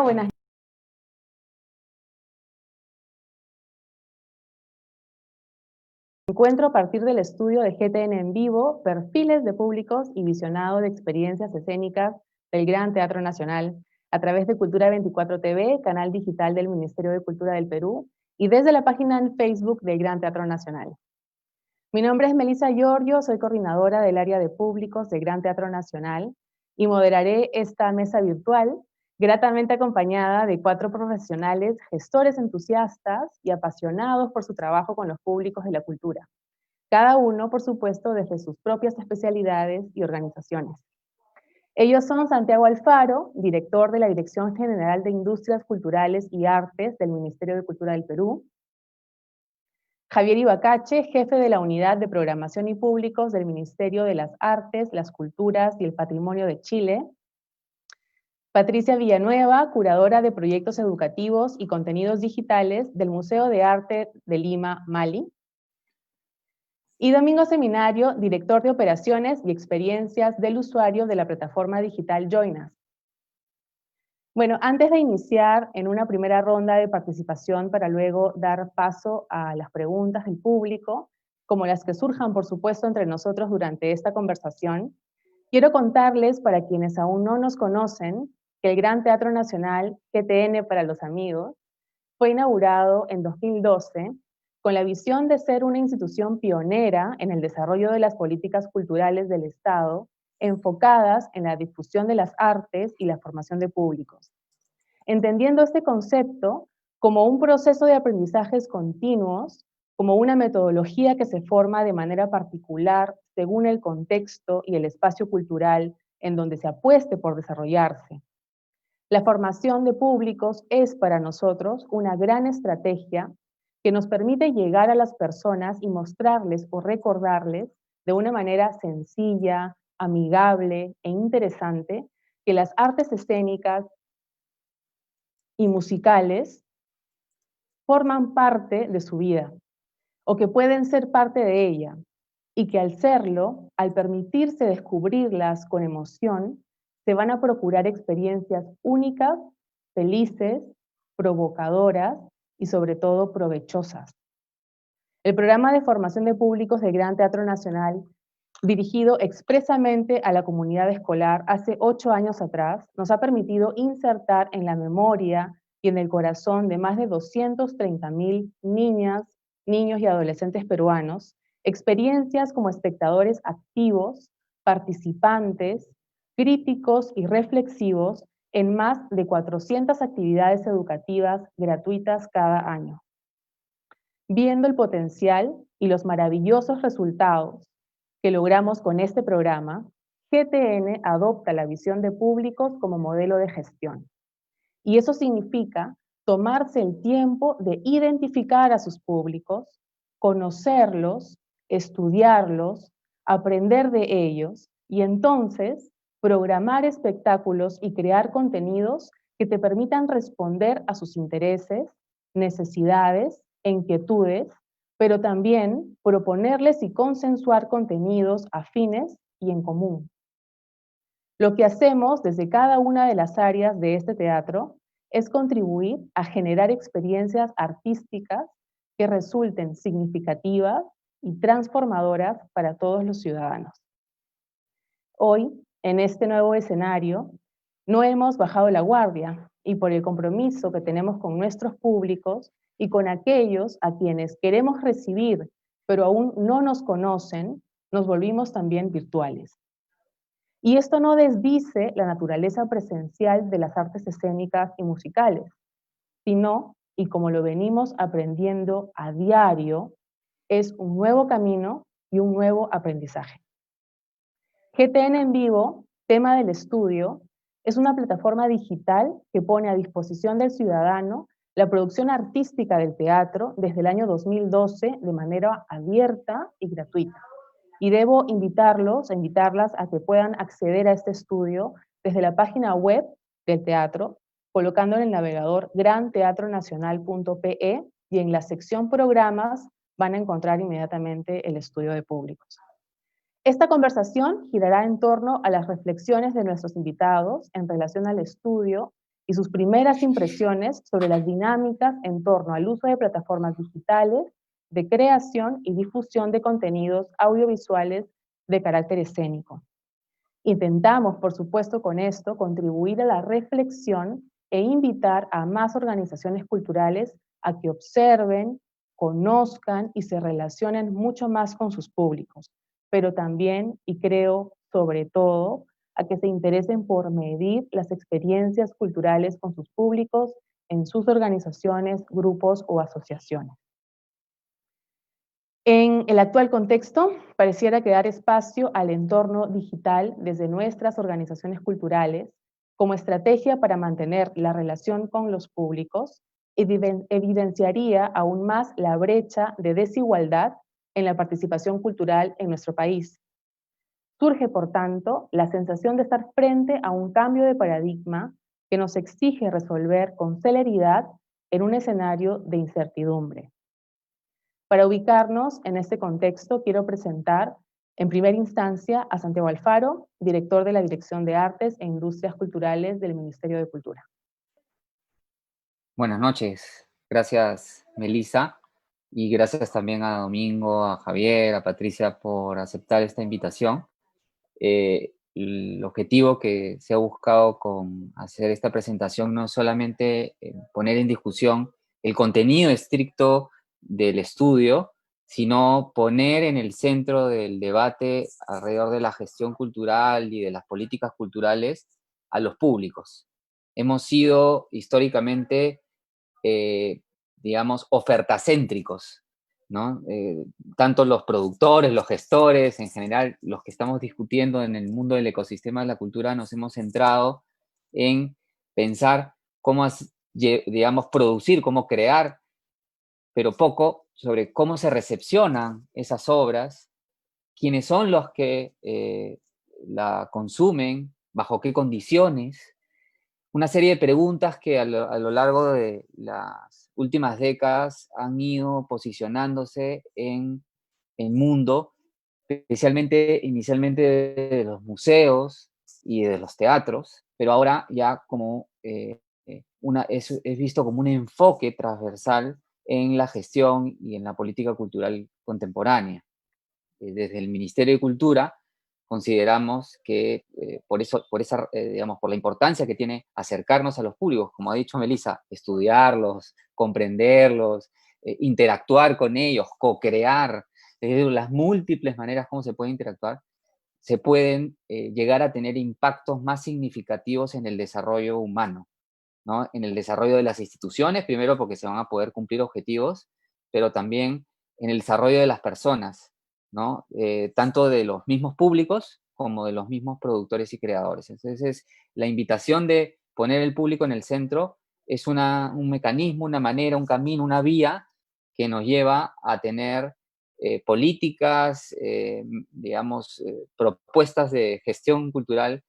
Buenas. Encuentro a partir del estudio de GTN en vivo, perfiles de públicos y visionado de experiencias escénicas del Gran Teatro Nacional, a través de Cultura 24 TV, canal digital del Ministerio de Cultura del Perú, y desde la página en Facebook del Gran Teatro Nacional. Mi nombre es Melissa Giorgio, soy coordinadora del área de públicos del Gran Teatro Nacional y moderaré esta mesa virtual, gratamente acompañada de 4 profesionales, gestores entusiastas y apasionados por su trabajo con los públicos de la cultura. Cada uno, por supuesto, desde sus propias especialidades y organizaciones. Ellos son Santiago Alfaro, director de la Dirección General de Industrias Culturales y Artes del Ministerio de Cultura del Perú; Javier Ibacache, jefe de la Unidad de Programación y Públicos del Ministerio de las Artes, las Culturas y el Patrimonio de Chile; Patricia Villanueva, curadora de proyectos educativos y contenidos digitales del Museo de Arte de Lima, Mali; y Domingo Seminario, director de operaciones y experiencias del usuario de la plataforma digital Join Us. Bueno, antes de iniciar en una primera ronda de participación para luego dar paso a las preguntas del público, como las que surjan, por supuesto, entre nosotros durante esta conversación, quiero contarles, para quienes aún no nos conocen, que el Gran Teatro Nacional, GTN para los amigos, fue inaugurado en 2012 con la visión de ser una institución pionera en el desarrollo de las políticas culturales del Estado, enfocadas en la difusión de las artes y la formación de públicos. Entendiendo este concepto como un proceso de aprendizajes continuos, como una metodología que se forma de manera particular según el contexto y el espacio cultural en donde se apueste por desarrollarse. La formación de públicos es para nosotros una gran estrategia que nos permite llegar a las personas y mostrarles o recordarles de una manera sencilla, amigable e interesante que las artes escénicas y musicales forman parte de su vida o que pueden ser parte de ella, y que al serlo, al permitirse descubrirlas con emoción, se van a procurar experiencias únicas, felices, provocadoras y sobre todo provechosas. El programa de formación de públicos del Gran Teatro Nacional, dirigido expresamente a la comunidad escolar hace 8 años atrás, nos ha permitido insertar en la memoria y en el corazón de más de 230.000 niñas, niños y adolescentes peruanos experiencias como espectadores activos, participantes, críticos y reflexivos en más de 400 actividades educativas gratuitas cada año. Viendo el potencial y los maravillosos resultados que logramos con este programa, GTN adopta la visión de públicos como modelo de gestión. Y eso significa tomarse el tiempo de identificar a sus públicos, conocerlos, estudiarlos, aprender de ellos y entonces programar espectáculos y crear contenidos que te permitan responder a sus intereses, necesidades e inquietudes, pero también proponerles y consensuar contenidos afines y en común. Lo que hacemos desde cada una de las áreas de este teatro es contribuir a generar experiencias artísticas que resulten significativas y transformadoras para todos los ciudadanos. Hoy, en este nuevo escenario, no hemos bajado la guardia y por el compromiso que tenemos con nuestros públicos y con aquellos a quienes queremos recibir, pero aún no nos conocen, nos volvimos también virtuales. Y esto no desdice la naturaleza presencial de las artes escénicas y musicales, sino, y como lo venimos aprendiendo a diario, es un nuevo camino y un nuevo aprendizaje. GTN en vivo, tema del estudio, es una plataforma digital que pone a disposición del ciudadano la producción artística del teatro desde el año 2012 de manera abierta y gratuita. Y debo invitarlas a que puedan acceder a este estudio desde la página web del teatro, colocando en el navegador granteatronacional.pe y en la sección programas van a encontrar inmediatamente el estudio de públicos. Esta conversación girará en torno a las reflexiones de nuestros invitados en relación al estudio y sus primeras impresiones sobre las dinámicas en torno al uso de plataformas digitales de creación y difusión de contenidos audiovisuales de carácter escénico. Intentamos, por supuesto, con esto contribuir a la reflexión e invitar a más organizaciones culturales a que observen, conozcan y se relacionen mucho más con sus públicos, pero también, y creo sobre todo, a que se interesen por medir las experiencias culturales con sus públicos en sus organizaciones, grupos o asociaciones. En el actual contexto, pareciera que dar espacio al entorno digital desde nuestras organizaciones culturales como estrategia para mantener la relación con los públicos evidenciaría aún más la brecha de desigualdad en la participación cultural en nuestro país. Surge, por tanto, la sensación de estar frente a un cambio de paradigma que nos exige resolver con celeridad en un escenario de incertidumbre. Para ubicarnos en este contexto, quiero presentar en primera instancia a Santiago Alfaro, director de la Dirección de Artes e Industrias Culturales del Ministerio de Cultura. Buenas noches. Gracias, Melissa, y gracias también a Domingo, a Javier, a Patricia por aceptar esta invitación. El objetivo que se ha buscado con hacer esta presentación no es solamente poner en discusión el contenido estricto del estudio, sino poner en el centro del debate alrededor de la gestión cultural y de las políticas culturales a los públicos. Hemos sido históricamente, digamos, ofertacéntricos, ¿no? Tanto los productores, los gestores, en general, los que estamos discutiendo en el mundo del ecosistema de la cultura, nos hemos centrado en pensar cómo, digamos, producir, cómo crear, pero poco sobre cómo se recepcionan esas obras, quiénes son los que la consumen, bajo qué condiciones, una serie de preguntas que a lo largo de las últimas décadas han ido posicionándose en el mundo, especialmente inicialmente de los museos y de los teatros, pero ahora ya como es visto como un enfoque transversal en la gestión y en la política cultural contemporánea. Desde el Ministerio de Cultura consideramos que digamos, por la importancia que tiene acercarnos a los públicos, como ha dicho Melissa, estudiarlos, comprenderlos, interactuar con ellos, co-crear, las múltiples maneras como se puede interactuar, se pueden llegar a tener impactos más significativos en el desarrollo humano, ¿no? En el desarrollo de las instituciones, primero porque se van a poder cumplir objetivos, pero también en el desarrollo de las personas, ¿no? Tanto de los mismos públicos como de los mismos productores y creadores. Entonces, la invitación de poner el público en el centro es un mecanismo, una manera, un camino, una vía que nos lleva a tener políticas, digamos, propuestas de gestión cultural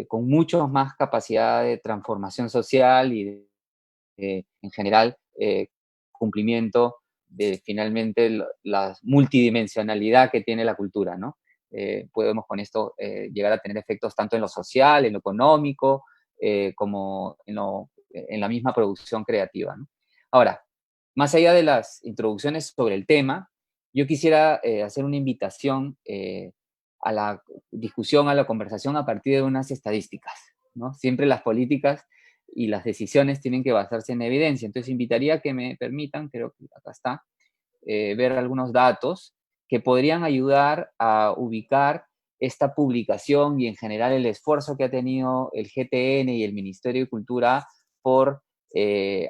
con mucho más capacidad de transformación social y en general, cumplimiento de finalmente la multidimensionalidad que tiene la cultura, ¿no? Podemos con esto llegar a tener efectos tanto en lo social, en lo económico, como en la misma producción creativa, ¿no? Ahora, más allá de las introducciones sobre el tema, yo quisiera hacer una invitación a la discusión, a la conversación a partir de unas estadísticas, ¿no? Siempre las políticas y las decisiones tienen que basarse en evidencia. Entonces, invitaría a que me permitan, creo que acá está, ver algunos datos que podrían ayudar a ubicar esta publicación y en general el esfuerzo que ha tenido el GTN y el Ministerio de Cultura por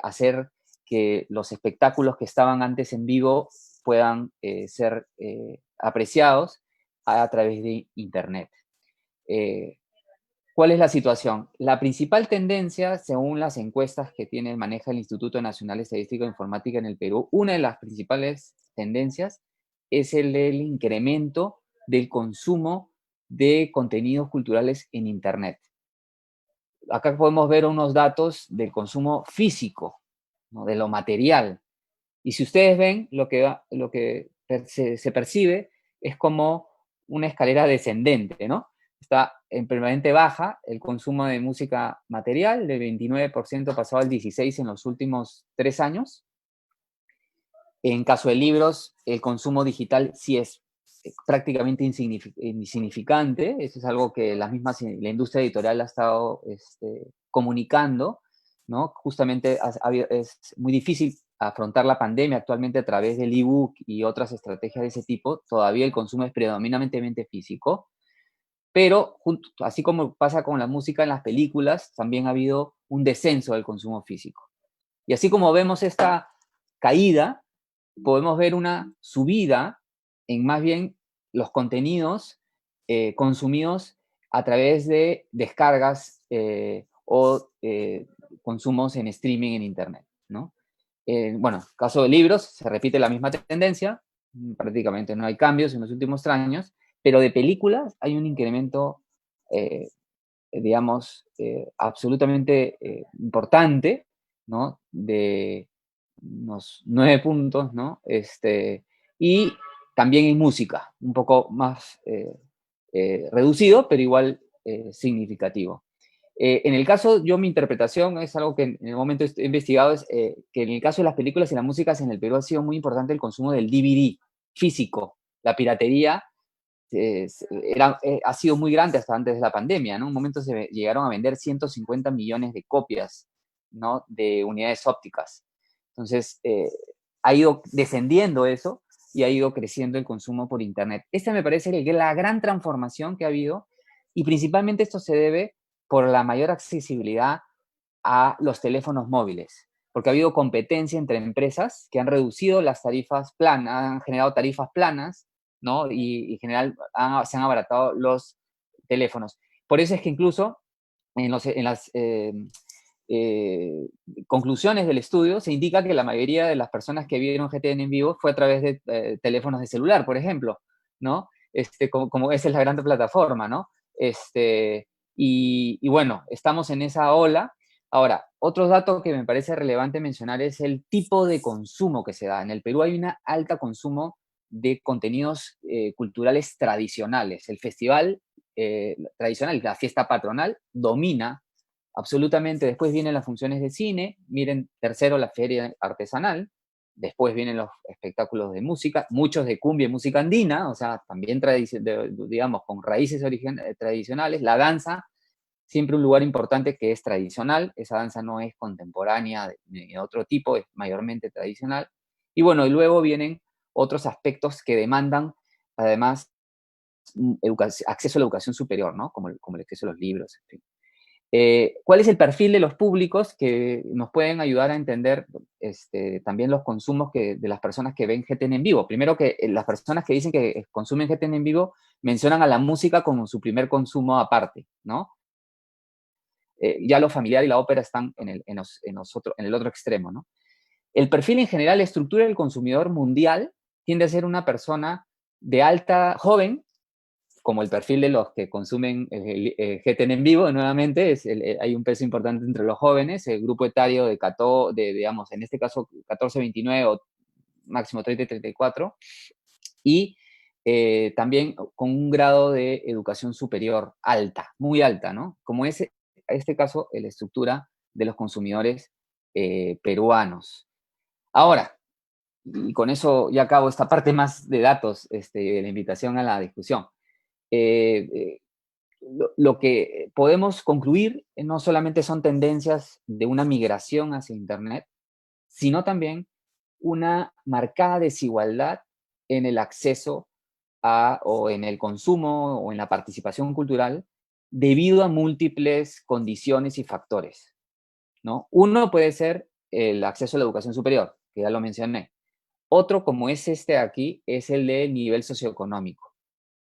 hacer que los espectáculos que estaban antes en vivo puedan ser apreciados a través de Internet. ¿Cuál es la situación? La principal tendencia, según las encuestas que maneja el Instituto Nacional de Estadística e Informática en el Perú, una de las principales tendencias es el del incremento del consumo de contenidos culturales en Internet. Acá podemos ver unos datos del consumo físico, ¿no? De lo material. Y si ustedes ven, lo que se percibe es como una escalera descendente, ¿no? está en permanente baja, el consumo de música material del 29% pasó al 16% en los últimos 3 años. En caso de libros, el consumo digital sí es prácticamente insignificante. Eso es algo que la industria editorial ha estado comunicando, ¿no? Justamente es muy difícil afrontar la pandemia actualmente a través del ebook y otras estrategias de ese tipo. Todavía el consumo es predominantemente físico, pero así como pasa con la música en las películas, también ha habido un descenso del consumo físico. Y así como vemos esta caída, podemos ver una subida en más bien los contenidos consumidos a través de descargas o consumos en streaming en Internet, ¿no? Bueno, caso de libros, se repite la misma tendencia, prácticamente no hay cambios en los últimos años, pero de películas hay un incremento, digamos, absolutamente importante, ¿no? De unos 9 puntos, ¿no? Y también en música, un poco más reducido, pero igual significativo. En el caso, mi interpretación es algo que en el momento he investigado, es que en el caso de las películas y las músicas en el Perú ha sido muy importante el consumo del DVD físico. La piratería ha sido muy grande hasta antes de la pandemia, ¿no? En un momento se llegaron a vender 150 millones de copias, ¿no? De unidades ópticas. Entonces, ha ido descendiendo eso y ha ido creciendo el consumo por Internet. Esta me parece la gran transformación que ha habido, y principalmente esto se debe por la mayor accesibilidad a los teléfonos móviles, porque ha habido competencia entre empresas que han reducido las tarifas planas, han generado tarifas planas, ¿no? Y en general se han abaratado los teléfonos. Por eso es que incluso en las conclusiones del estudio se indica que la mayoría de las personas que vieron GTN en vivo fue a través de teléfonos de celular, por ejemplo, ¿no? Como esa es la gran plataforma, ¿no? Y bueno, estamos en esa ola. Ahora, otro dato que me parece relevante mencionar es el tipo de consumo que se da. En el Perú hay un alto consumo de contenidos culturales tradicionales. El festival tradicional, la fiesta patronal, domina absolutamente. Después vienen las funciones de cine, miren, tercero la feria artesanal, después vienen los espectáculos de música, muchos de cumbia y música andina, o sea, también digamos, con raíces tradicionales, la danza, siempre un lugar importante que es tradicional, esa danza no es contemporánea ni de otro tipo, es mayormente tradicional. Y bueno, y luego vienen otros aspectos que demandan, además, acceso a la educación superior, ¿no? Como el acceso a los libros, en fin. ¿Cuál es el perfil de los públicos que nos pueden ayudar a entender también los consumos de las personas que ven GTN en vivo? Primero que las personas que dicen que consumen GTN en vivo mencionan a la música como su primer consumo aparte, ¿no? Ya lo familiar y la ópera están en el otro extremo, ¿no? El perfil en general, la estructura del consumidor mundial tiende a ser una persona de alta, joven, como el perfil de los que consumen GTN en vivo, nuevamente, hay un peso importante entre los jóvenes, el grupo etario digamos, en este caso, 14-29 o máximo 30-34, y también con un grado de educación superior alta, muy alta, ¿no? Como es, en este caso, la estructura de los consumidores peruanos. Ahora, y con eso ya acabo esta parte más de datos, de la invitación a la discusión. Eh, eh, lo que podemos concluir no solamente son tendencias de una migración hacia Internet, sino también una marcada desigualdad en el acceso o en el consumo o en la participación cultural debido a múltiples condiciones y factores, ¿no? Uno puede ser el acceso a la educación superior, que ya lo mencioné. Otro, como es este aquí, es el de nivel socioeconómico.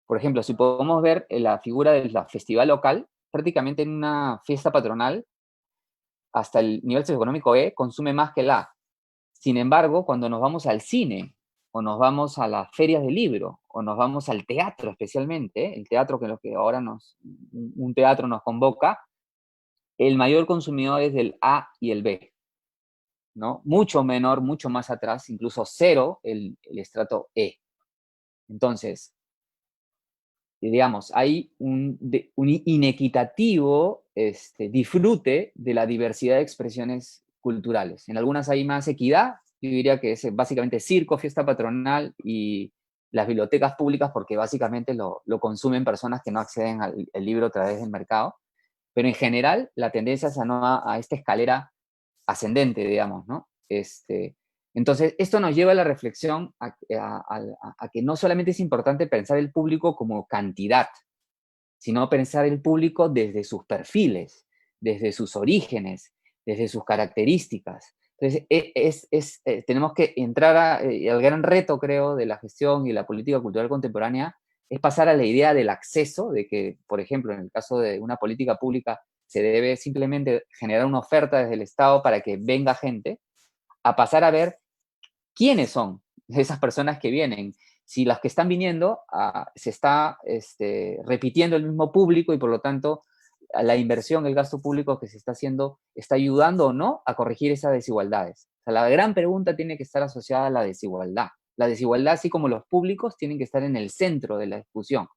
Por ejemplo, si podemos ver la figura del festival local, prácticamente en una fiesta patronal, hasta el nivel socioeconómico E consume más que el A. Sin embargo, cuando nos vamos al cine, o nos vamos a las ferias de libro, o nos vamos al teatro especialmente, el teatro que lo que ahora un teatro nos convoca, el mayor consumidor es del A y el B, ¿no? Mucho menor, mucho más atrás, incluso cero el estrato E. Entonces, digamos, hay un inequitativo disfrute de la diversidad de expresiones culturales. En algunas hay más equidad, yo diría que es básicamente circo, fiesta patronal y las bibliotecas públicas, porque básicamente lo consumen personas que no acceden al libro a través del mercado. Pero en general, la tendencia es a esta escalera ascendente, digamos, ¿no? Entonces, esto nos lleva a la reflexión a que no solamente es importante pensar el público como cantidad, sino pensar el público desde sus perfiles, desde sus orígenes, desde sus características. Entonces, tenemos que entrar al gran reto, creo, de la gestión y la política cultural contemporánea, es pasar a la idea del acceso, de que, por ejemplo, en el caso de una política pública, se debe simplemente generar una oferta desde el Estado para que venga gente, a pasar a ver quiénes son esas personas que vienen. Si las que están viniendo se está repitiendo el mismo público y por lo tanto la inversión, el gasto público que se está haciendo, está ayudando o no a corregir esas desigualdades. O sea, la gran pregunta tiene que estar asociada a la desigualdad. La desigualdad, así como los públicos, tienen que estar en el centro de la discusión,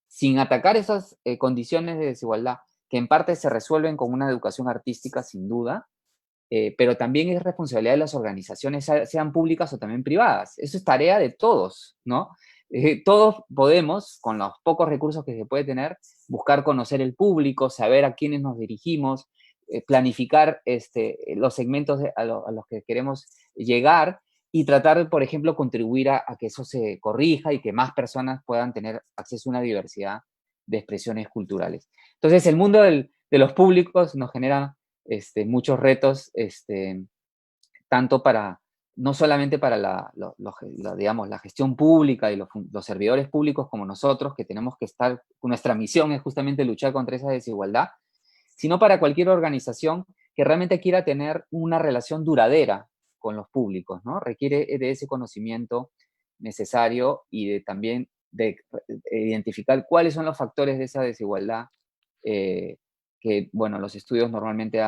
sin atacar esas condiciones de desigualdad, que en parte se resuelven con una educación artística, sin duda, pero también es responsabilidad de las organizaciones, sean públicas o también privadas. Eso es tarea de todos, ¿no? Todos podemos, con los pocos recursos que se puede tener, buscar conocer el público, saber a quiénes nos dirigimos, planificar los segmentos a los que queremos llegar y tratar, por ejemplo, contribuir a que eso se corrija y que más personas puedan tener acceso a una diversidad de expresiones culturales. Entonces, el mundo de los públicos nos genera muchos retos, tanto para, no solamente para digamos, la gestión pública y los servidores públicos como nosotros, que tenemos que estar, nuestra misión es justamente luchar contra esa desigualdad, sino para cualquier organización que realmente quiera tener una relación duradera con los públicos, ¿no? Requiere de ese conocimiento necesario y también de identificar cuáles son los factores de esa desigualdad que, bueno, los estudios normalmente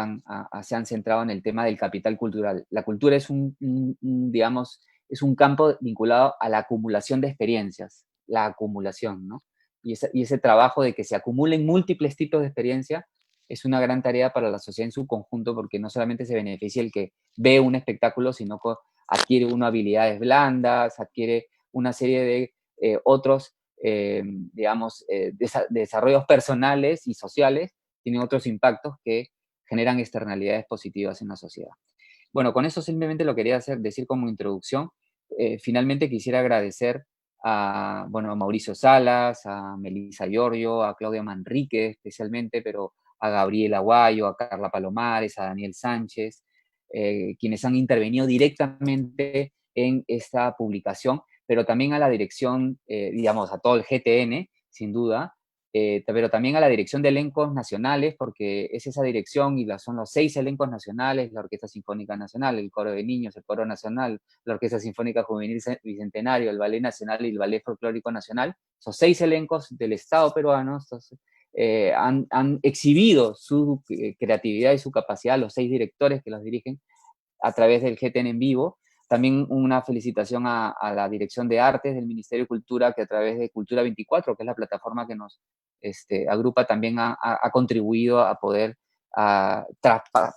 se han centrado en el tema del capital cultural. La cultura es digamos, es un campo vinculado a la acumulación de experiencias, la acumulación, ¿no? Y ese trabajo de que se acumulen múltiples tipos de experiencia es una gran tarea para la sociedad en su conjunto, porque no solamente se beneficia el que ve un espectáculo, sino que adquiere unas habilidades blandas, adquiere una serie de otros, digamos, desarrollos personales y sociales, tienen otros impactos que generan externalidades positivas en la sociedad. Bueno, con eso simplemente lo quería decir como introducción. Finalmente quisiera agradecer bueno, a Mauricio Salas, a Melissa Giorgio, a Claudia Manrique especialmente, pero a Gabriela Aguayo, a Carla Palomares, a Daniel Sánchez, quienes han intervenido directamente en esta publicación, pero también a la dirección, digamos, a todo el GTN, sin duda, pero también a la dirección de elencos nacionales, porque es esa dirección y son los 6 elencos nacionales, la Orquesta Sinfónica Nacional, el Coro de Niños, el Coro Nacional, la Orquesta Sinfónica Juvenil Bicentenario, el Ballet Nacional y el Ballet Folclórico Nacional. Esos 6 elencos del Estado peruano han exhibido su creatividad y su capacidad, los 6 directores que los dirigen, a través del GTN en vivo. También una felicitación a la Dirección de Artes del Ministerio de Cultura, que a través de Cultura 24, que es la plataforma que nos agrupa, también ha contribuido a poder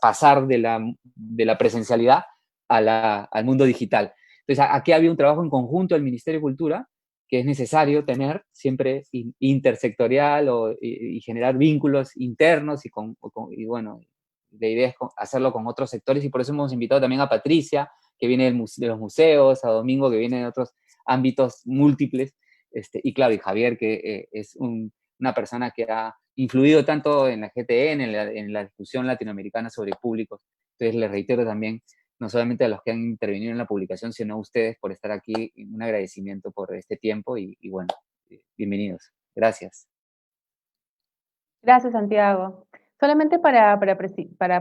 pasar de la presencialidad al mundo digital. Entonces, aquí había un trabajo en conjunto del Ministerio de Cultura, que es necesario tener siempre intersectorial y generar vínculos internos y bueno, la idea es hacerlo con otros sectores y por eso hemos invitado también a Patricia, que viene de los museos, a Domingo, que viene de otros ámbitos múltiples, y claro, y Javier, que es una persona que ha influido tanto en la GTN, en la discusión latinoamericana sobre públicos. Entonces, les reitero también, no solamente a los que han intervenido en la publicación, sino a ustedes por estar aquí, un agradecimiento por este tiempo y bueno, bienvenidos. Gracias. Gracias, Santiago. Solamente para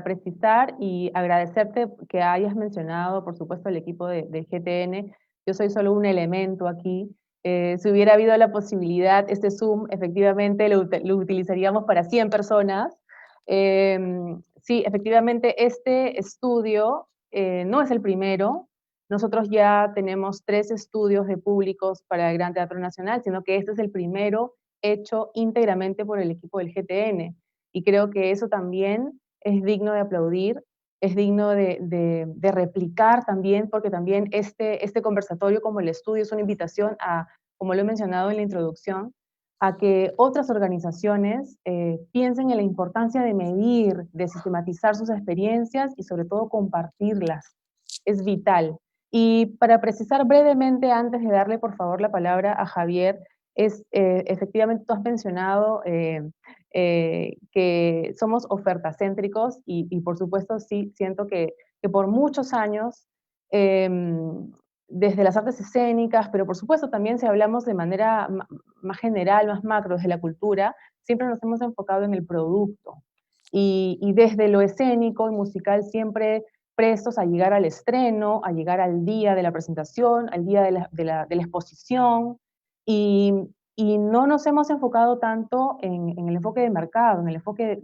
precisar y agradecerte que hayas mencionado, por supuesto, el equipo de GTN. Yo soy solo un elemento aquí. Si hubiera habido la posibilidad, este Zoom efectivamente lo utilizaríamos para 100 personas. Sí, efectivamente, este estudio no es el primero. Nosotros ya tenemos 3 estudios de públicos para el Gran Teatro Nacional, sino que este es el primero hecho íntegramente por el equipo del GTN. Y creo que eso también es digno de aplaudir, es digno de replicar también, porque también este conversatorio como el estudio es una invitación a, como lo he mencionado en la introducción, a que otras organizaciones piensen en la importancia de medir, de sistematizar sus experiencias y sobre todo compartirlas. Es vital. Y para precisar brevemente, antes de darle por favor la palabra a Javier, efectivamente tú has mencionado que somos ofertacéntricos y por supuesto sí siento que por muchos años, desde las artes escénicas, pero por supuesto también si hablamos de manera más general, más macro, desde la cultura, siempre nos hemos enfocado en el producto. Y desde lo escénico y musical siempre prestos a llegar al estreno, a llegar al día de la presentación, al día de la exposición, y, y no nos hemos enfocado tanto en el enfoque de mercado, en el enfoque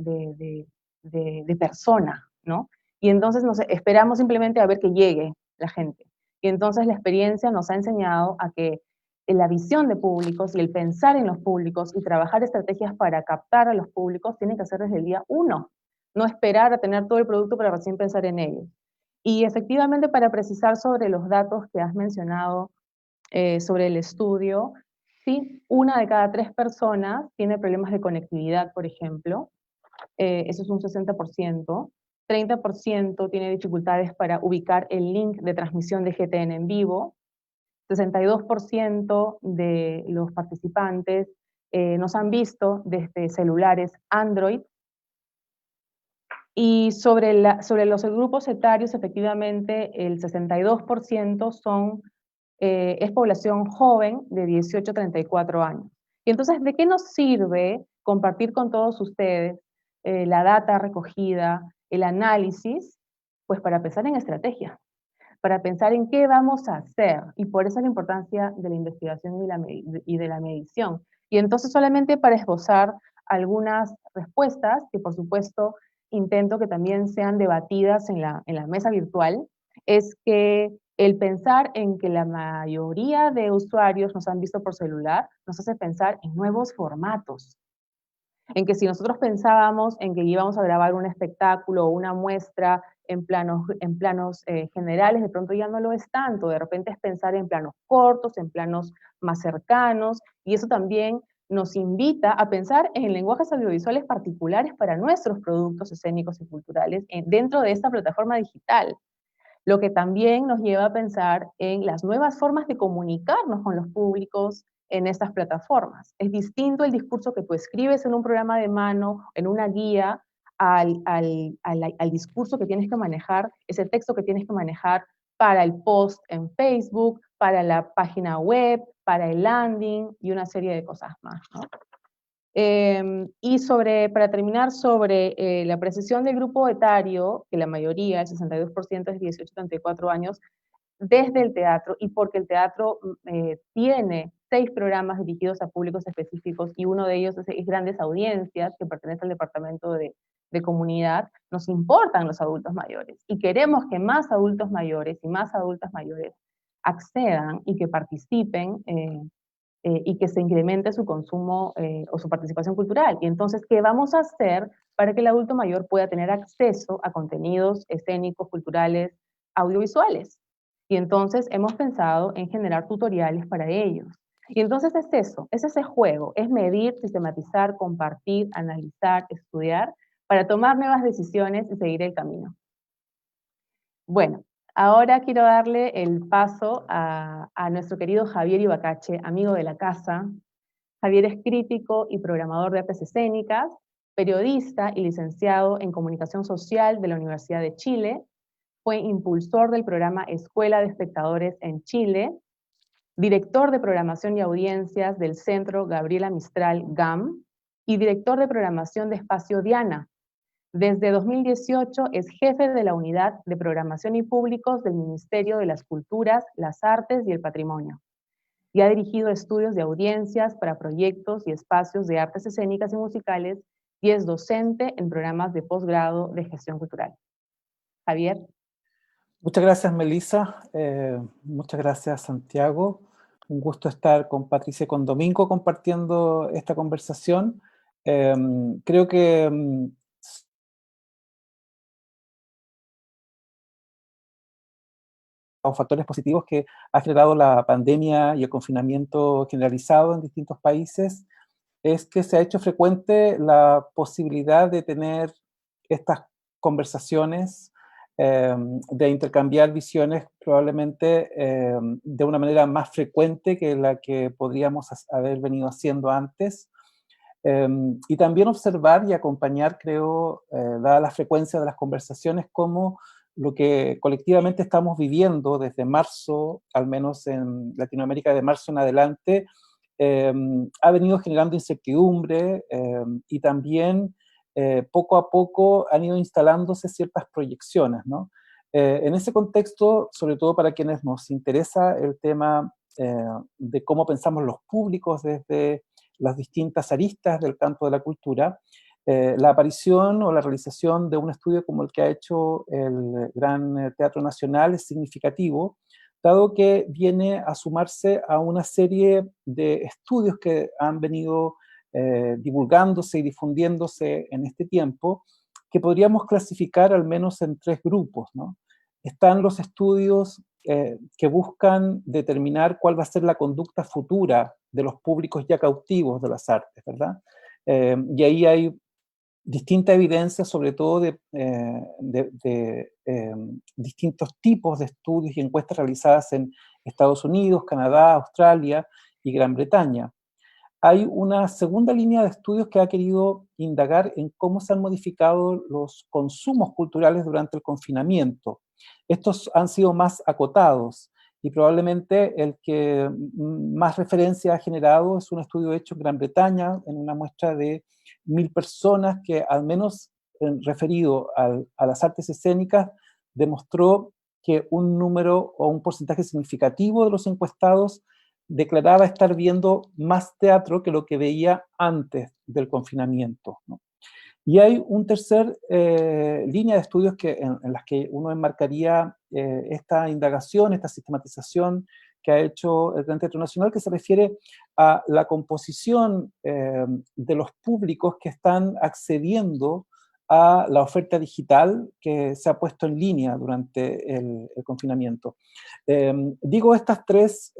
de persona, ¿no? Y entonces esperamos simplemente a ver que llegue la gente. Y entonces la experiencia nos ha enseñado a que la visión de públicos y el pensar en los públicos y trabajar estrategias para captar a los públicos tiene que ser desde el día 1, no esperar a tener todo el producto para recién pensar en ellos. Y efectivamente, para precisar sobre los datos que has mencionado sobre el estudio, sí, 1 de cada 3 personas tiene problemas de conectividad, por ejemplo, eso es un 60%, 30% tiene dificultades para ubicar el link de transmisión de GTN en vivo, 62% de los participantes nos han visto desde celulares Android. Y sobre los grupos etarios, efectivamente, el 62% es población joven de 18 a 34 años. Y entonces, ¿de qué nos sirve compartir con todos ustedes la data recogida, el análisis? Pues para pensar en estrategia, para pensar en qué vamos a hacer. Y por eso la importancia de la investigación y de la medición. Y entonces solamente para esbozar algunas respuestas, que por supuesto intento que también sean debatidas en la mesa virtual, es que el pensar en que la mayoría de usuarios nos han visto por celular, nos hace pensar en nuevos formatos. En que si nosotros pensábamos en que íbamos a grabar un espectáculo o una muestra en planos generales, de pronto ya no lo es tanto, de repente es pensar en planos cortos, en planos más cercanos, y eso también nos invita a pensar en lenguajes audiovisuales particulares para nuestros productos escénicos y culturales dentro de esta plataforma digital. Lo que también nos lleva a pensar en las nuevas formas de comunicarnos con los públicos en estas plataformas. Es distinto el discurso que tú escribes en un programa de mano, en una guía, al discurso que tienes que manejar, ese texto que tienes que manejar para el post en Facebook, para la página web, para el landing y una serie de cosas más, ¿no? Y para terminar, sobre la precisión del grupo etario, que la mayoría, el 62% es 18 a 34 años, desde el teatro, y porque el teatro tiene 6 programas dirigidos a públicos específicos, y uno de ellos es Grandes Audiencias, que pertenece al departamento de comunidad, nos importan los adultos mayores, y queremos que más adultos mayores y más adultas mayores accedan y que participen y que se incremente su consumo o su participación cultural. Y entonces, ¿qué vamos a hacer para que el adulto mayor pueda tener acceso a contenidos escénicos, culturales, audiovisuales? Y entonces hemos pensado en generar tutoriales para ellos. Y entonces es eso, es ese juego, es medir, sistematizar, compartir, analizar, estudiar, para tomar nuevas decisiones y seguir el camino. Bueno, ahora quiero darle el paso a nuestro querido Javier Ibacache, amigo de la casa. Javier es crítico y programador de artes escénicas, periodista y licenciado en comunicación social de la Universidad de Chile. Fue impulsor del programa Escuela de Espectadores en Chile, director de programación y audiencias del Centro Gabriela Mistral GAM y director de programación de Espacio Diana. Desde 2018 es jefe de la Unidad de Programación y Públicos del Ministerio de las Culturas, las Artes y el Patrimonio. Y ha dirigido estudios de audiencias para proyectos y espacios de artes escénicas y musicales, y es docente en programas de posgrado de gestión cultural. Javier. Muchas gracias, Melissa. Muchas gracias, Santiago. un gusto estar con Patricia y con Domingo compartiendo esta conversación. Creo que los factores positivos que ha generado la pandemia y el confinamiento generalizado en distintos países es que se ha hecho frecuente la posibilidad de tener estas conversaciones, de intercambiar visiones probablemente de una manera más frecuente que la que podríamos haber venido haciendo antes. Y también observar y acompañar, creo, dada la frecuencia de las conversaciones, cómo lo que colectivamente estamos viviendo desde marzo, al menos en Latinoamérica de marzo en adelante, ha venido generando incertidumbre y también poco a poco han ido instalándose ciertas proyecciones, ¿no? En ese contexto, sobre todo para quienes nos interesa el tema de cómo pensamos los públicos desde las distintas aristas del campo de la cultura, la aparición o la realización de un estudio como el que ha hecho el Gran Teatro Nacional es significativo, dado que viene a sumarse a una serie de estudios que han venido divulgándose y difundiéndose en este tiempo, que podríamos clasificar al menos en tres grupos, ¿no? Están los estudios que buscan determinar cuál va a ser la conducta futura de los públicos ya cautivos de las artes, ¿verdad? Y ahí hay distinta evidencia, sobre todo de distintos tipos de estudios y encuestas realizadas en Estados Unidos, Canadá, Australia y Gran Bretaña. Hay una segunda línea de estudios que ha querido indagar en cómo se han modificado los consumos culturales durante el confinamiento. Estos han sido más acotados y probablemente el que más referencia ha generado es un estudio hecho en Gran Bretaña, en una muestra de 1000 personas que, al menos referido a las artes escénicas, demostró que un número o un porcentaje significativo de los encuestados declaraba estar viendo más teatro que lo que veía antes del confinamiento, ¿no? Y hay un tercer línea de estudios en las que uno enmarcaría esta indagación, esta sistematización que ha hecho el Gran Teatro Nacional, que se refiere a la composición de los públicos que están accediendo a la oferta digital que se ha puesto en línea durante el confinamiento. Digo estas tres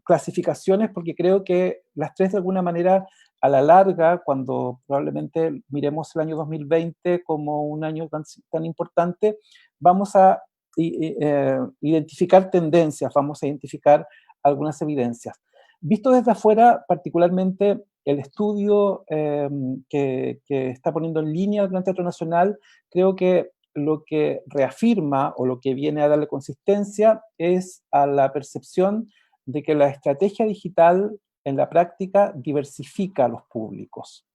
clasificaciones porque creo que las tres de alguna manera a la larga, cuando probablemente miremos el año 2020 como un año tan importante, vamos a identificar tendencias, vamos a identificar algunas evidencias. Visto desde afuera, particularmente el estudio que está poniendo en línea el Gran Teatro Nacional, creo que lo que reafirma o lo que viene a darle consistencia es a la percepción de que la estrategia digital en la práctica diversifica a los públicos.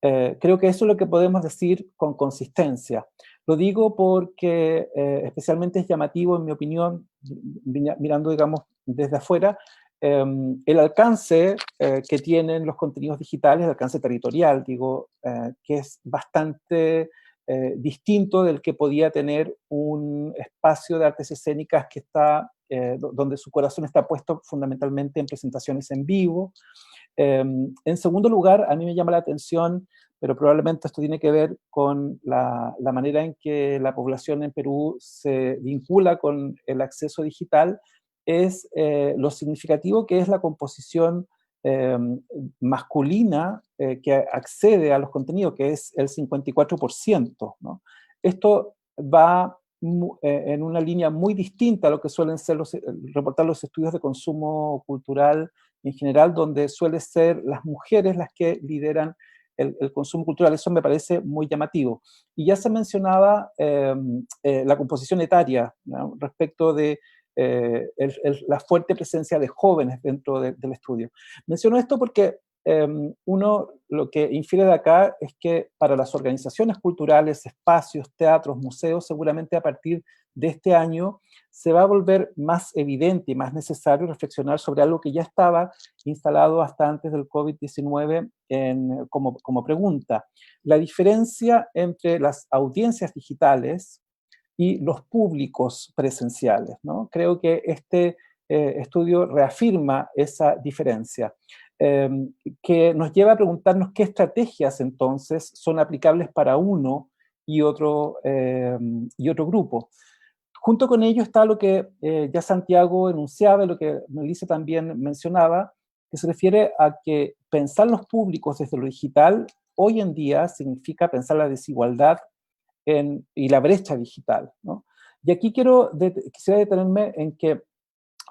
Creo que eso es lo que podemos decir con consistencia. Lo digo porque especialmente es llamativo, en mi opinión, mirando, digamos, desde afuera, el alcance que tienen los contenidos digitales, el alcance territorial, digo, que es bastante distinto del que podía tener un espacio de artes escénicas que está, donde su corazón está puesto fundamentalmente en presentaciones en vivo. En segundo lugar, a mí me llama la atención, pero probablemente esto tiene que ver con la manera en que la población en Perú se vincula con el acceso digital, es lo significativo que es la composición masculina que accede a los contenidos, que es el 54%, ¿no? Esto va en una línea muy distinta a lo que suelen ser reportar los estudios de consumo cultural en general, donde suelen ser las mujeres las que lideran el consumo cultural. Eso me parece muy llamativo. Y ya se mencionaba la composición etaria, ¿no?, respecto de la fuerte presencia de jóvenes dentro del estudio. Menciono esto porque uno lo que infiere de acá es que para las organizaciones culturales, espacios, teatros, museos, seguramente a partir de este año se va a volver más evidente y más necesario reflexionar sobre algo que ya estaba instalado hasta antes del COVID-19 como pregunta. La diferencia entre las audiencias digitales y los públicos presenciales, ¿no? Creo que este estudio reafirma esa diferencia, que nos lleva a preguntarnos qué estrategias entonces son aplicables para uno y otro grupo. Junto con ello está lo que ya Santiago enunciaba, lo que Melissa también mencionaba, que se refiere a que pensar los públicos desde lo digital hoy en día significa pensar la desigualdad y la brecha digital, ¿no? Y aquí quisiera detenerme en que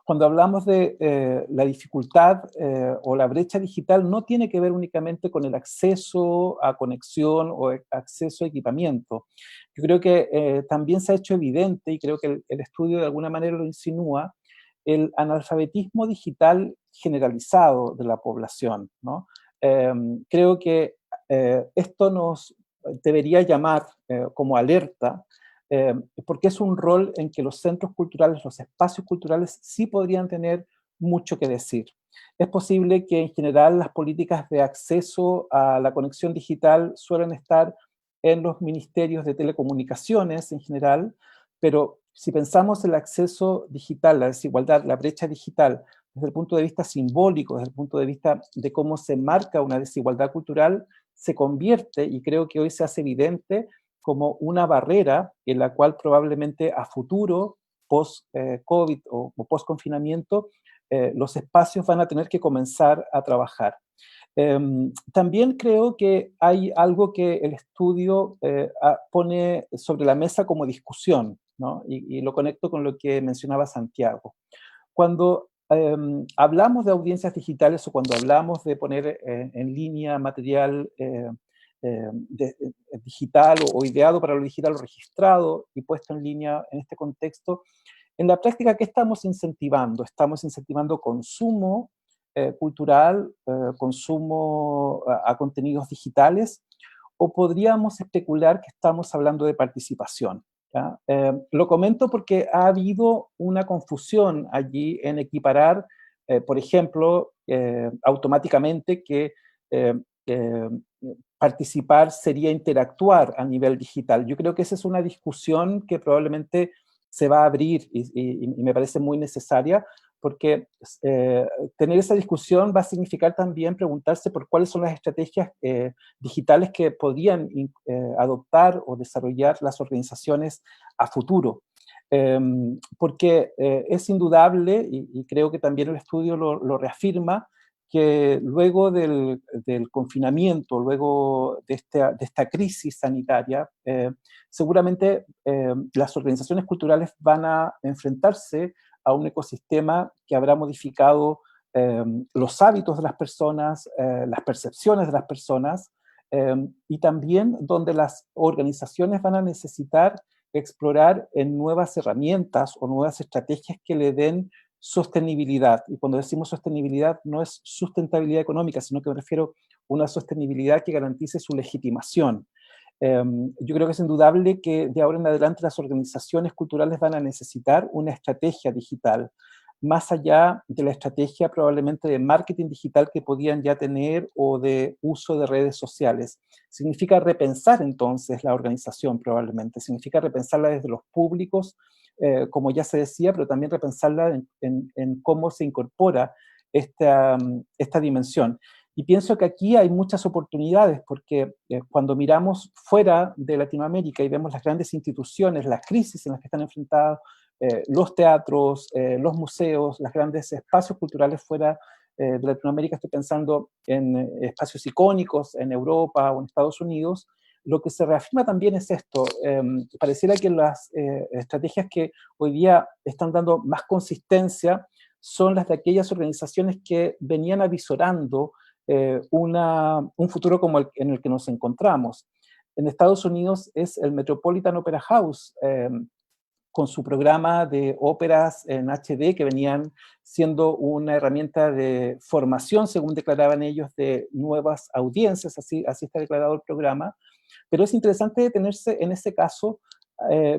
cuando hablamos de la dificultad o la brecha digital, no tiene que ver únicamente con el acceso a conexión o acceso a equipamiento. Yo creo que también se ha hecho evidente, y creo que el estudio de alguna manera lo insinúa, el analfabetismo digital generalizado de la población, ¿no? Creo que esto nos debería llamar como alerta, porque es un rol en que los centros culturales, los espacios culturales sí podrían tener mucho que decir. Es posible que en general las políticas de acceso a la conexión digital suelen estar en los ministerios de telecomunicaciones en general, pero si pensamos en el acceso digital, la desigualdad, la brecha digital, desde el punto de vista simbólico, desde el punto de vista de cómo se marca una desigualdad cultural, se convierte, y creo que hoy se hace evidente, como una barrera en la cual probablemente a futuro, post-COVID o post-confinamiento, los espacios van a tener que comenzar a trabajar. También creo que hay algo que el estudio pone sobre la mesa como discusión, ¿no? Y lo conecto con lo que mencionaba Santiago. Cuando hablamos de audiencias digitales o cuando hablamos de poner en línea material digital o ideado para lo digital o registrado y puesto en línea en este contexto, en la práctica, ¿qué estamos incentivando? Estamos incentivando consumo cultural, consumo a contenidos digitales, o podríamos especular que estamos hablando de participación. ¿Ya? Lo comento porque ha habido una confusión allí en equiparar, por ejemplo, automáticamente que participar sería interactuar a nivel digital. Yo creo que esa es una discusión que probablemente se va a abrir y me parece muy necesaria, porque tener esa discusión va a significar también preguntarse por cuáles son las estrategias digitales que podrían adoptar o desarrollar las organizaciones a futuro. Porque es indudable, y creo que también el estudio lo reafirma, que luego del confinamiento, luego de esta crisis sanitaria, seguramente las organizaciones culturales van a enfrentarse a un ecosistema que habrá modificado los hábitos de las personas, las percepciones de las personas, y también donde las organizaciones van a necesitar explorar en nuevas herramientas o nuevas estrategias que le den sostenibilidad. Y cuando decimos sostenibilidad no es sustentabilidad económica, sino que me refiero a una sostenibilidad que garantice su legitimación. Yo creo que es indudable que de ahora en adelante las organizaciones culturales van a necesitar una estrategia digital, más allá de la estrategia probablemente de marketing digital que podían ya tener o de uso de redes sociales. Significa repensar entonces la organización probablemente, significa repensarla desde los públicos, como ya se decía, pero también repensarla en cómo se incorpora esta dimensión. Y pienso que aquí hay muchas oportunidades, porque cuando miramos fuera de Latinoamérica y vemos las grandes instituciones, las crisis en las que están enfrentados los teatros, los museos, los grandes espacios culturales fuera de Latinoamérica, estoy pensando en espacios icónicos en Europa o en Estados Unidos, lo que se reafirma también es esto. Pareciera que las estrategias que hoy día están dando más consistencia son las de aquellas organizaciones que venían avisorando un futuro como en el que nos encontramos. En Estados Unidos es el Metropolitan Opera House, con su programa de óperas en HD que venían siendo una herramienta de formación, según declaraban ellos, de nuevas audiencias, así está declarado el programa. Pero es interesante detenerse en ese caso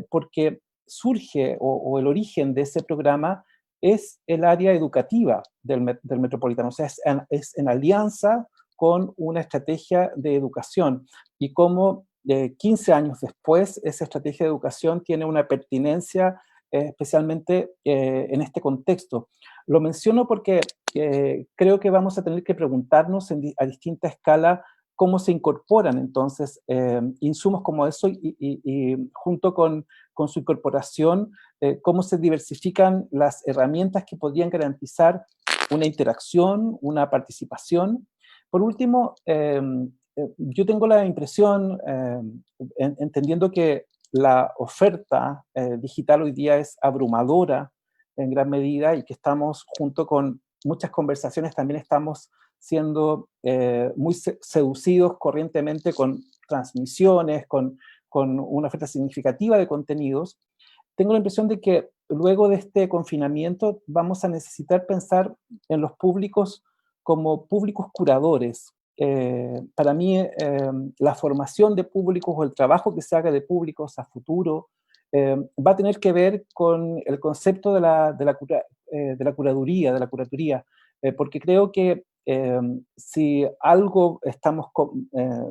porque surge o el origen de ese programa es el área educativa del Metropolitano, o sea, es en alianza con una estrategia de educación y cómo 15 años después esa estrategia de educación tiene una pertinencia especialmente en este contexto. Lo menciono porque creo que vamos a tener que preguntarnos a distinta escala cómo se incorporan entonces insumos como eso y junto con su incorporación, cómo se diversifican las herramientas que podrían garantizar una interacción, una participación. Por último, yo tengo la impresión, entendiendo que la oferta digital hoy día es abrumadora en gran medida y que estamos junto con muchas conversaciones, también estamos siendo muy seducidos corrientemente con transmisiones, con una oferta significativa de contenidos. Tengo la impresión de que luego de este confinamiento vamos a necesitar pensar en los públicos como públicos curadores. Para mí, la formación de públicos o el trabajo que se haga de públicos a futuro va a tener que ver con el concepto de la curatoría, porque creo que si algo estamos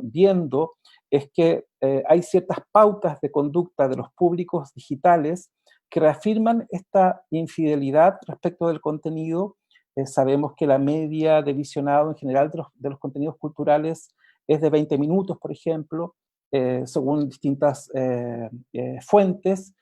viendo es que hay ciertas pautas de conducta de los públicos digitales que reafirman esta infidelidad respecto del contenido. Sabemos que la media de visionado en general de los contenidos culturales es de 20 minutos, por ejemplo, según distintas fuentes.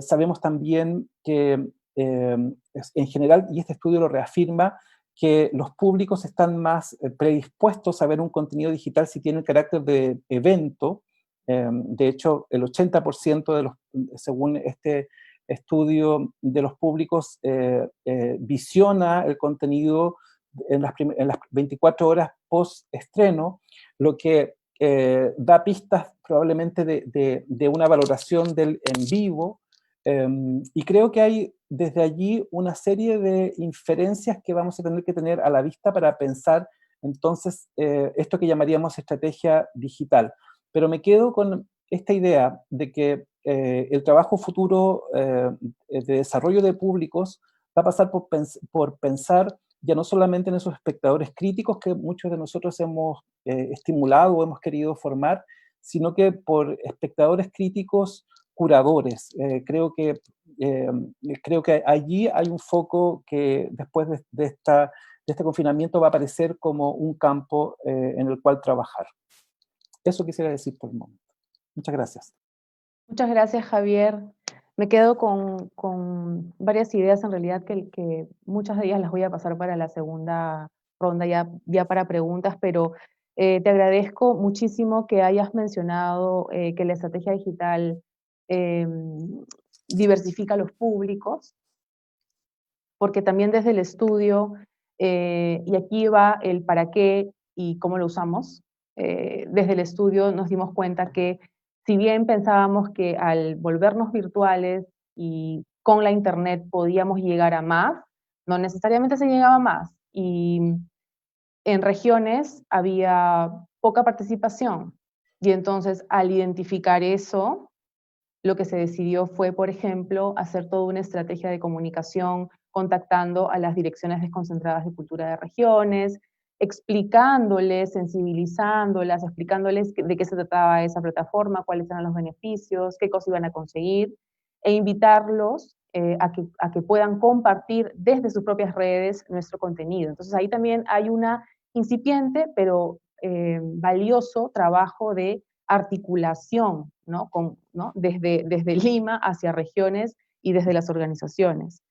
Sabemos también que en general, y este estudio lo reafirma, que los públicos están más predispuestos a ver un contenido digital si tiene el carácter de evento. De hecho, el 80% de los, según este estudio de los públicos, visiona el contenido en las 24 horas post-estreno, lo que da pistas probablemente de una valoración del en vivo, y creo que hay desde allí una serie de inferencias que vamos a tener a la vista para pensar entonces esto que llamaríamos estrategia digital. Pero me quedo con esta idea de que el trabajo futuro de desarrollo de públicos va a pasar por pensar ya no solamente en esos espectadores críticos que muchos de nosotros hemos estimulado o hemos querido formar, sino que por espectadores críticos curadores. Creo que allí hay un foco que después de este confinamiento va a aparecer como un campo en el cual trabajar. Eso quisiera decir por el momento. Muchas gracias. Muchas gracias, Javier. Me quedo con varias ideas en realidad que muchas de ellas las voy a pasar para la segunda ronda ya para preguntas, pero te agradezco muchísimo que hayas mencionado que la estrategia digital diversifica los públicos, porque también desde el estudio, y aquí va el para qué y cómo lo usamos, desde el estudio nos dimos cuenta que si bien pensábamos que al volvernos virtuales y con la internet podíamos llegar a más, no necesariamente se llegaba a más. Y en regiones había poca participación. Y entonces al identificar eso, lo que se decidió fue, por ejemplo, hacer toda una estrategia de comunicación contactando a las direcciones desconcentradas de cultura de regiones, explicándoles, sensibilizándolas, explicándoles de qué se trataba esa plataforma, cuáles eran los beneficios, qué cosas iban a conseguir, e invitarlos a que puedan compartir desde sus propias redes nuestro contenido. Entonces ahí también hay una incipiente, pero valioso trabajo de articulación, ¿no? Desde Lima hacia regiones y desde las organizaciones.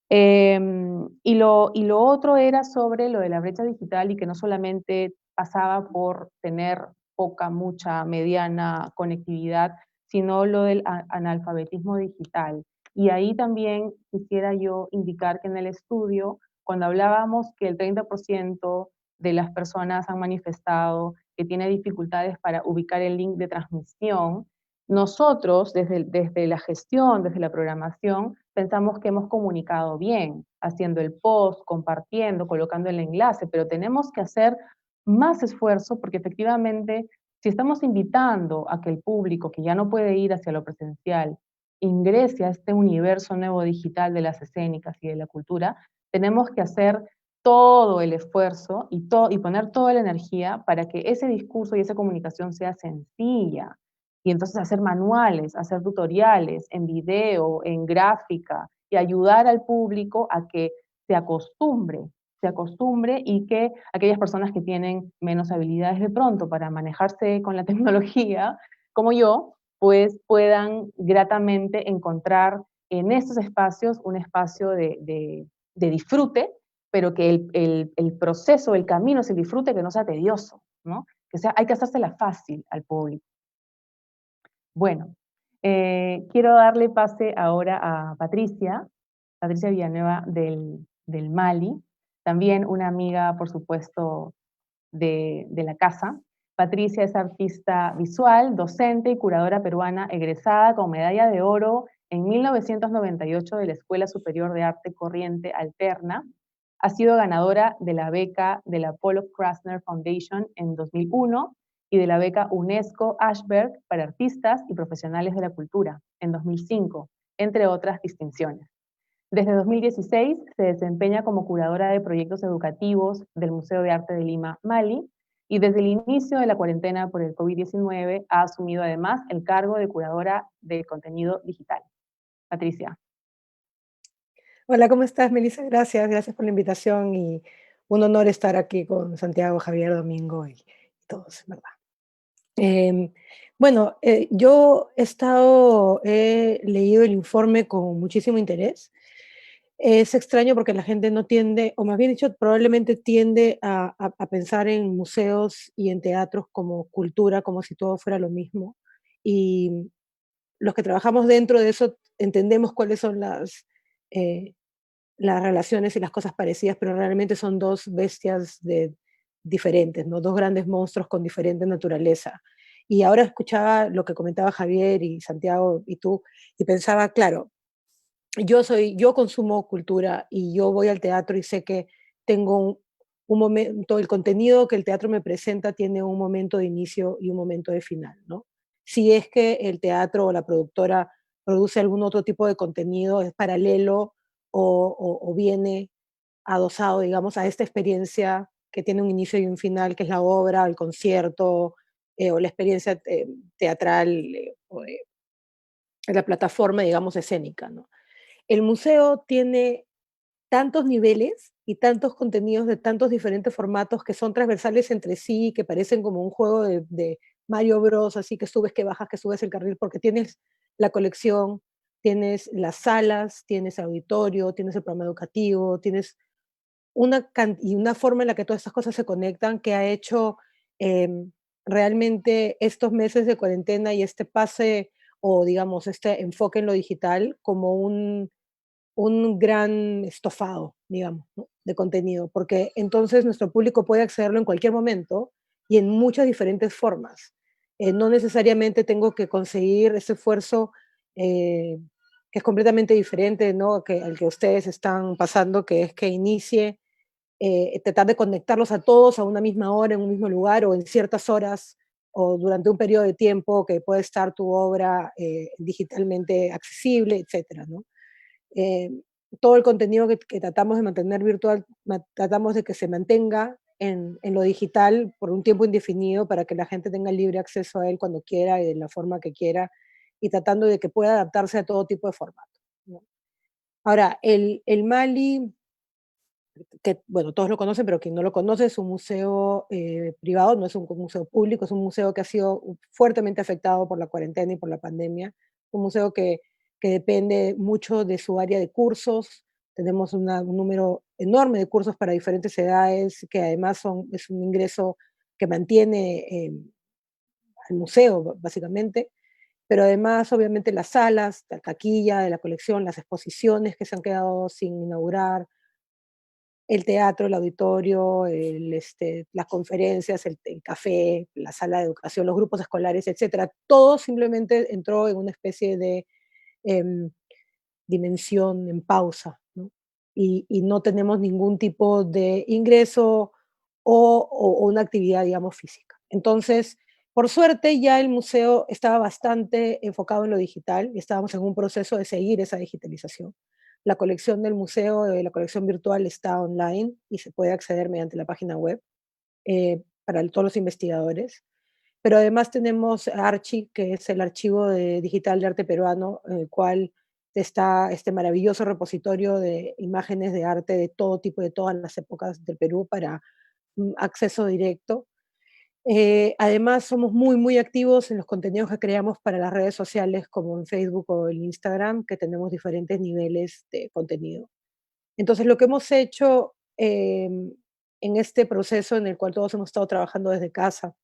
Y lo otro era sobre lo de la brecha digital y que no solamente pasaba por tener poca, mucha, mediana conectividad, sino lo del analfabetismo digital. Y ahí también quisiera yo indicar que en el estudio, cuando hablábamos que el 30% de las personas han manifestado que tiene dificultades para ubicar el link de transmisión, nosotros desde la gestión, desde la programación, pensamos que hemos comunicado bien, haciendo el post, compartiendo, colocando el enlace, pero tenemos que hacer más esfuerzo porque efectivamente, si estamos invitando a que el público que ya no puede ir hacia lo presencial ingrese a este universo nuevo digital de las escénicas y de la cultura, tenemos que hacer todo el esfuerzo y poner toda la energía para que ese discurso y esa comunicación sea sencilla. Y entonces hacer manuales, hacer tutoriales en video, en gráfica, y ayudar al público a que se acostumbre y que aquellas personas que tienen menos habilidades de pronto para manejarse con la tecnología, como yo, pues puedan gratamente encontrar en estos espacios un espacio de disfrute, pero que el proceso, el camino, se disfrute, que no sea tedioso, ¿no? Que sea, hay que hacérsela fácil al público. Bueno, quiero darle pase ahora a Patricia Villanueva del Mali, también una amiga, por supuesto, de la casa. Patricia es artista visual, docente y curadora peruana egresada con medalla de oro en 1998 de la Escuela Superior de Arte Corriente Alterna. Ha sido ganadora de la beca de la Pollock Krasner Foundation en 2001 y de la beca UNESCO Ashberg para artistas y profesionales de la cultura en 2005, entre otras distinciones. Desde 2016 se desempeña como curadora de proyectos educativos del Museo de Arte de Lima, Mali, y desde el inicio de la cuarentena por el COVID-19 ha asumido además el cargo de curadora de contenido digital. Patricia. Hola, ¿cómo estás, Melissa? Gracias por la invitación y un honor estar aquí con Santiago, Javier, Domingo y todos, ¿verdad? Bueno, yo he leído el informe con muchísimo interés. Es extraño porque la gente no tiende, o más bien dicho, probablemente tiende a pensar en museos y en teatros como cultura, como si todo fuera lo mismo. Y los que trabajamos dentro de eso entendemos cuáles son eh, las relaciones y las cosas parecidas, pero realmente son dos bestias diferentes, ¿no? Dos grandes monstruos con diferente naturaleza. Y ahora escuchaba lo que comentaba Javier y Santiago y tú, y pensaba, claro, yo consumo cultura y yo voy al teatro y sé que tengo un momento, el contenido que el teatro me presenta tiene un momento de inicio y un momento de final, ¿no? Si es que el teatro o la productora produce algún otro tipo de contenido, es paralelo o viene adosado, digamos, a esta experiencia que tiene un inicio y un final, que es la obra, el concierto, o la experiencia teatral, o la plataforma, digamos, escénica, ¿no? El museo tiene tantos niveles y tantos contenidos de tantos diferentes formatos que son transversales entre sí, que parecen como un juego de Mario Bros, así que subes, que bajas, que subes el carril, porque tienes la colección, tienes las salas, tienes el auditorio, tienes el programa educativo, tienes y una forma en la que todas estas cosas se conectan que ha hecho realmente estos meses de cuarentena y este pase o digamos este enfoque en lo digital como un gran estofado, digamos, ¿no? De contenido, porque entonces nuestro público puede accederlo en cualquier momento y en muchas diferentes formas. No necesariamente tengo que conseguir ese esfuerzo que es completamente diferente, ¿no? Al que ustedes están pasando, que es que inicie, tratar de conectarlos a todos a una misma hora, en un mismo lugar o en ciertas horas o durante un periodo de tiempo que puede estar tu obra digitalmente accesible, etcétera, ¿no? eh, Todo el contenido que tratamos de mantener virtual, tratamos de que se mantenga en lo digital por un tiempo indefinido para que la gente tenga libre acceso a él cuando quiera y de la forma que quiera y tratando de que pueda adaptarse a todo tipo de formato, ¿no? Ahora, el Mali, que bueno, todos lo conocen, pero quien no lo conoce, es un museo privado, no es un museo público, es un museo que ha sido fuertemente afectado por la cuarentena y por la pandemia, un museo que depende mucho de su área de cursos, tenemos un número enorme de cursos para diferentes edades, que además es un ingreso que mantiene al museo, básicamente, pero además, obviamente, las salas, la taquilla de la colección, las exposiciones que se han quedado sin inaugurar, el teatro, el auditorio, las conferencias, el café, la sala de educación, los grupos escolares, etcétera, todo simplemente entró en una especie de em, dimensión en pausa, ¿no? Y no tenemos ningún tipo de ingreso o una actividad, digamos, física. Entonces, por suerte, ya el museo estaba bastante enfocado en lo digital y estábamos en un proceso de seguir esa digitalización. La colección del museo, la colección virtual está online y se puede acceder mediante la página web para todos los investigadores. pero además tenemos Archi, que es el archivo digital de arte peruano, en el cual está este maravilloso repositorio de imágenes de arte de todo tipo, de todas las épocas del Perú para acceso directo. Además, somos muy, muy activos en los contenidos que creamos para las redes sociales, como en Facebook o en Instagram, que tenemos diferentes niveles de contenido. Entonces, lo que hemos hecho en este proceso en el cual todos hemos estado trabajando desde casa,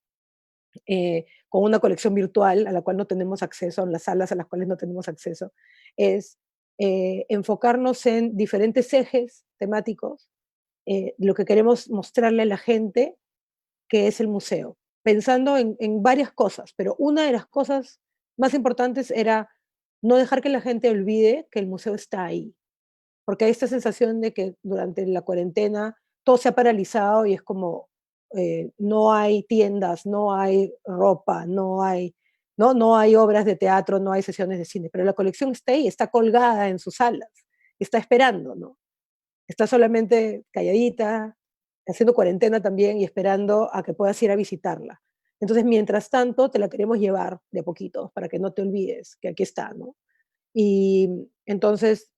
con una colección virtual a la cual no tenemos acceso, en las salas a las cuales no tenemos acceso, es enfocarnos en diferentes ejes temáticos, lo que queremos mostrarle a la gente que es el museo, pensando en varias cosas, pero una de las cosas más importantes era no dejar que la gente olvide que el museo está ahí, porque hay esta sensación de que durante la cuarentena todo se ha paralizado y es como no hay tiendas, no hay ropa, no hay obras de teatro, no hay sesiones de cine, pero la colección está ahí, está colgada en sus salas, está esperando, ¿no? Está solamente calladita, haciendo cuarentena también y esperando a que puedas ir a visitarla. Entonces, mientras tanto, te la queremos llevar de a poquito para que no te olvides que aquí está, ¿no? Y entonces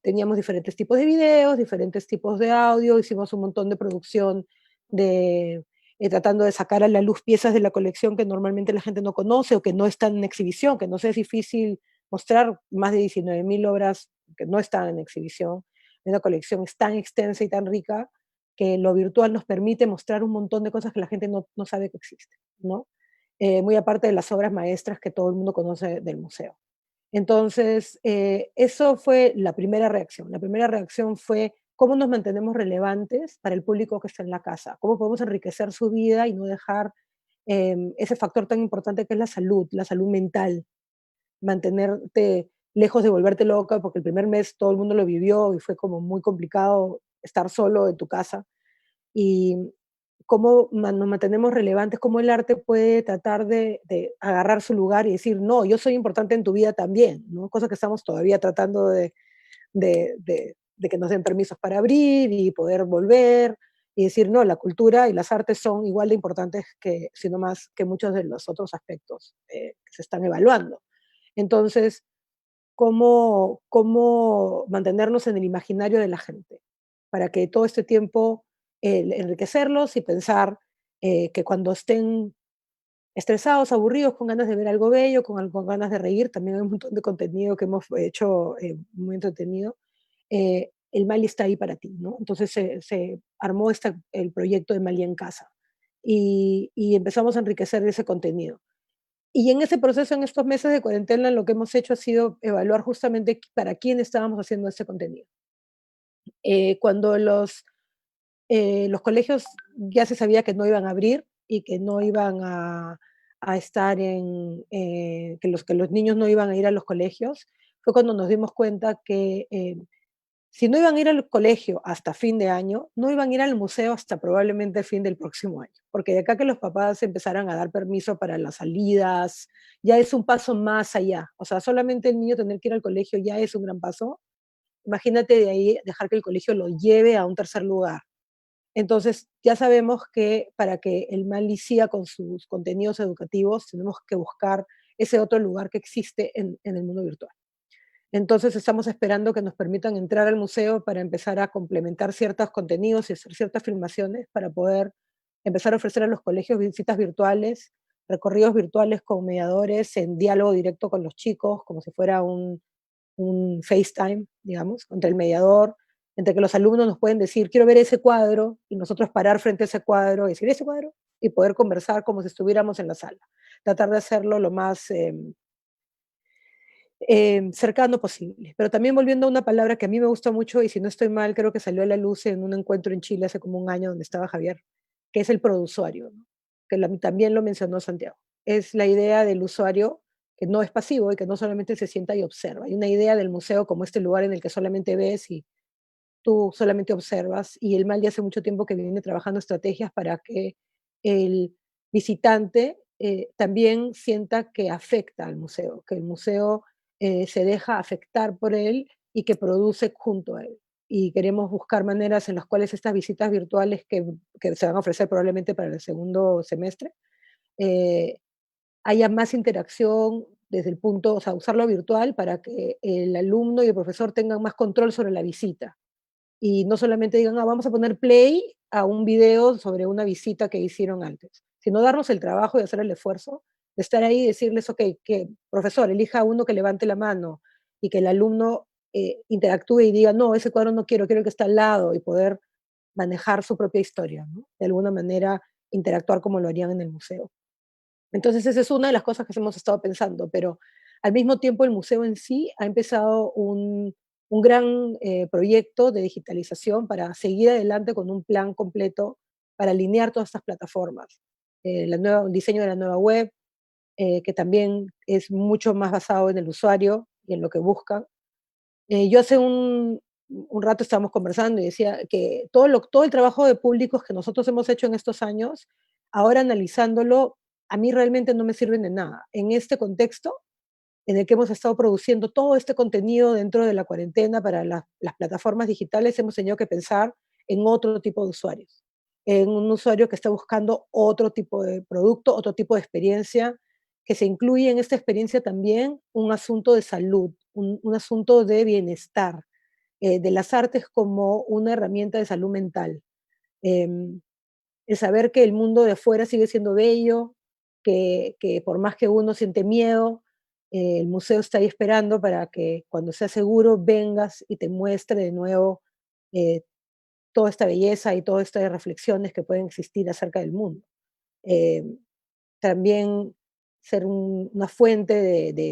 teníamos diferentes tipos de videos, diferentes tipos de audio, hicimos un montón de producción de tratando de sacar a la luz piezas de la colección que normalmente la gente no conoce o que no están en exhibición, que nos es difícil mostrar más de 19.000 obras que no están en exhibición. Una colección es tan extensa y tan rica que lo virtual nos permite mostrar un montón de cosas que la gente no sabe que existen, ¿no? Muy aparte de las obras maestras que todo el mundo conoce del museo. Entonces, eso fue la primera reacción. La primera reacción fue cómo nos mantenemos relevantes para el público que está en la casa, cómo podemos enriquecer su vida y no dejar ese factor tan importante que es la salud mental, mantenerte lejos de volverte loca, porque el primer mes todo el mundo lo vivió y fue como muy complicado estar solo en tu casa. Y cómo nos mantenemos relevantes, cómo el arte puede tratar de agarrar su lugar y decir, no, yo soy importante en tu vida también, ¿no? Cosa que estamos todavía tratando de que nos den permisos para abrir y poder volver y decir, no, la cultura y las artes son igual de importantes que, sino más que muchos de los otros aspectos que se están evaluando. Entonces, cómo mantenernos en el imaginario de la gente, para que todo este tiempo enriquecerlos y pensar que cuando estén estresados, aburridos, con ganas de ver algo bello, con ganas de reír, también hay un montón de contenido que hemos hecho muy entretenido, el Mali está ahí para ti, ¿no? Entonces se armó el proyecto de Mali en casa y empezamos a enriquecer ese contenido. Y en ese proceso, en estos meses de cuarentena, lo que hemos hecho ha sido evaluar justamente para quién estábamos haciendo ese contenido. Cuando los colegios ya se sabía que no iban a abrir y que no iban a estar que los niños no iban a ir a los colegios, fue cuando nos dimos cuenta que si no iban a ir al colegio hasta fin de año, no iban a ir al museo hasta probablemente fin del próximo año, porque de acá que los papás empezaran a dar permiso para las salidas, ya es un paso más allá. O sea, solamente el niño tener que ir al colegio ya es un gran paso. Imagínate de ahí dejar que el colegio lo lleve a un tercer lugar. Entonces, ya sabemos que para que el Mali siga con sus contenidos educativos, tenemos que buscar ese otro lugar que existe en el mundo virtual. Entonces estamos esperando que nos permitan entrar al museo para empezar a complementar ciertos contenidos y hacer ciertas filmaciones para poder empezar a ofrecer a los colegios visitas virtuales, recorridos virtuales con mediadores en diálogo directo con los chicos, como si fuera un FaceTime, digamos, entre el mediador, entre que los alumnos nos pueden decir, quiero ver ese cuadro, y nosotros parar frente a ese cuadro y decir, ese cuadro, y poder conversar como si estuviéramos en la sala. Tratar de hacerlo lo más cercano posible. Pero también volviendo a una palabra que a mí me gusta mucho y si no estoy mal, creo que salió a la luz en un encuentro en Chile hace como un año donde estaba Javier, que es el produsuario, ¿no? Que también lo mencionó Santiago. Es la idea del usuario que no es pasivo y que no solamente se sienta y observa. Hay una idea del museo como este lugar en el que solamente ves y tú solamente observas. Y el MAL ya hace mucho tiempo que viene trabajando estrategias para que el visitante también sienta que afecta al museo, que el museo se deja afectar por él y que produce junto a él. Y queremos buscar maneras en las cuales estas visitas virtuales que se van a ofrecer probablemente para el segundo semestre haya más interacción desde el punto, o sea, usarlo virtual para que el alumno y el profesor tengan más control sobre la visita. Y no solamente digan, vamos a poner play a un video sobre una visita que hicieron antes, sino darnos el trabajo y hacer el esfuerzo de estar ahí y decirles, ok, que profesor, elija uno que levante la mano y que el alumno interactúe y diga, no, ese cuadro no quiero, quiero el que está al lado, y poder manejar su propia historia, ¿no? De alguna manera interactuar como lo harían en el museo. Entonces, esa es una de las cosas que hemos estado pensando, pero al mismo tiempo el museo en sí ha empezado un gran proyecto de digitalización para seguir adelante con un plan completo para alinear todas estas plataformas. El diseño de la nueva web, que también es mucho más basado en el usuario y en lo que buscan. Yo hace un rato estábamos conversando y decía que todo el trabajo de públicos que nosotros hemos hecho en estos años, ahora analizándolo, a mí realmente no me sirven de nada. En este contexto en el que hemos estado produciendo todo este contenido dentro de la cuarentena para las plataformas digitales, hemos tenido que pensar en otro tipo de usuarios, en un usuario que está buscando otro tipo de producto, otro tipo de experiencia, que se incluye en esta experiencia también un asunto de salud, un asunto de bienestar, de las artes como una herramienta de salud mental. Em, el saber que el mundo de afuera sigue siendo bello, que por más que uno siente miedo, el museo está ahí esperando para que cuando sea seguro vengas y te muestre de nuevo eh, toda esta belleza y todas estas reflexiones que pueden existir acerca del mundo. Eh, también ser una fuente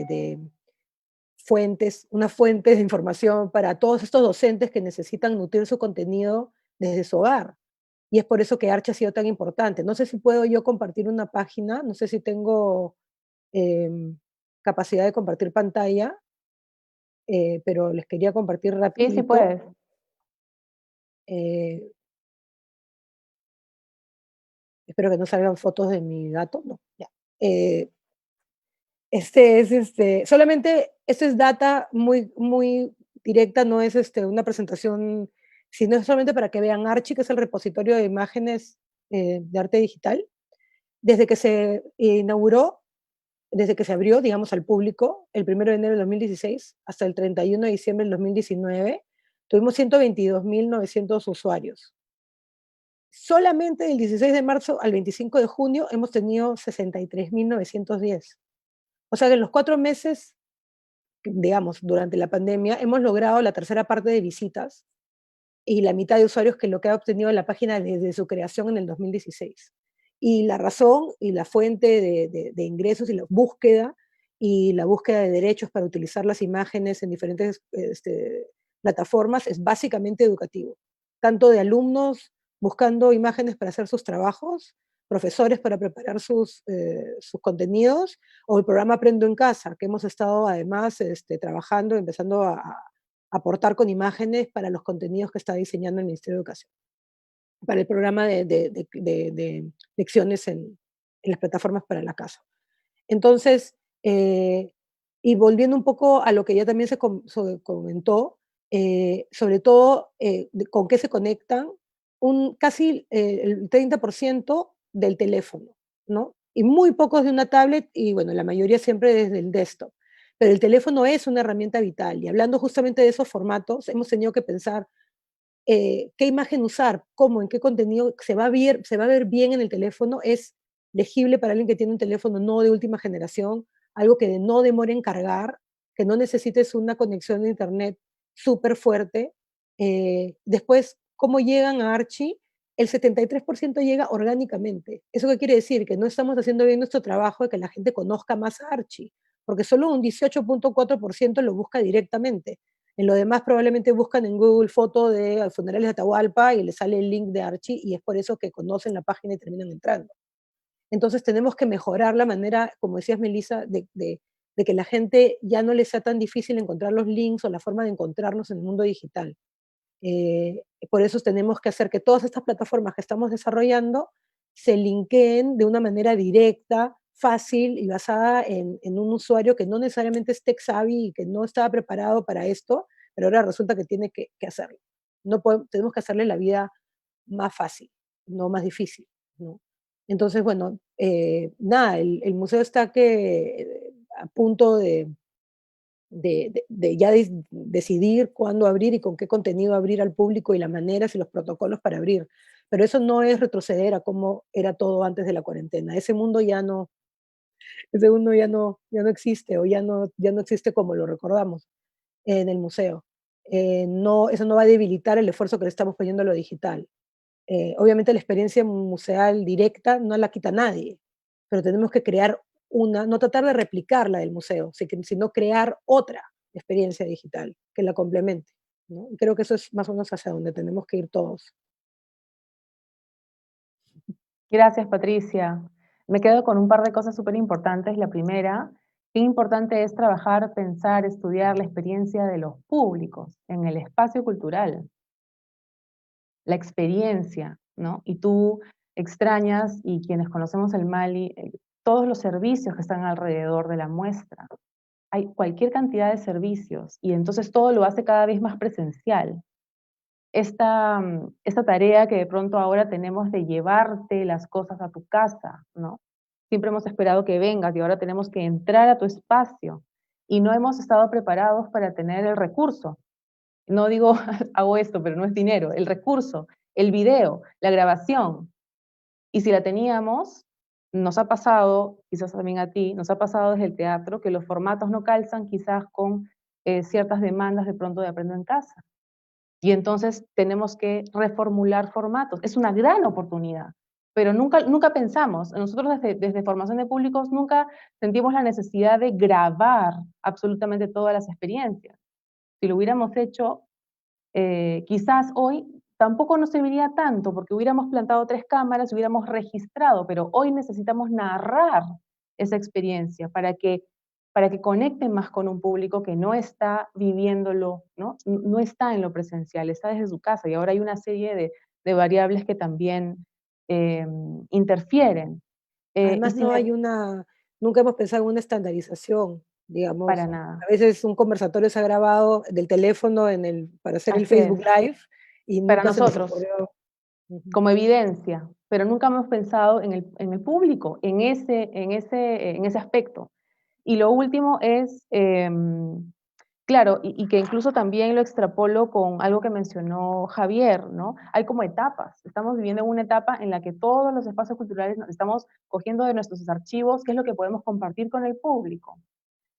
una fuente de información para todos estos docentes que necesitan nutrir su contenido desde su hogar. Y es por eso que Archi ha sido tan importante. No sé si puedo yo compartir una página, no sé si tengo capacidad de compartir pantalla, pero les quería compartir Sí, sí rapidito. puedes. eh, Espero que no salgan fotos de mi gato, no, ya. Eh, solamente, esto es data muy, muy directa, no es una presentación, sino es solamente para que vean Archi, que es el repositorio de imágenes de arte digital. Desde que se inauguró, desde que se abrió, digamos, al público, el 1 de enero de 2016 hasta el 31 de diciembre del 2019, tuvimos 122.900 usuarios. Solamente del 16 de marzo al 25 de junio hemos tenido 63.910. O sea que en los 4 meses, digamos, durante la pandemia, hemos logrado la tercera parte de visitas y la mitad de usuarios que lo que ha obtenido la página desde su creación en el 2016. Y la razón y la fuente de ingresos y la búsqueda de derechos para utilizar las imágenes en diferentes plataformas es básicamente educativo, tanto de alumnos buscando imágenes para hacer sus trabajos, profesores para preparar sus contenidos, o el programa Aprendo en Casa, que hemos estado además trabajando, empezando a aportar con imágenes para los contenidos que está diseñando el Ministerio de Educación, para el programa de lecciones en las plataformas para la casa. Entonces, y volviendo un poco a lo que ya también se comentó, sobre todo con qué se conectan, casi el 30% del teléfono, ¿no? Y muy pocos de una tablet, y bueno, la mayoría siempre desde el desktop. Pero el teléfono es una herramienta vital, y hablando justamente de esos formatos, hemos tenido que pensar qué imagen usar, cómo, en qué contenido se va a ver bien en el teléfono, es legible para alguien que tiene un teléfono no de última generación, algo que no demore en cargar, que no necesites una conexión de internet súper fuerte. Después, ¿cómo llegan a Archie? El 73% llega orgánicamente. ¿Eso qué quiere decir? Que no estamos haciendo bien nuestro trabajo de que la gente conozca más a Archie, porque solo un 18.4% lo busca directamente. En lo demás probablemente buscan en Google foto de funerales de Atahualpa y les sale el link de Archie, y es por eso que conocen la página y terminan entrando. Entonces tenemos que mejorar la manera, como decías Melissa, de que la gente ya no les sea tan difícil encontrar los links o la forma de encontrarnos en el mundo digital. Por eso tenemos que hacer que todas estas plataformas que estamos desarrollando se linkeen de una manera directa, fácil y basada en un usuario que no necesariamente es tech savvy y que no estaba preparado para esto, pero ahora resulta que tiene que hacerlo. No tenemos que hacerle la vida más fácil, no más difícil, ¿no? Entonces, bueno, nada, el museo está a punto de ya decidir cuándo abrir y con qué contenido abrir al público y las maneras y los protocolos para abrir. Pero eso no es retroceder a cómo era todo antes de la cuarentena. Ese mundo ya no existe o ya no existe como lo recordamos en el museo. No, eso no va a debilitar el esfuerzo que le estamos poniendo a lo digital. Obviamente la experiencia museal directa no la quita nadie, pero tenemos que crear no tratar de replicar la del museo, sino crear otra experiencia digital que la complemente, ¿no? Y creo que eso es más o menos hacia donde tenemos que ir todos. Gracias, Patricia. Me quedo con un par de cosas súper importantes. La primera, qué importante es trabajar, pensar, estudiar la experiencia de los públicos en el espacio cultural, la experiencia, ¿no? Y tú extrañas, y quienes conocemos el Mali, todos los servicios que están alrededor de la muestra. Hay cualquier cantidad de servicios y entonces todo lo hace cada vez más presencial. Esta tarea que de pronto ahora tenemos de llevarte las cosas a tu casa, ¿no? Siempre hemos esperado que vengas y ahora tenemos que entrar a tu espacio y no hemos estado preparados para tener el recurso. No digo hago esto, pero no es dinero, el recurso, el video, la grabación. Y si la teníamos, nos ha pasado, quizás también a ti, nos ha pasado desde el teatro que los formatos no calzan quizás con ciertas demandas de pronto de aprendo en casa. Y entonces tenemos que reformular formatos. Es una gran oportunidad, pero nunca pensamos, nosotros desde formación de públicos nunca sentimos la necesidad de grabar absolutamente todas las experiencias. Si lo hubiéramos hecho, quizás hoy tampoco nos serviría tanto, porque hubiéramos plantado 3 cámaras, hubiéramos registrado, pero hoy necesitamos narrar esa experiencia para que conecten más con un público que no está viviéndolo, no está en lo presencial, está desde su casa, y ahora hay una serie de variables que también interfieren. Además, nunca hemos pensado en una estandarización, digamos. Para nada. A veces un conversatorio se ha grabado del teléfono para hacer el Así Facebook es. Live y Para nunca se nos nosotros, ocurrió. como evidencia, pero nunca hemos pensado en el público, en ese aspecto. Y lo último es, claro, y que incluso también lo extrapolo con algo que mencionó Javier, ¿no? Hay como etapas. Estamos viviendo en una etapa en la que todos los espacios culturales nos estamos cogiendo de nuestros archivos, qué es lo que podemos compartir con el público.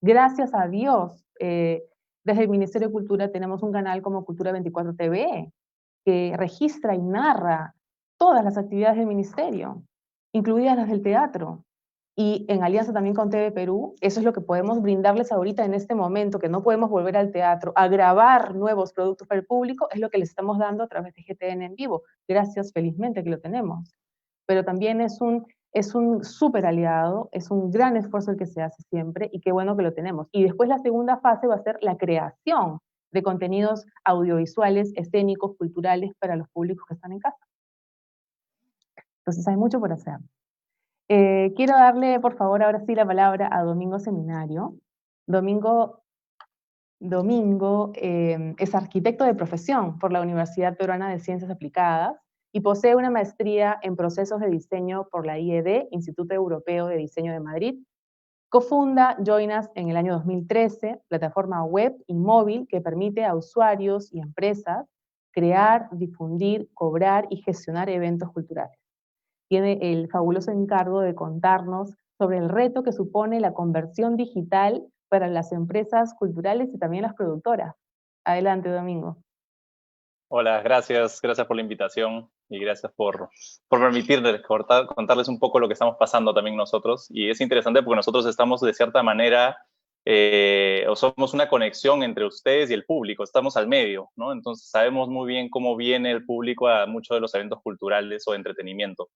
Gracias a Dios, desde el Ministerio de Cultura tenemos un canal como Cultura 24 TV, que registra y narra todas las actividades del ministerio, incluidas las del teatro. Y en alianza también con TV Perú, eso es lo que podemos brindarles ahorita en este momento, que no podemos volver al teatro, a grabar nuevos productos para el público, es lo que les estamos dando a través de GTN en vivo. Gracias, felizmente, que lo tenemos. Pero también es un súper aliado, es un gran esfuerzo el que se hace siempre, y qué bueno que lo tenemos. Y después la segunda fase va a ser la creación de contenidos audiovisuales, escénicos, culturales para los públicos que están en casa. Entonces hay mucho por hacer. Quiero darle, por favor, ahora sí la palabra a Domingo Seminario. Domingo es arquitecto de profesión por la Universidad Peruana de Ciencias Aplicadas y posee una maestría en procesos de diseño por la IED, Instituto Europeo de Diseño de Madrid. Cofunda Joinas en el año 2013, plataforma web y móvil que permite a usuarios y empresas crear, difundir, cobrar y gestionar eventos culturales. Tiene el fabuloso encargo de contarnos sobre el reto que supone la conversión digital para las empresas culturales y también las productoras. Adelante, Domingo. Hola, gracias por la invitación y gracias por permitirles contarles un poco lo que estamos pasando también nosotros. Y es interesante porque nosotros estamos de cierta manera, o somos una conexión entre ustedes y el público, estamos al medio, ¿no? Entonces sabemos muy bien cómo viene el público a muchos de los eventos culturales o de entretenimiento.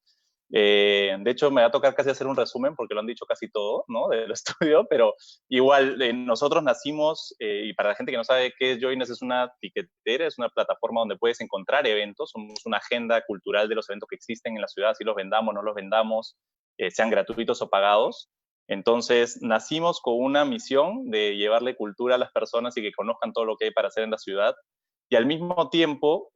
De hecho, me va a tocar casi hacer un resumen porque lo han dicho casi todo, ¿no? Del estudio, pero igual nosotros nacimos, y para la gente que no sabe qué es Joines, es una tiquetera, es una plataforma donde puedes encontrar eventos, somos una agenda cultural de los eventos que existen en la ciudad, si los vendamos, no los vendamos, sean gratuitos o pagados. Entonces, nacimos con una misión de llevarle cultura a las personas y que conozcan todo lo que hay para hacer en la ciudad. Y al mismo tiempo,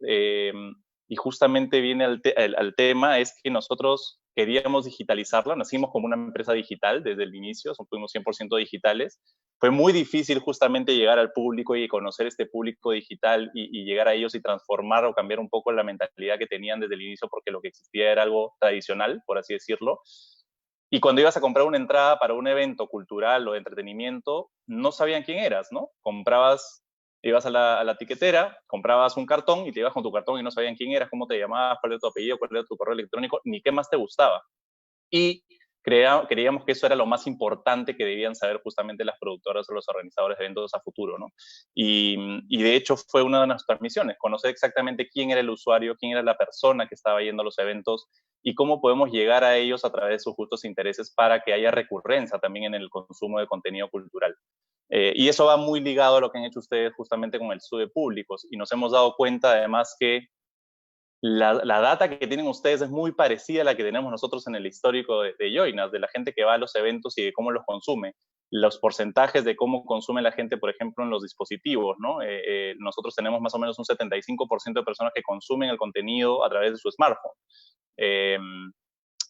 y justamente viene al tema, es que nosotros queríamos digitalizarla, nacimos como una empresa digital desde el inicio, fuimos 100% digitales. Fue muy difícil justamente llegar al público y conocer este público digital y llegar a ellos y transformar o cambiar un poco la mentalidad que tenían desde el inicio, porque lo que existía era algo tradicional, por así decirlo. Y cuando ibas a comprar una entrada para un evento cultural o de entretenimiento, no sabían quién eras, ¿no? Ibas a la tiquetera, comprabas un cartón y te ibas con tu cartón y no sabían quién eras, cómo te llamabas, cuál era tu apellido, cuál era tu correo electrónico, ni qué más te gustaba. Y creíamos que eso era lo más importante que debían saber justamente las productoras o los organizadores de eventos a futuro, ¿no? Y de hecho fue una de nuestras misiones, conocer exactamente quién era el usuario, quién era la persona que estaba yendo a los eventos y cómo podemos llegar a ellos a través de sus justos intereses para que haya recurrencia también en el consumo de contenido cultural. Y eso va muy ligado a lo que han hecho ustedes justamente con el estudio de públicos. Y nos hemos dado cuenta además que la data que tienen ustedes es muy parecida a la que tenemos nosotros en el histórico de Joinas, de la gente que va a los eventos y de cómo los consume. Los porcentajes de cómo consume la gente, por ejemplo, en los dispositivos, ¿no? Nosotros tenemos más o menos un 75% de personas que consumen el contenido a través de su smartphone.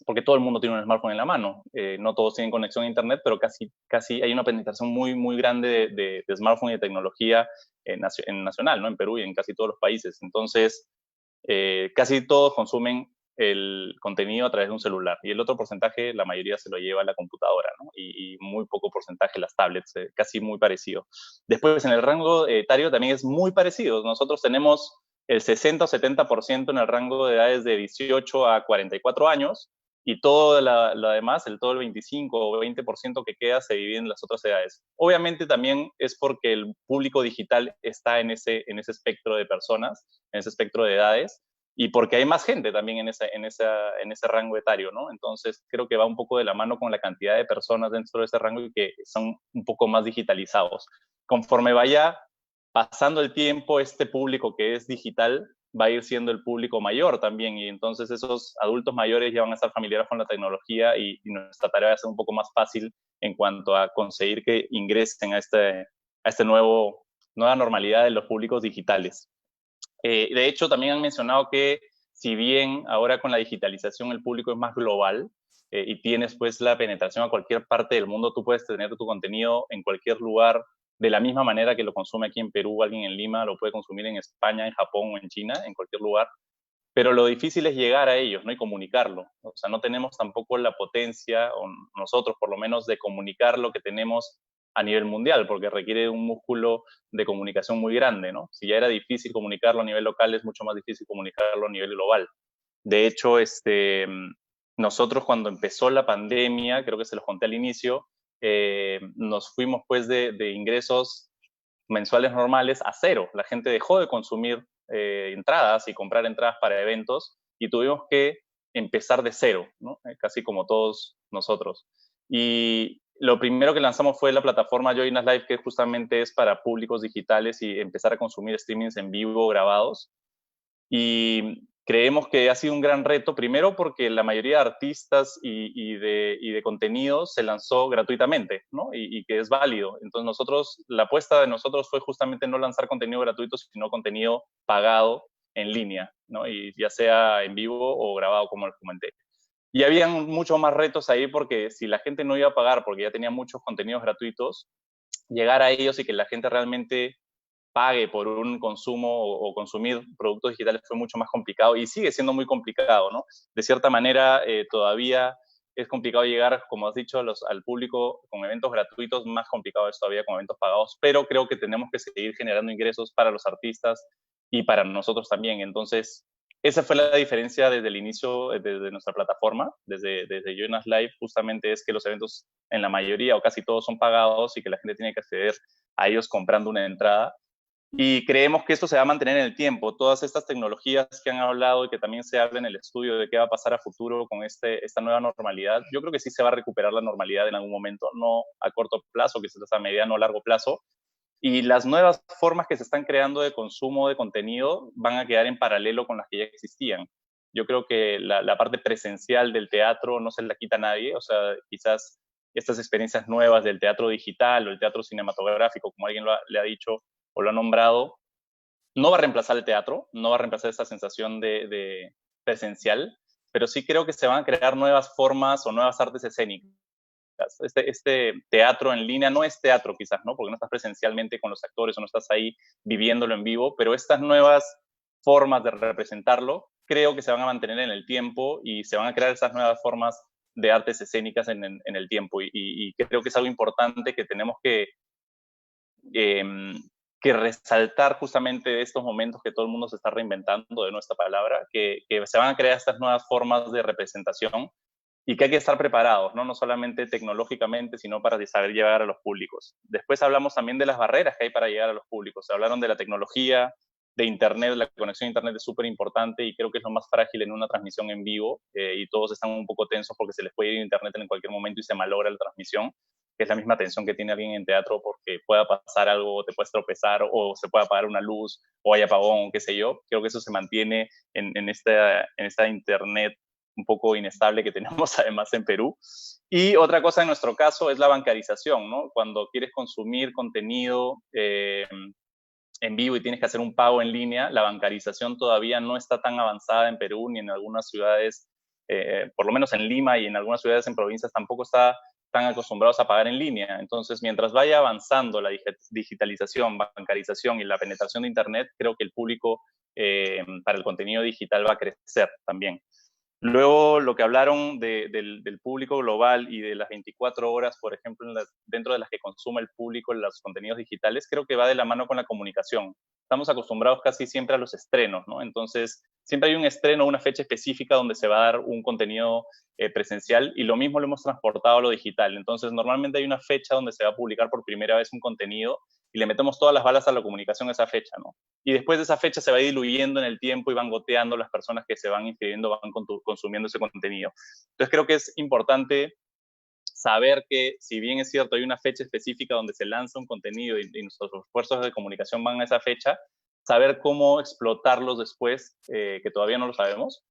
Porque todo el mundo tiene un smartphone en la mano. No todos tienen conexión a Internet, pero casi hay una penetración muy, muy grande de smartphone y de tecnología en nacional, ¿no? En Perú y en casi todos los países. Entonces, casi todos consumen el contenido a través de un celular. Y el otro porcentaje, la mayoría se lo lleva a la computadora, ¿no? Y muy poco porcentaje las tablets, casi muy parecido. Después, en el rango etario también es muy parecido. Nosotros tenemos el 60 o 70% en el rango de edades de 18 a 44 años, y todo lo demás, todo el 25 o 20% que queda, se divide en las otras edades. Obviamente también es porque el público digital está en ese espectro de personas, en ese espectro de edades, y porque hay más gente también en ese rango etario, ¿no? Entonces creo que va un poco de la mano con la cantidad de personas dentro de ese rango y que son un poco más digitalizados. Conforme vaya pasando el tiempo, este público que es digital va a ir siendo el público mayor también, y entonces esos adultos mayores ya van a estar familiares con la tecnología y nuestra tarea va a ser un poco más fácil en cuanto a conseguir que ingresen a esta nueva normalidad de los públicos digitales. De hecho, también han mencionado que si bien ahora con la digitalización el público es más global y tienes pues la penetración a cualquier parte del mundo, tú puedes tener tu contenido en cualquier lugar de la misma manera que lo consume aquí en Perú, alguien en Lima lo puede consumir en España, en Japón o en China, en cualquier lugar. Pero lo difícil es llegar a ellos, ¿no? Y comunicarlo. O sea, no tenemos tampoco la potencia, o nosotros por lo menos, de comunicar lo que tenemos a nivel mundial, porque requiere un músculo de comunicación muy grande, ¿no? Si ya era difícil comunicarlo a nivel local, es mucho más difícil comunicarlo a nivel global. De hecho, nosotros cuando empezó la pandemia, creo que se los conté al inicio, nos fuimos pues de ingresos mensuales normales a cero. La gente dejó de consumir entradas y comprar entradas para eventos y tuvimos que empezar de cero, ¿no? Casi como todos nosotros. Y lo primero que lanzamos fue la plataforma Joinas Live, que justamente es para públicos digitales y empezar a consumir streamings en vivo grabados. Y creemos que ha sido un gran reto, primero porque la mayoría de artistas y de contenidos se lanzó gratuitamente, ¿no? Y que es válido. Entonces la apuesta de nosotros fue justamente no lanzar contenido gratuito, sino contenido pagado en línea, ¿no? Y ya sea en vivo o grabado, como les comenté. Y habían muchos más retos ahí porque si la gente no iba a pagar porque ya tenía muchos contenidos gratuitos, llegar a ellos y que la gente realmente pague por un consumo o consumir productos digitales fue mucho más complicado y sigue siendo muy complicado, ¿no? De cierta manera, todavía es complicado llegar, como has dicho, al público con eventos gratuitos, más complicado es todavía con eventos pagados, pero creo que tenemos que seguir generando ingresos para los artistas y para nosotros también. Entonces, esa fue la diferencia desde el inicio, desde nuestra plataforma, desde Joinas Live, justamente es que los eventos en la mayoría o casi todos son pagados y que la gente tiene que acceder a ellos comprando una entrada. Y creemos que esto se va a mantener en el tiempo. Todas estas tecnologías que han hablado y que también se habla en el estudio de qué va a pasar a futuro con esta nueva normalidad, yo creo que sí se va a recuperar la normalidad en algún momento, no a corto plazo, quizás a mediano o largo plazo. Y las nuevas formas que se están creando de consumo de contenido van a quedar en paralelo con las que ya existían. Yo creo que la parte presencial del teatro no se la quita a nadie, o sea, quizás estas experiencias nuevas del teatro digital o el teatro cinematográfico, como alguien le ha dicho, o lo ha nombrado, no va a reemplazar el teatro, no va a reemplazar esa sensación de presencial, pero sí creo que se van a crear nuevas formas o nuevas artes escénicas. Este teatro en línea no es teatro quizás, ¿no? Porque no estás presencialmente con los actores o no estás ahí viviéndolo en vivo, pero estas nuevas formas de representarlo creo que se van a mantener en el tiempo y se van a crear esas nuevas formas de artes escénicas en el tiempo. Y creo que es algo importante que tenemos que resaltar justamente de estos momentos que todo el mundo se está reinventando, de nuestra palabra, que se van a crear estas nuevas formas de representación y que hay que estar preparados, ¿no? No solamente tecnológicamente, sino para saber llegar a los públicos. Después hablamos también de las barreras que hay para llegar a los públicos. Se hablaron de la tecnología, de Internet, la conexión a Internet es súper importante y creo que es lo más frágil en una transmisión en vivo y todos están un poco tensos porque se les puede ir Internet en cualquier momento y se malogra la transmisión, que es la misma tensión que tiene alguien en teatro porque pueda pasar algo, te puedes tropezar o se puede apagar una luz o hay apagón, qué sé yo. Creo que eso se mantiene en esta Internet un poco inestable que tenemos además en Perú. Y otra cosa en nuestro caso es la bancarización, ¿no? Cuando quieres consumir contenido en vivo y tienes que hacer un pago en línea, la bancarización todavía no está tan avanzada en Perú ni en algunas ciudades, por lo menos en Lima y en algunas ciudades en provincias tampoco está tan acostumbrados a pagar en línea. Entonces, mientras vaya avanzando la digitalización, bancarización y la penetración de Internet, creo que el público para el contenido digital va a crecer también. Luego, lo que hablaron del público global y de las 24 horas, por ejemplo, dentro de las que consume el público los contenidos digitales, creo que va de la mano con la comunicación. Estamos acostumbrados casi siempre a los estrenos, ¿no? Entonces, siempre hay un estreno, una fecha específica donde se va a dar un contenido presencial y lo mismo lo hemos transportado a lo digital. Entonces, normalmente hay una fecha donde se va a publicar por primera vez un contenido y le metemos todas las balas a la comunicación a esa fecha, ¿no? Y después de esa fecha se va diluyendo en el tiempo y van goteando las personas que se van inscribiendo, van consumiendo ese contenido. Entonces creo que es importante saber que, si bien es cierto, hay una fecha específica donde se lanza un contenido y nuestros esfuerzos de comunicación van a esa fecha, saber cómo explotarlos después, que todavía no lo sabemos.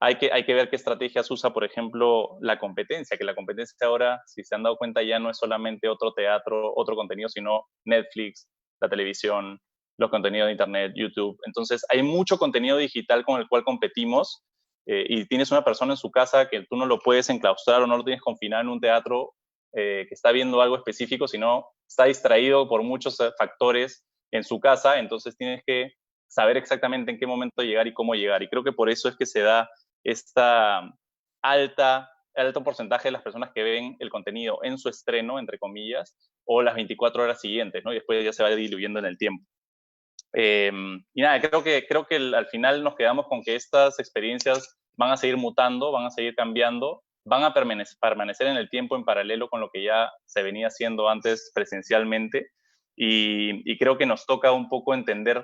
Hay que ver qué estrategias usa, por ejemplo, la competencia, que la competencia ahora, si se han dado cuenta, ya no es solamente otro teatro, otro contenido, sino Netflix, la televisión, los contenidos de Internet, YouTube. Entonces, hay mucho contenido digital con el cual competimos y tienes una persona en su casa que tú no lo puedes enclaustrar o no lo tienes confinado en un teatro que está viendo algo específico, sino está distraído por muchos factores en su casa, entonces tienes que saber exactamente en qué momento llegar y cómo llegar. Y creo que por eso es que se da esta alto porcentaje de las personas que ven el contenido en su estreno, entre comillas, o las 24 horas siguientes, ¿no? Y después ya se va diluyendo en el tiempo. Y nada, creo que al final nos quedamos con que estas experiencias van a seguir mutando, van a seguir cambiando, van a permanecer en el tiempo en paralelo con lo que ya se venía haciendo antes presencialmente. Y creo que nos toca un poco entender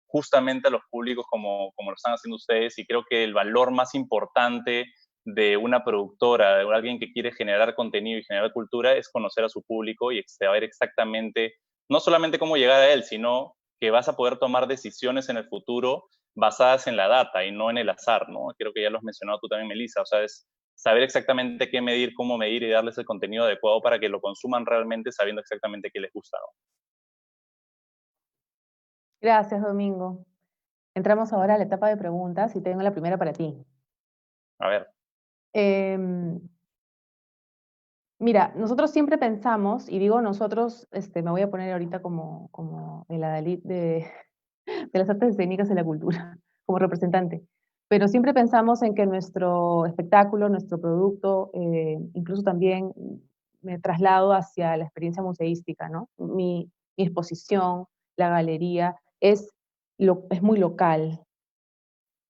justamente a los públicos como lo están haciendo ustedes, y creo que el valor más importante de una productora, de alguien que quiere generar contenido y generar cultura, es conocer a su público y saber exactamente, no solamente cómo llegar a él, sino que vas a poder tomar decisiones en el futuro basadas en la data y no en el azar, ¿no? Creo que ya lo has mencionado tú también, Melissa, o sea, es saber exactamente qué medir, cómo medir y darles el contenido adecuado para que lo consuman realmente sabiendo exactamente qué les gusta, ¿no? Gracias, Domingo. Entramos ahora a la etapa de preguntas y tengo la primera para ti. A ver. Mira, nosotros siempre pensamos, y digo nosotros, me voy a poner ahorita como de la de las artes escénicas y la cultura, como representante, pero siempre pensamos en que nuestro espectáculo, nuestro producto, incluso también me traslado hacia la experiencia museística, ¿no? Mi exposición, la galería, es muy local.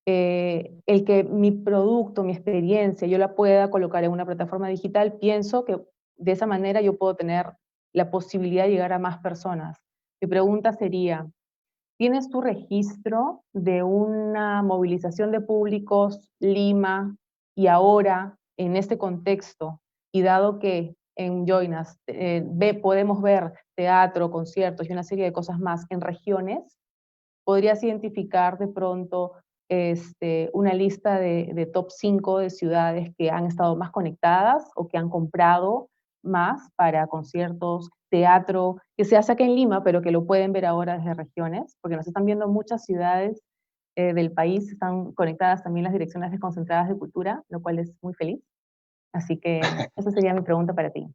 El que mi producto, mi experiencia, yo la pueda colocar en una plataforma digital, pienso que de esa manera yo puedo tener la posibilidad de llegar a más personas. Mi pregunta sería, ¿tienes tu registro de una movilización de públicos Lima y ahora en este contexto? Y dado que en Join Us podemos ver teatro, conciertos y una serie de cosas más en regiones, ¿podrías identificar de pronto una lista de top 5 de ciudades que han estado más conectadas o que han comprado más para conciertos, teatro, que se hace acá en Lima, pero que lo pueden ver ahora desde regiones? Porque nos están viendo muchas ciudades del país están conectadas también las direcciones desconcentradas de cultura, lo cual es muy feliz. Así que esa sería mi pregunta para ti.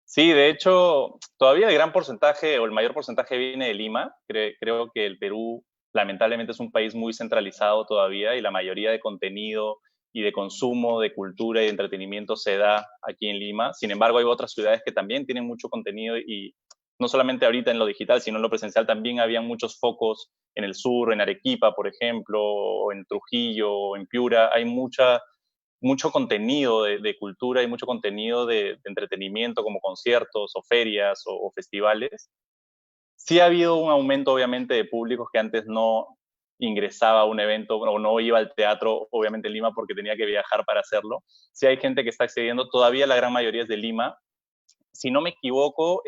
Sí, de hecho, todavía el gran porcentaje o el mayor porcentaje viene de Lima. Creo que el Perú lamentablemente es un país muy centralizado todavía y la mayoría de contenido y de consumo de cultura y de entretenimiento se da aquí en Lima. Sin embargo, hay otras ciudades que también tienen mucho contenido y no solamente ahorita en lo digital, sino en lo presencial también había muchos focos en el sur, en Arequipa, por ejemplo, o en Trujillo, o en Piura. Hay mucho contenido de cultura y mucho contenido de entretenimiento como conciertos o ferias o festivales. Sí ha habido un aumento obviamente de públicos que antes no ingresaba a un evento o no iba al teatro, obviamente en Lima porque tenía que viajar para hacerlo. Sí hay gente que está accediendo, todavía la gran mayoría es de Lima. Si no me equivoco,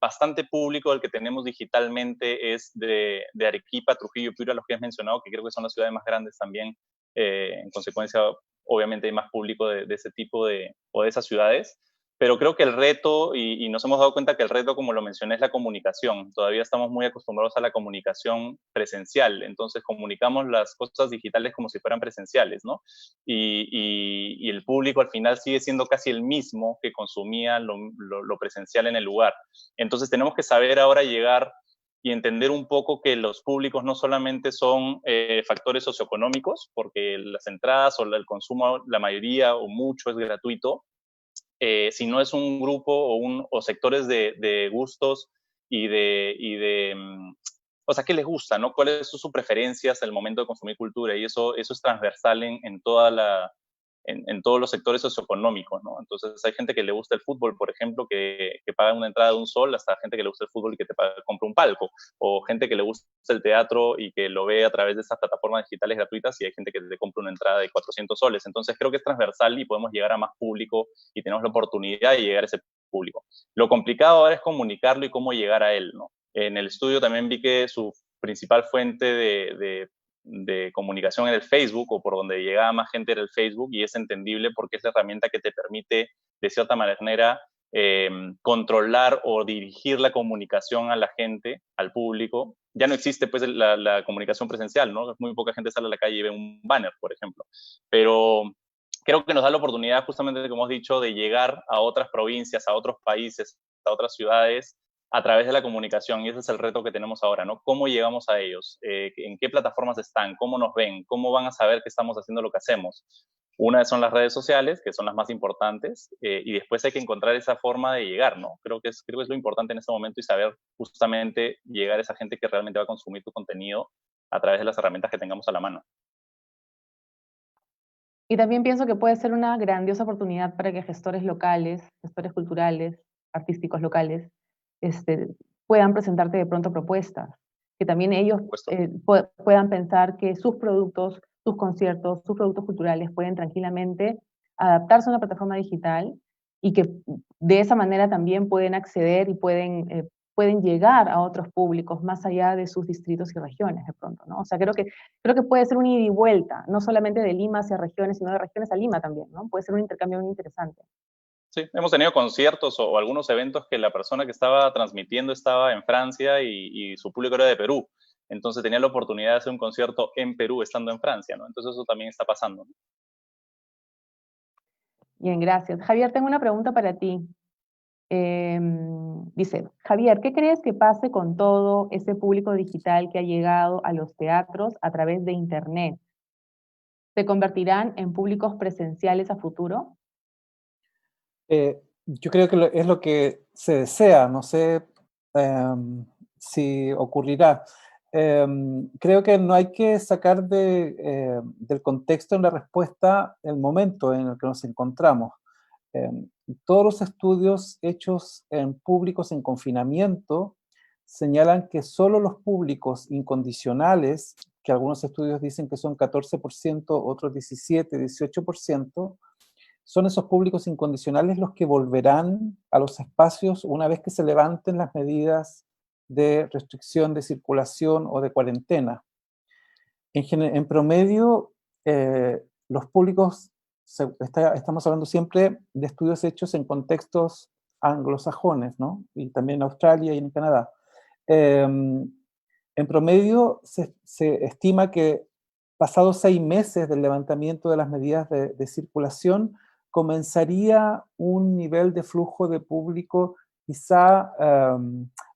bastante público el que tenemos digitalmente es de Arequipa, Trujillo y Piura, los que has mencionado, que creo que son las ciudades más grandes también. En consecuencia, obviamente hay más público de ese tipo o de esas ciudades. Pero creo que el reto, y nos hemos dado cuenta que el reto, como lo mencioné, es la comunicación. Todavía estamos muy acostumbrados a la comunicación presencial, entonces comunicamos las cosas digitales como si fueran presenciales, ¿no? Y el público al final sigue siendo casi el mismo que consumía lo presencial en el lugar. Entonces tenemos que saber ahora llegar y entender un poco que los públicos no solamente son factores socioeconómicos, porque las entradas o el consumo, la mayoría o mucho es gratuito, si no es un grupo o sectores de gustos o sea, ¿qué les gusta, no? ¿Cuáles son sus preferencias al momento de consumir cultura? Y eso es transversal en todos los sectores socioeconómicos, ¿no? Entonces hay gente que le gusta el fútbol, por ejemplo, que paga una entrada de $1, hasta gente que le gusta el fútbol y que compra un palco, o gente que le gusta el teatro y que lo ve a través de estas plataformas digitales gratuitas, y hay gente que le compra una entrada de $400. Entonces creo que es transversal y podemos llegar a más público y tenemos la oportunidad de llegar a ese público. Lo complicado ahora es comunicarlo y cómo llegar a él, ¿no? En el estudio también vi que su principal fuente de comunicación en el Facebook, o por donde llegaba más gente era el Facebook, y es entendible porque es la herramienta que te permite, de cierta manera, controlar o dirigir la comunicación a la gente, al público. Ya no existe pues la comunicación presencial, ¿no? Muy poca gente sale a la calle y ve un banner, por ejemplo. Pero creo que nos da la oportunidad, justamente, como hemos dicho, de llegar a otras provincias, a otros países, a otras ciudades, a través de la comunicación, y ese es el reto que tenemos ahora, ¿no? ¿Cómo llegamos a ellos? ¿En qué plataformas están? ¿Cómo nos ven? ¿Cómo van a saber que estamos haciendo lo que hacemos? Una son las redes sociales, que son las más importantes, y después hay que encontrar esa forma de llegar, ¿no? Creo que es lo importante en este momento, y saber justamente llegar a esa gente que realmente va a consumir tu contenido a través de las herramientas que tengamos a la mano. Y también pienso que puede ser una grandiosa oportunidad para que gestores locales, gestores culturales, artísticos locales, puedan presentarte de pronto propuestas, que también ellos puedan pensar que sus productos, sus conciertos, sus productos culturales pueden tranquilamente adaptarse a una plataforma digital, y que de esa manera también pueden acceder y pueden llegar a otros públicos más allá de sus distritos y regiones de pronto, ¿no? O sea, creo que puede ser un ida y vuelta, no solamente de Lima hacia regiones, sino de regiones a Lima también, ¿no? Puede ser un intercambio muy interesante. Sí, hemos tenido conciertos o algunos eventos que la persona que estaba transmitiendo estaba en Francia y su público era de Perú. Entonces tenía la oportunidad de hacer un concierto en Perú estando en Francia, ¿no? Entonces eso también está pasando, ¿no? Bien, gracias. Javier, tengo una pregunta para ti. Dice, Javier, ¿qué crees que pase con todo ese público digital que ha llegado a los teatros a través de Internet? ¿Se convertirán en públicos presenciales a futuro? Yo creo que es lo que se desea, no sé si ocurrirá. Creo que no hay que sacar del contexto en la respuesta el momento en el que nos encontramos. Todos los estudios hechos en públicos en confinamiento señalan que solo los públicos incondicionales, que algunos estudios dicen que son 14%, otros 17, 18%, son esos públicos incondicionales los que volverán a los espacios una vez que se levanten las medidas de restricción de circulación o de cuarentena. En promedio, los públicos, estamos hablando siempre de estudios hechos en contextos anglosajones, ¿no? Y también en Australia y en Canadá. En promedio, se estima que pasados 6 meses del levantamiento de las medidas de circulación, comenzaría un nivel de flujo de público quizá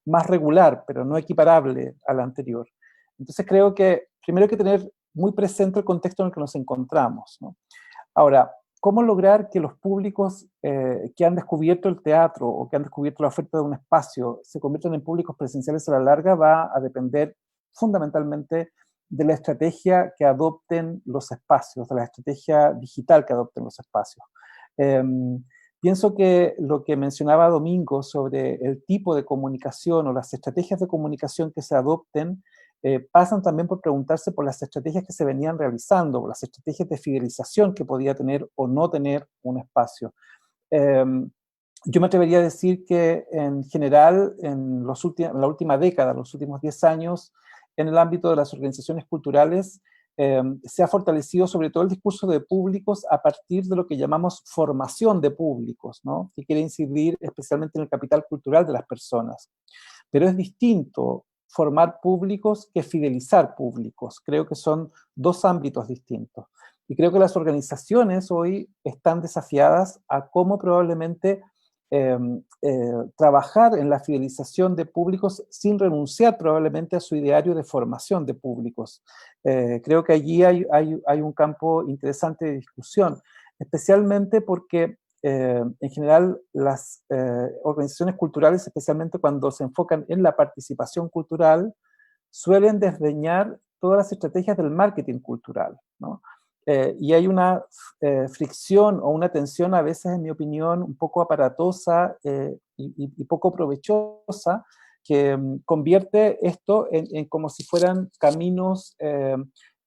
más regular, pero no equiparable al anterior. Entonces creo que primero hay que tener muy presente el contexto en el que nos encontramos, ¿no? Ahora, ¿cómo lograr que los públicos que han descubierto el teatro o que han descubierto la oferta de un espacio se conviertan en públicos presenciales a la larga? Va a depender fundamentalmente de la estrategia que adopten los espacios, de la estrategia digital que adopten los espacios. Pienso que lo que mencionaba Domingo sobre el tipo de comunicación o las estrategias de comunicación que se adopten pasan también por preguntarse por las estrategias que se venían realizando, por las estrategias de fidelización que podía tener o no tener un espacio. Yo me atrevería a decir que en general, en la última década, los últimos 10 años, en el ámbito de las organizaciones culturales, se ha fortalecido sobre todo el discurso de públicos a partir de lo que llamamos formación de públicos, ¿no? Que quiere incidir especialmente en el capital cultural de las personas. Pero es distinto formar públicos que fidelizar públicos. Creo que son dos ámbitos distintos. Y creo que las organizaciones hoy están desafiadas a cómo probablemente trabajar en la fidelización de públicos sin renunciar probablemente a su ideario de formación de públicos. Creo que allí hay un campo interesante de discusión, especialmente porque en general las organizaciones culturales, especialmente cuando se enfocan en la participación cultural, suelen desdeñar todas las estrategias del marketing cultural, ¿no? Y hay una fricción o una tensión a veces, en mi opinión, un poco aparatosa y poco provechosa, que convierte esto en como si fueran caminos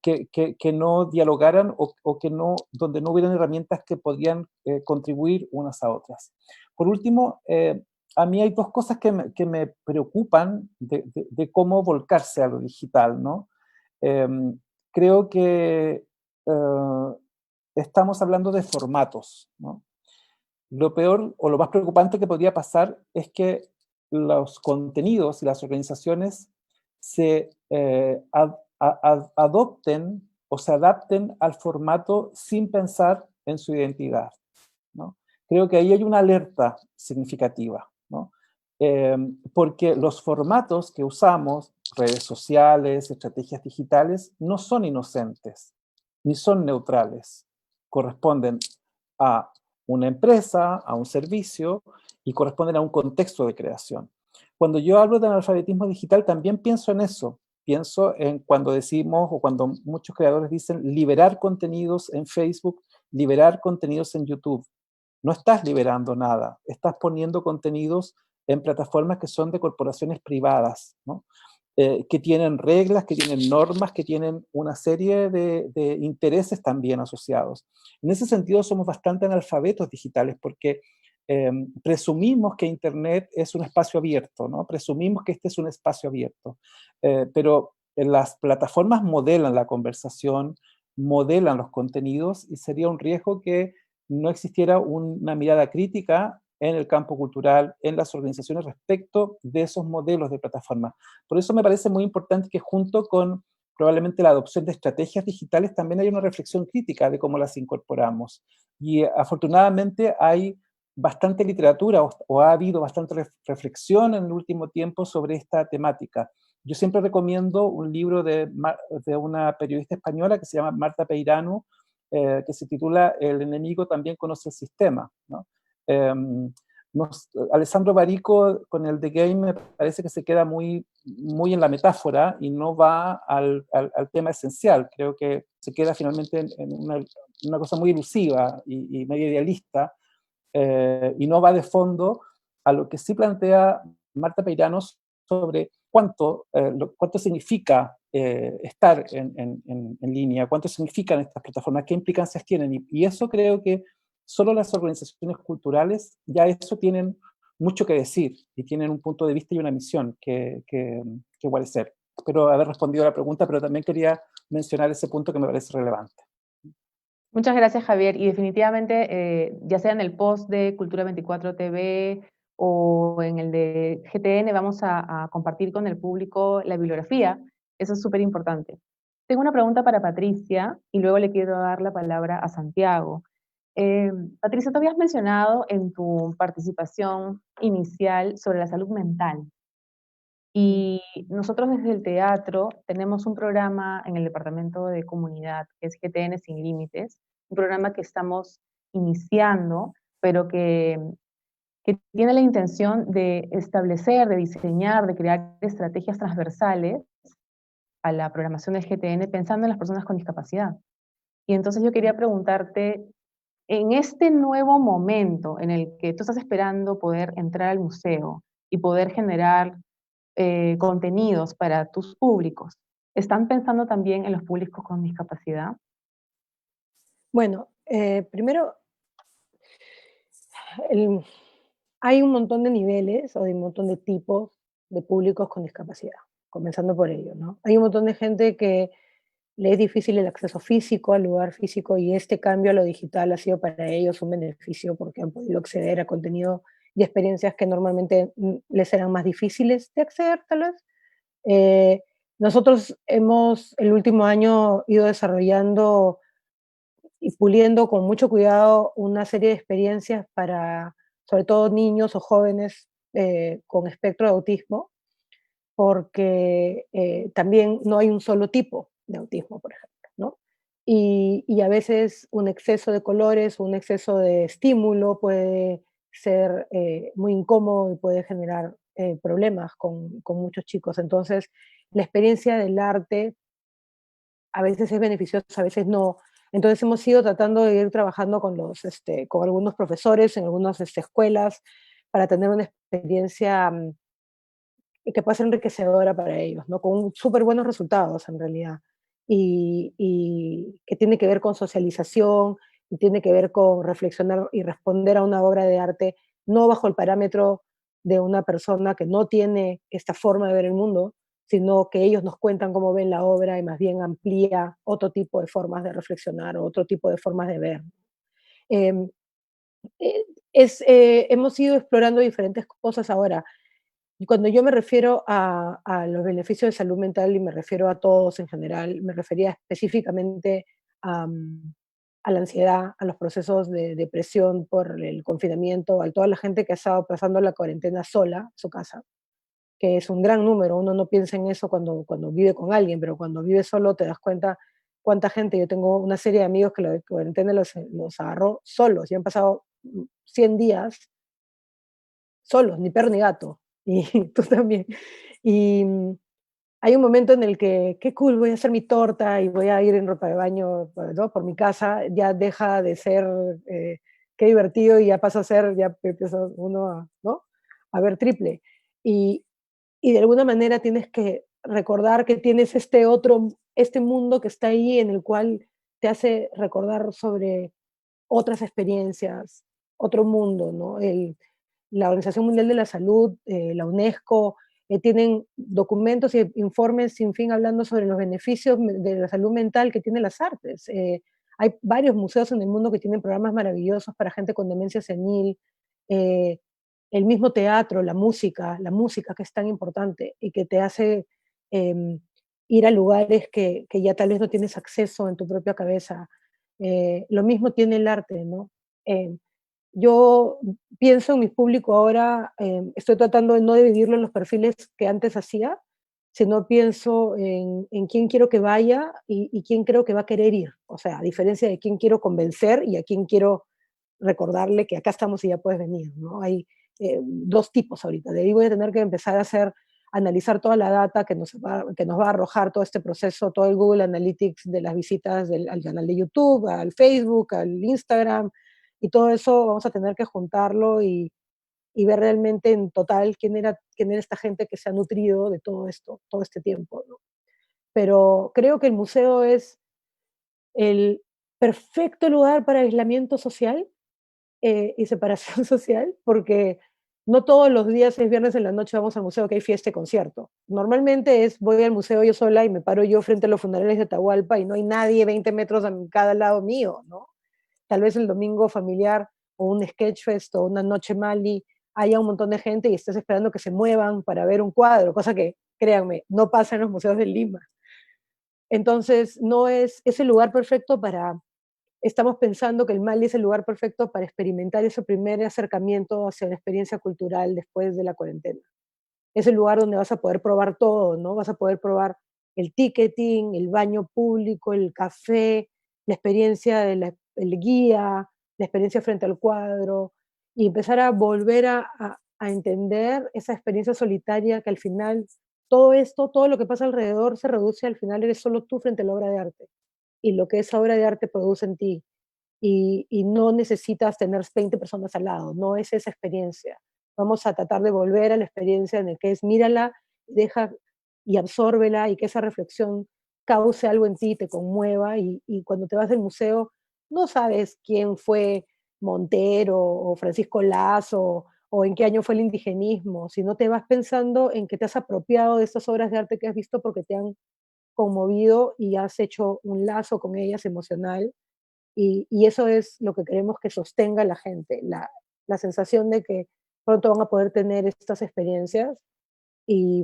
que no dialogaran o que no, donde no hubieran herramientas que podían contribuir unas a otras. Por último, a mí hay dos cosas que me preocupan de cómo volcarse a lo digital, ¿no? Creo que estamos hablando de formatos, ¿no? Lo peor o lo más preocupante que podría pasar es que los contenidos y las organizaciones se adopten o se adapten al formato sin pensar en su identidad, ¿no? Creo que ahí hay una alerta significativa, ¿no? Porque los formatos que usamos, redes sociales, estrategias digitales, no son inocentes, ni son neutrales. Corresponden a una empresa, a un servicio, y corresponden a un contexto de creación. Cuando yo hablo de analfabetismo digital, también pienso en eso. Pienso en cuando decimos, o cuando muchos creadores dicen, liberar contenidos en Facebook, liberar contenidos en YouTube. No estás liberando nada, estás poniendo contenidos en plataformas que son de corporaciones privadas, ¿no? Que tienen reglas, que tienen normas, que tienen una serie de intereses también asociados. En ese sentido somos bastante analfabetos digitales porque presumimos que Internet es un espacio abierto, ¿no? Presumimos que este es un espacio abierto, pero las plataformas modelan la conversación, modelan los contenidos y sería un riesgo que no existiera una mirada crítica en el campo cultural, en las organizaciones respecto de esos modelos de plataforma. Por eso me parece muy importante que junto con probablemente la adopción de estrategias digitales también hay una reflexión crítica de cómo las incorporamos. Y afortunadamente hay bastante literatura o ha habido bastante reflexión en el último tiempo sobre esta temática. Yo siempre recomiendo un libro de una periodista española que se llama Marta Peirano, que se titula El enemigo también conoce el sistema, ¿no? Alessandro Barico con el The Game me parece que se queda muy en la metáfora y no va al tema esencial. Creo que se queda finalmente en una cosa muy ilusiva y medio idealista, y no va de fondo a lo que sí plantea Marta Peirano sobre cuánto significa estar en línea, cuánto significan estas plataformas, qué implicancias tienen. Y eso creo que solo las organizaciones culturales ya eso tienen mucho que decir y tienen un punto de vista y una misión que guarecer. Espero haber respondido a la pregunta, pero también quería mencionar ese punto que me parece relevante. Muchas gracias, Javier. Y definitivamente, ya sea en el post de Cultura 24 TV o en el de GTN, vamos a compartir con el público la bibliografía. Eso es súper importante. Tengo una pregunta para Patricia y luego le quiero dar la palabra a Santiago. Patricia, tú habías mencionado en tu participación inicial sobre la salud mental. Y nosotros desde el teatro tenemos un programa en el Departamento de Comunidad, que es GTN Sin Límites, un programa que estamos iniciando, pero que tiene la intención de establecer, de diseñar, de crear estrategias transversales a la programación del GTN pensando en las personas con discapacidad. Y entonces yo quería preguntarte, en este nuevo momento en el que tú estás esperando poder entrar al museo y poder generar contenidos para tus públicos, ¿están pensando también en los públicos con discapacidad? Bueno, primero, el- hay un montón de niveles o de un montón de tipos de públicos con discapacidad, comenzando por ello, ¿no? Hay un montón de gente que le es difícil el acceso físico al lugar físico y este cambio a lo digital ha sido para ellos un beneficio porque han podido acceder a contenido y experiencias que normalmente les eran más difíciles de acceder, tal vez. Eh, Nosotros hemos el último año ido desarrollando y puliendo con mucho cuidado una serie de experiencias para, sobre todo, niños o jóvenes con espectro de autismo, porque también no hay un solo tipo de autismo, por ejemplo, ¿no? Y a veces un exceso de colores, un exceso de estímulo puede ser muy incómodo y puede generar problemas con muchos chicos. Entonces, la experiencia del arte a veces es beneficiosa, a veces no. Entonces hemos ido tratando de ir trabajando con, con algunos profesores en algunas escuelas para tener una experiencia que pueda ser enriquecedora para ellos, ¿no? Con súper buenos resultados en realidad. Y que tiene que ver con socialización, y tiene que ver con reflexionar y responder a una obra de arte, no bajo el parámetro de una persona que no tiene esta forma de ver el mundo, sino que ellos nos cuentan cómo ven la obra y más bien amplía otro tipo de formas de reflexionar o otro tipo de formas de ver. Em, Hemos ido explorando diferentes cosas ahora. Y cuando yo me refiero a los beneficios de salud mental y me refiero a todos en general, me refería específicamente a, a la ansiedad, a los procesos de depresión por el confinamiento, a toda la gente que ha estado pasando la cuarentena sola en su casa, que es un gran número. Uno no piensa en eso cuando vive con alguien, pero cuando vive solo te das cuenta cuánta gente. Yo tengo una serie de amigos que la cuarentena los agarró solos y han pasado 100 días solos, ni perro ni gato, y tú también. Y hay un momento en el que, qué cool, voy a hacer mi torta y voy a ir en ropa de baño, ¿no? Por mi casa, ya deja de ser, qué divertido, y ya pasa a ser, ya empieza uno a, ¿no? A ver triple. Y, y de alguna manera tienes que recordar que tienes este mundo que está ahí en el cual te hace recordar sobre otras experiencias, otro mundo, ¿no? La Organización Mundial de la Salud, la UNESCO, tienen documentos y informes sin fin hablando sobre los beneficios de la salud mental que tienen las artes. Hay varios museos en el mundo que tienen programas maravillosos para gente con demencia senil. eh, el mismo teatro, la música que es tan importante y que te hace eh, ir a lugares que ya tal vez no tienes acceso en tu propia cabeza. Lo mismo tiene el arte, ¿no? Eh, yo pienso en mi público ahora, estoy tratando de no dividirlo en los perfiles que antes hacía, sino pienso en quién quiero que vaya y quién creo que va a querer ir. O sea, a diferencia de quién quiero convencer y a quién quiero recordarle que acá estamos y ya puedes venir, ¿no? Hay dos tipos ahorita. De ahí voy a tener que empezar a analizar toda la data que nos va a arrojar todo este proceso, todo el Google Analytics de las visitas al canal de YouTube, al Facebook, al Instagram, y todo eso vamos a tener que juntarlo y ver realmente en total quién era esta gente que se ha nutrido de todo esto, todo este tiempo, ¿no? Pero creo que el museo es el perfecto lugar para aislamiento social y separación social, porque no todos los días es viernes en la noche vamos al museo que hay fiesta y concierto. Normalmente voy al museo yo sola y me paro yo frente a los funerales de Atahualpa y no hay nadie 20 metros a cada lado mío, ¿no? Tal vez el domingo familiar o un sketchfest o una noche Mali haya un montón de gente y estés esperando que se muevan para ver un cuadro, cosa que, créanme, no pasa en los museos de Lima. Entonces, no es el lugar perfecto para, estamos pensando que el Mali es el lugar perfecto para experimentar ese primer acercamiento hacia la experiencia cultural después de la cuarentena. Es el lugar donde vas a poder probar todo, ¿no? Vas a poder probar el ticketing, el baño público, el café, la experiencia del guía, la experiencia frente al cuadro, y empezar a volver a entender esa experiencia solitaria que al final todo esto, todo lo que pasa alrededor se reduce al final, eres solo tú frente a la obra de arte y lo que esa obra de arte produce en ti. Y no necesitas tener 20 personas al lado, no es esa experiencia. Vamos a tratar de volver a la experiencia en el que es mírala, deja y absórbela y que esa reflexión cause algo en ti, te conmueva y cuando te vas del museo no sabes quién fue Montero o Francisco Lazo o en qué año fue el indigenismo, sino te vas pensando en que te has apropiado de estas obras de arte que has visto porque te han conmovido y has hecho un lazo con ellas emocional y eso es lo que queremos que sostenga la gente, la sensación de que pronto van a poder tener estas experiencias y,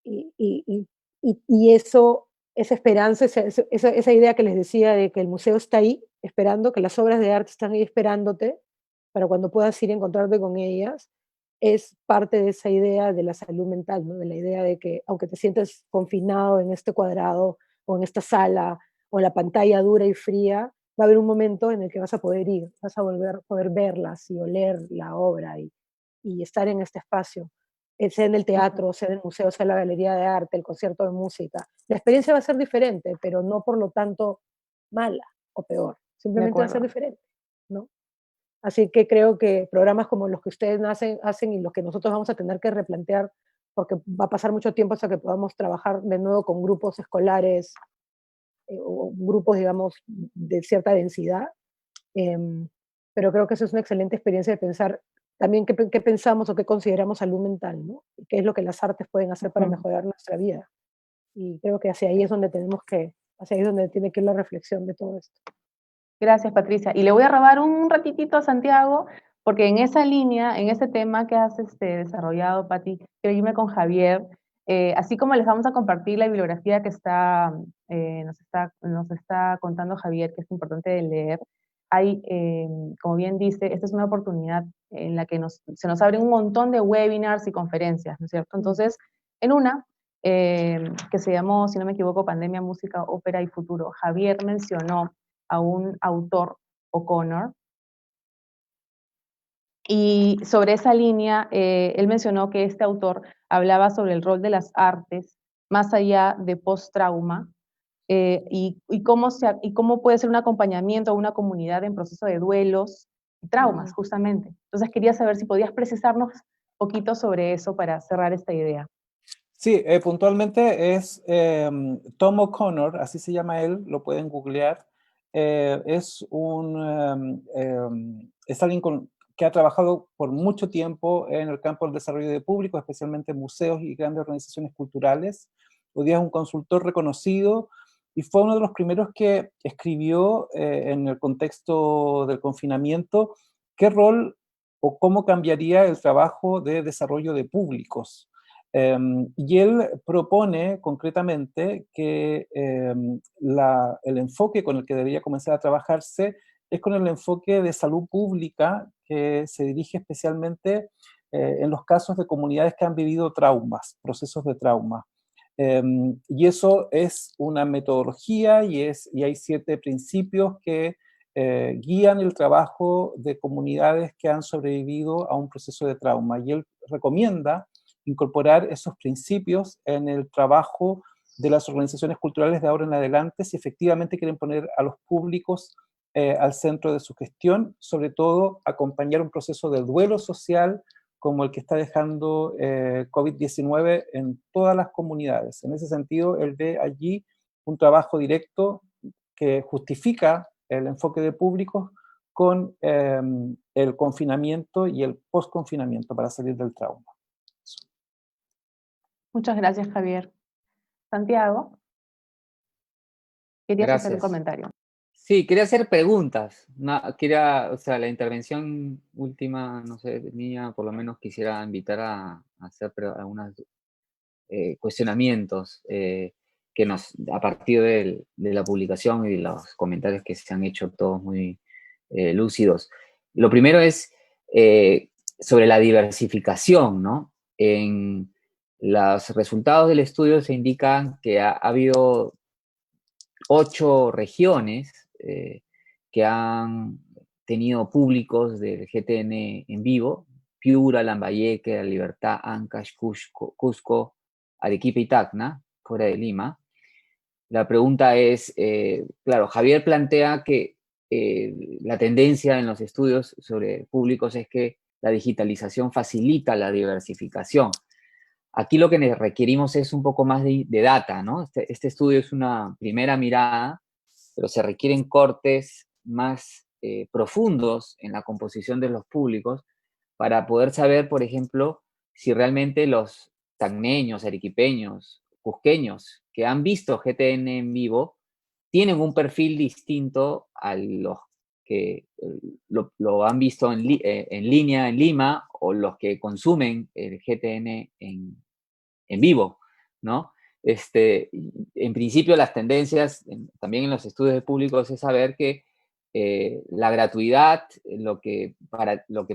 y eso, esa esperanza, esa idea que les decía de que el museo está ahí esperando, que las obras de arte están ahí esperándote para cuando puedas ir a encontrarte con ellas, es parte de esa idea de la salud mental, ¿no? De la idea de que aunque te sientes confinado en este cuadrado o en esta sala o en la pantalla dura y fría, va a haber un momento en el que vas a poder ir, vas a poder verlas y oler la obra y estar en este espacio, sea en el teatro, sea en el museo, sea en la galería de arte, el concierto de música. La experiencia va a ser diferente, pero no por lo tanto mala o peor, De simplemente va a ser acuerdo. diferente, ¿no? Así que creo que programas como los que ustedes hacen y los que nosotros vamos a tener que replantear, porque va a pasar mucho tiempo hasta que podamos trabajar de nuevo con grupos escolares o grupos, digamos, de cierta densidad. Em, pero creo que eso es una excelente experiencia de pensar también qué pensamos o qué consideramos salud mental, ¿no? Y qué es lo que las artes pueden hacer para Ujú. mejorar nuestra vida. Y creo que hacia ahí es donde hacia ahí es donde tiene que ir la reflexión de todo esto. Gracias, Patricia. Y le voy a robar un ratitito a Santiago, porque en esa línea, en ese tema que has desarrollado, Pati, quiero irme con Javier. Así como les vamos a compartir la bibliografía que nos está contando Javier, que es importante de leer, hay, como bien dice, esta es una oportunidad en la que se nos abren un montón de webinars y conferencias, ¿no es cierto? Entonces, en una, que se llamó, si no me equivoco, Pandemia, Música, Ópera y Futuro, Javier mencionó a un autor, O'Connor, y sobre esa línea, él mencionó que este autor hablaba sobre el rol de las artes más allá de post-trauma y cómo puede ser un acompañamiento a una comunidad en proceso de duelos y traumas, justamente. Entonces quería saber si podías precisarnos un poquito sobre eso para cerrar esta idea. Sí, puntualmente es Tom O'Connor, así se llama él, lo pueden googlear. Es alguien que ha trabajado por mucho tiempo en el campo del desarrollo de público, especialmente en museos y grandes organizaciones culturales. Hoy día es un consultor reconocido y fue uno de los primeros que escribió en el contexto del confinamiento qué rol o cómo cambiaría el trabajo de desarrollo de públicos. Y él propone concretamente que el enfoque con el que debería comenzar a trabajarse es con el enfoque de salud pública que se dirige especialmente en los casos de comunidades que han vivido traumas, procesos de trauma. Y eso es una metodología y hay 7 principios que guían el trabajo de comunidades que han sobrevivido a un proceso de trauma. Y él recomienda incorporar esos principios en el trabajo de las organizaciones culturales de ahora en adelante, si efectivamente quieren poner a los públicos al centro de su gestión, sobre todo acompañar un proceso de duelo social como el que está dejando COVID-19 en todas las comunidades. En ese sentido, él ve allí un trabajo directo que justifica el enfoque de públicos con el confinamiento y el post-confinamiento para salir del trauma. Muchas gracias, Javier. Santiago, querías hacer un Gracias. comentario. Sí, quería hacer preguntas. O sea, la intervención última, no sé, mía, por lo menos quisiera invitar a hacer algunos cuestionamientos. a partir de la publicación y los comentarios que se han hecho todos muy lúcidos. Lo primero es sobre la diversificación, ¿no? En los resultados del estudio se indican que ha habido 8 regiones que han tenido públicos del GTN en vivo: Piura, Lambayeque, La Libertad, Ancash, Cusco, Arequipa y Tacna, fuera de Lima. La pregunta es, claro, Javier plantea que la tendencia en los estudios sobre públicos es que la digitalización facilita la diversificación. Aquí lo que requerimos es un poco más de data, ¿no? Este estudio es una primera mirada, pero se requieren cortes más profundos en la composición de los públicos para poder saber, por ejemplo, si realmente los tacneños, arequipeños, cusqueños que han visto GTN en vivo tienen un perfil distinto a los que lo han visto en línea en Lima, o los que consumen el GTN en vivo, ¿no? En principio, las tendencias, también en los estudios de públicos, es saber que la gratuidad lo que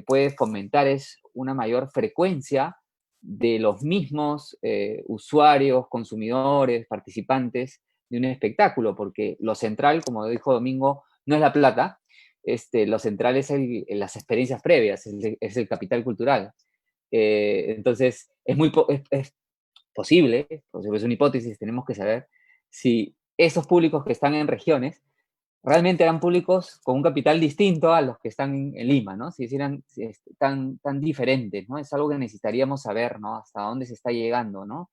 puede fomentar es una mayor frecuencia de los mismos usuarios, consumidores, participantes de un espectáculo, porque lo central, como dijo Domingo, no es la plata. Lo central es las experiencias previas, es el capital cultural. Entonces, es posible, es una hipótesis, tenemos que saber si esos públicos que están en regiones realmente eran públicos con un capital distinto a los que están en Lima, ¿no? Si eran tan diferentes, ¿no? Es algo que necesitaríamos saber, ¿no? Hasta dónde se está llegando, ¿no?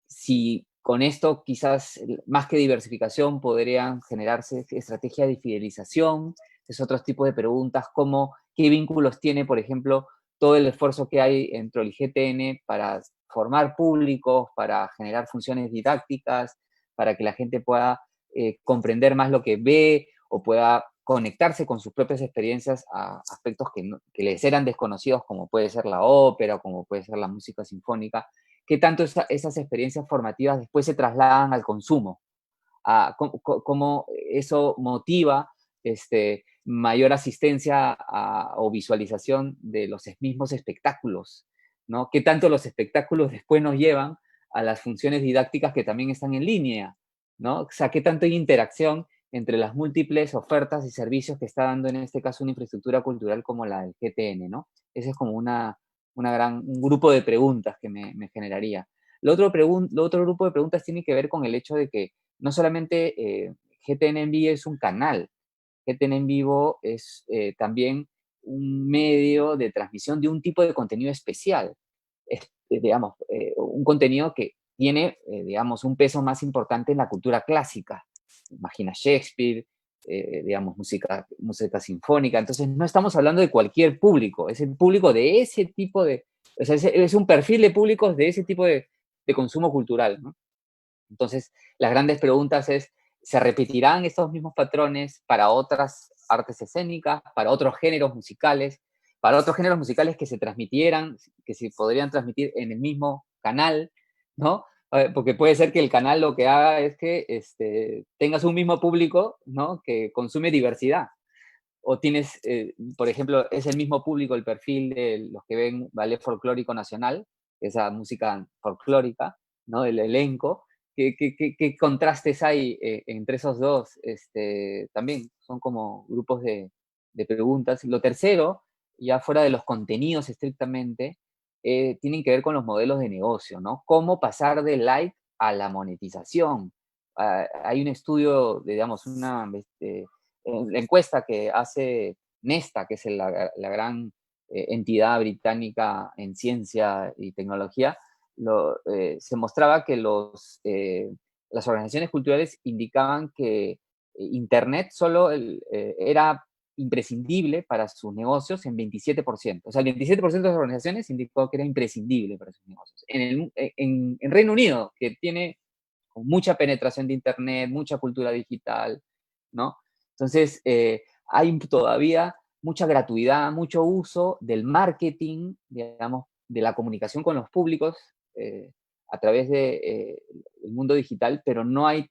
Si con esto quizás, más que diversificación, podrían generarse estrategias de fidelización. Es otro tipo de preguntas, como qué vínculos tiene, por ejemplo, todo el esfuerzo que hay entre el GTN para formar públicos, para generar funciones didácticas, para que la gente pueda comprender más lo que ve, o pueda conectarse con sus propias experiencias a aspectos que les eran desconocidos, como puede ser la ópera, como puede ser la música sinfónica. ¿Qué tanto esas experiencias formativas después se trasladan al consumo? ¿Cómo eso motiva mayor asistencia o visualización de los mismos espectáculos, ¿no? ¿Qué tanto los espectáculos después nos llevan a las funciones didácticas que también están en línea, ¿no? O sea, ¿qué tanto hay interacción entre las múltiples ofertas y servicios que está dando, en este caso, una infraestructura cultural como la del GTN, ¿no? Ese es como un grupo de preguntas que me generaría. Lo otro grupo de preguntas tiene que ver con el hecho de que no solamente GTN en vivo es un canal, GTN en vivo es también un medio de transmisión de un tipo de contenido especial. Digamos, un contenido que tiene, digamos, un peso más importante en la cultura clásica. Imagina Shakespeare, digamos, música sinfónica. Entonces, no estamos hablando de cualquier público, es el público de ese tipo de... O sea, es un perfil de públicos de ese tipo de consumo cultural, ¿no? Entonces, las grandes preguntas es, ¿se repetirán estos mismos patrones para otras artes escénicas, para otros géneros musicales que se transmitieran, que se podrían transmitir en el mismo canal, ¿no? Porque puede ser que el canal lo que haga es que tengas un mismo público, ¿no?, que consume diversidad. O tienes, por ejemplo, es el mismo público, el perfil de los que ven Ballet Folclórico Nacional, esa música folclórica, ¿no?, del elenco. ¿Qué contrastes hay entre esos dos? También son como grupos de preguntas. Lo tercero, ya fuera de los contenidos estrictamente, tienen que ver con los modelos de negocio, ¿no? Cómo pasar del like a la monetización. Hay un estudio, digamos, la encuesta que hace Nesta, que es la gran entidad británica en ciencia y tecnología. Se mostraba que las organizaciones culturales indicaban que Internet solo era imprescindible para sus negocios en 27%. O sea, el 27% de las organizaciones indicó que era imprescindible para sus negocios. En Reino Unido, que tiene mucha penetración de Internet, mucha cultura digital, ¿no? Entonces, hay todavía mucha gratuidad, mucho uso del marketing, digamos, de la comunicación con los públicos a través del mundo digital, pero no hay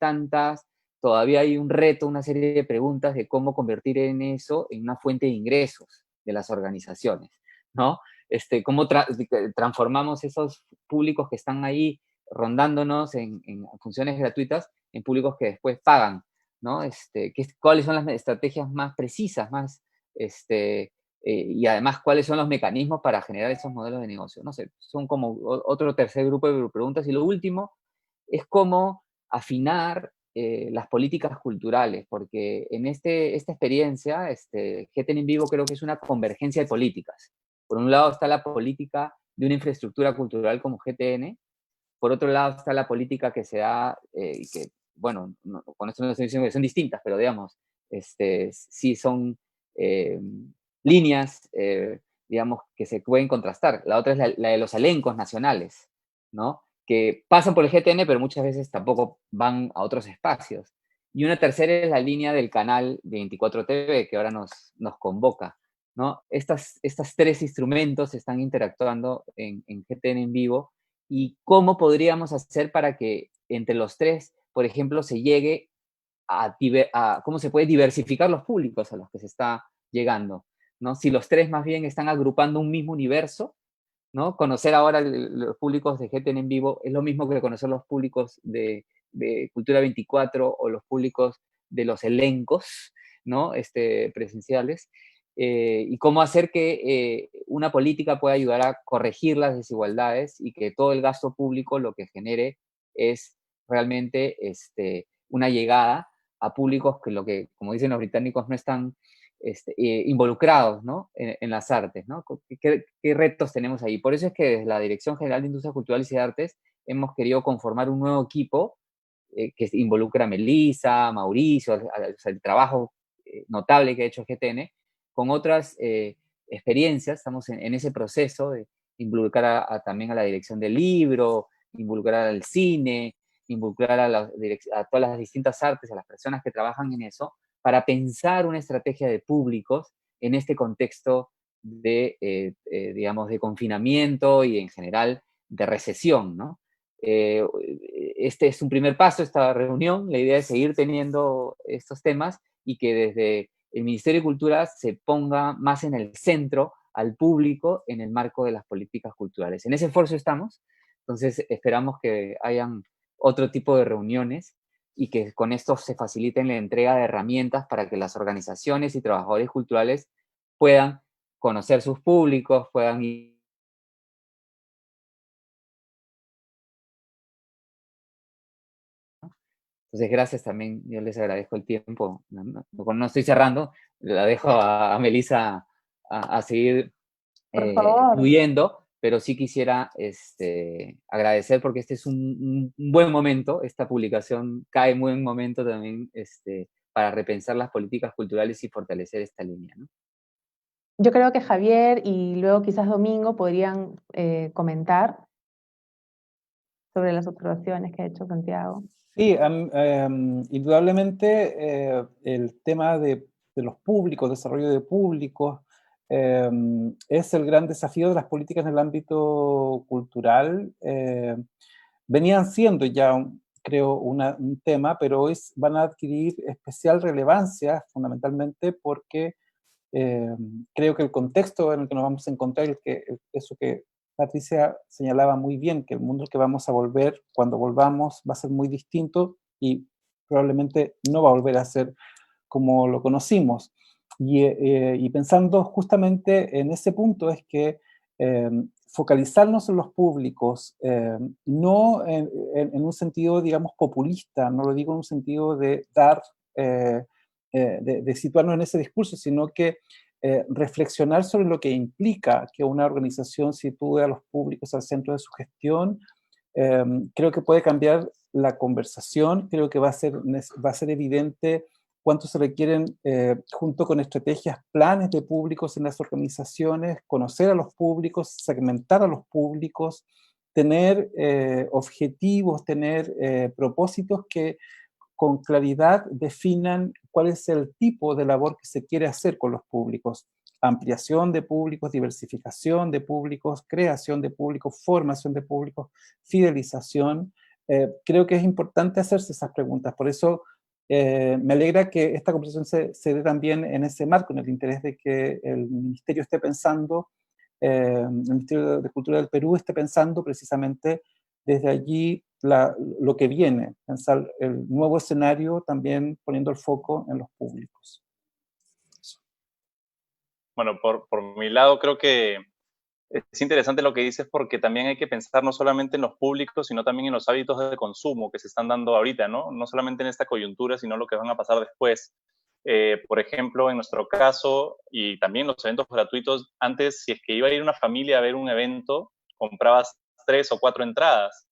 todavía hay un reto, una serie de preguntas de cómo convertir en eso en una fuente de ingresos de las organizaciones, ¿no? Cómo transformamos esos públicos que están ahí rondándonos en funciones gratuitas en públicos que después pagan, ¿no? ¿Cuáles son las estrategias más precisas, y además cuáles son los mecanismos para generar esos modelos de negocio? No sé, son como otro tercer grupo de preguntas. Y lo último es cómo afinar las políticas culturales, porque en esta experiencia, GTN en Vivo creo que es una convergencia de políticas. Por un lado está la política de una infraestructura cultural como GTN, por otro lado está la política que se da, y que, bueno, con esto no estoy diciendo que son distintas, pero digamos, sí son líneas, digamos, que se pueden contrastar. La otra es la de los elencos nacionales, ¿no? Que pasan por el GTN, pero muchas veces tampoco van a otros espacios. Y una tercera es la línea del canal de 24 TV, que ahora nos convoca, ¿no? Estos tres instrumentos están interactuando en GTN en Vivo, y cómo podríamos hacer para que entre los tres, por ejemplo, se llegue a cómo se puede diversificar los públicos a los que se está llegando, ¿no? Si los tres más bien están agrupando un mismo universo, ¿no? Conocer ahora los públicos de GTN en Vivo es lo mismo que conocer los públicos de Cultura 24 o los públicos de los elencos, ¿no? Presenciales. Y cómo hacer que una política pueda ayudar a corregir las desigualdades y que todo el gasto público lo que genere es realmente una llegada a públicos que, como dicen los británicos, no están involucrados, ¿no? en las artes, ¿no? ¿Qué retos tenemos ahí? Por eso es que desde la Dirección General de Industrias Culturales y Artes hemos querido conformar un nuevo equipo que involucra a Melissa, Mauricio, o sea, el trabajo notable que ha hecho GTN, con otras experiencias. Estamos en ese proceso de involucrar también a la dirección del libro, involucrar al cine, involucrar a todas las distintas artes, a las personas que trabajan en eso, para pensar una estrategia de públicos en este contexto digamos, de confinamiento y en general de recesión, ¿no? Este es un primer paso, esta reunión. La idea es seguir teniendo estos temas y que desde el Ministerio de Cultura se ponga más en el centro al público en el marco de las políticas culturales. En ese esfuerzo estamos, entonces esperamos que hayan otro tipo de reuniones y que con esto se faciliten la entrega de herramientas para que las organizaciones y trabajadores culturales puedan conocer sus públicos, puedan ir. Entonces, gracias también, yo les agradezco el tiempo. No estoy cerrando, la dejo a Melissa a seguir Por favor. fluyendo, pero sí quisiera agradecer porque este es un buen momento, esta publicación cae en buen momento también para repensar las políticas culturales y fortalecer esta línea, ¿no? Yo creo que Javier y luego quizás Domingo podrían comentar sobre las observaciones que ha hecho Santiago. Sí, indudablemente el tema de los públicos, desarrollo de públicos, es el gran desafío de las políticas en el ámbito cultural. Venían siendo ya, creo, un tema, pero hoy van a adquirir especial relevancia, fundamentalmente porque creo que el contexto en el que nos vamos a encontrar, eso que Patricia señalaba muy bien, que el mundo al que vamos a volver, cuando volvamos, va a ser muy distinto y probablemente no va a volver a ser como lo conocimos. Y pensando justamente en ese punto es que focalizarnos en los públicos, no en un sentido, digamos, populista, no lo digo en un sentido de dar, de situarnos en ese discurso, sino que reflexionar sobre lo que implica que una organización sitúe a los públicos al centro de su gestión. Creo que puede cambiar la conversación, creo que va a ser evidente cuánto se requieren, junto con estrategias, planes de públicos en las organizaciones, conocer a los públicos, segmentar a los públicos, tener objetivos, tener propósitos que con claridad definan cuál es el tipo de labor que se quiere hacer con los públicos. ampliación de públicos, diversificación de públicos, creación de públicos, formación de públicos, fidelización. Creo que es importante hacerse esas preguntas. Por eso me alegra que esta conversación se dé también en ese marco, en el interés de que el Ministerio esté pensando, el Ministerio de Cultura del Perú esté pensando precisamente desde allí lo que viene, pensar el nuevo escenario también poniendo el foco en los públicos. Bueno, por mi lado creo que es interesante lo que dices porque también hay que pensar no solamente en los públicos, sino también en los hábitos de consumo que se están dando ahorita, ¿no? No solamente en esta coyuntura, sino lo que van a pasar después. Por ejemplo, en nuestro caso, y también los eventos gratuitos, antes, si es que iba a ir una familia a ver un evento, comprabas 3 o 4 entradas.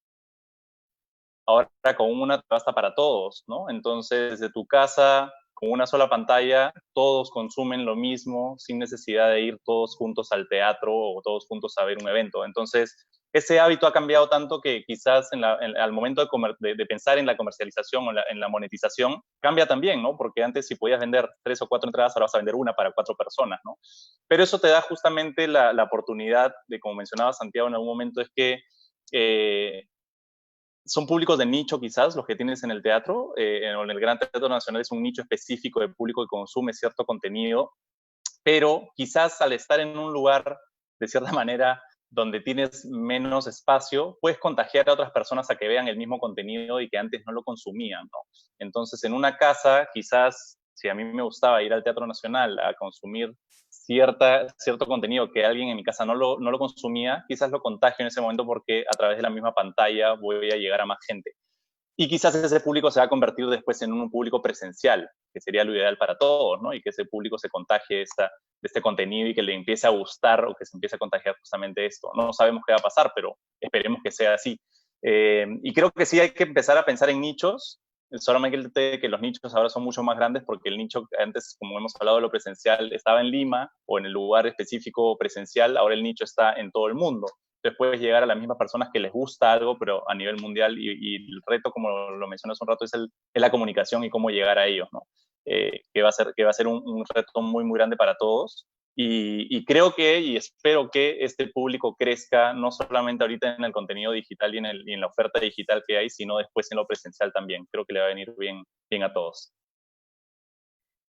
Ahora con una te basta para todos, ¿no? Entonces, desde tu casa, con una sola pantalla, todos consumen lo mismo sin necesidad de ir todos juntos al teatro o todos juntos a ver un evento. Entonces, ese hábito ha cambiado tanto que quizás al momento de pensar en la comercialización o en la monetización, cambia también, ¿no? Porque antes si podías vender 3 o 4 entradas, ahora vas a vender una para 4 personas, ¿no? Pero eso te da justamente la oportunidad de, como mencionaba Santiago en algún momento, es que son públicos de nicho quizás los que tienes en el teatro, en el Gran Teatro Nacional es un nicho específico de público que consume cierto contenido, pero quizás al estar en un lugar de cierta manera donde tienes menos espacio, puedes contagiar a otras personas a que vean el mismo contenido y que antes no lo consumían, ¿no? Entonces, en una casa, quizás, si a mí me gustaba ir al Teatro Nacional a consumir cierto contenido que alguien en mi casa no lo consumía, quizás lo contagio en ese momento porque a través de la misma pantalla voy a llegar a más gente. Y quizás ese público se va a convertir después en un público presencial, que sería lo ideal para todos, ¿no? Y que ese público se contagie de este contenido y que le empiece a gustar o que se empiece a contagiar justamente esto. No sabemos qué va a pasar, pero esperemos que sea así. Y creo que sí hay que empezar a pensar en nichos. Solamente que los nichos ahora son mucho más grandes porque el nicho antes, como hemos hablado de lo presencial, estaba en Lima o en el lugar específico presencial, ahora el nicho está en todo el mundo. Entonces puedes llegar a las mismas personas que les gusta algo, pero a nivel mundial, y el reto, como lo mencioné hace un rato, es la comunicación y cómo llegar a ellos, ¿no? Que va a ser un reto muy, muy grande para todos. Y creo y espero que este público crezca, no solamente ahorita en el contenido digital y en la oferta digital que hay, sino después en lo presencial también. Creo que le va a venir bien a todos.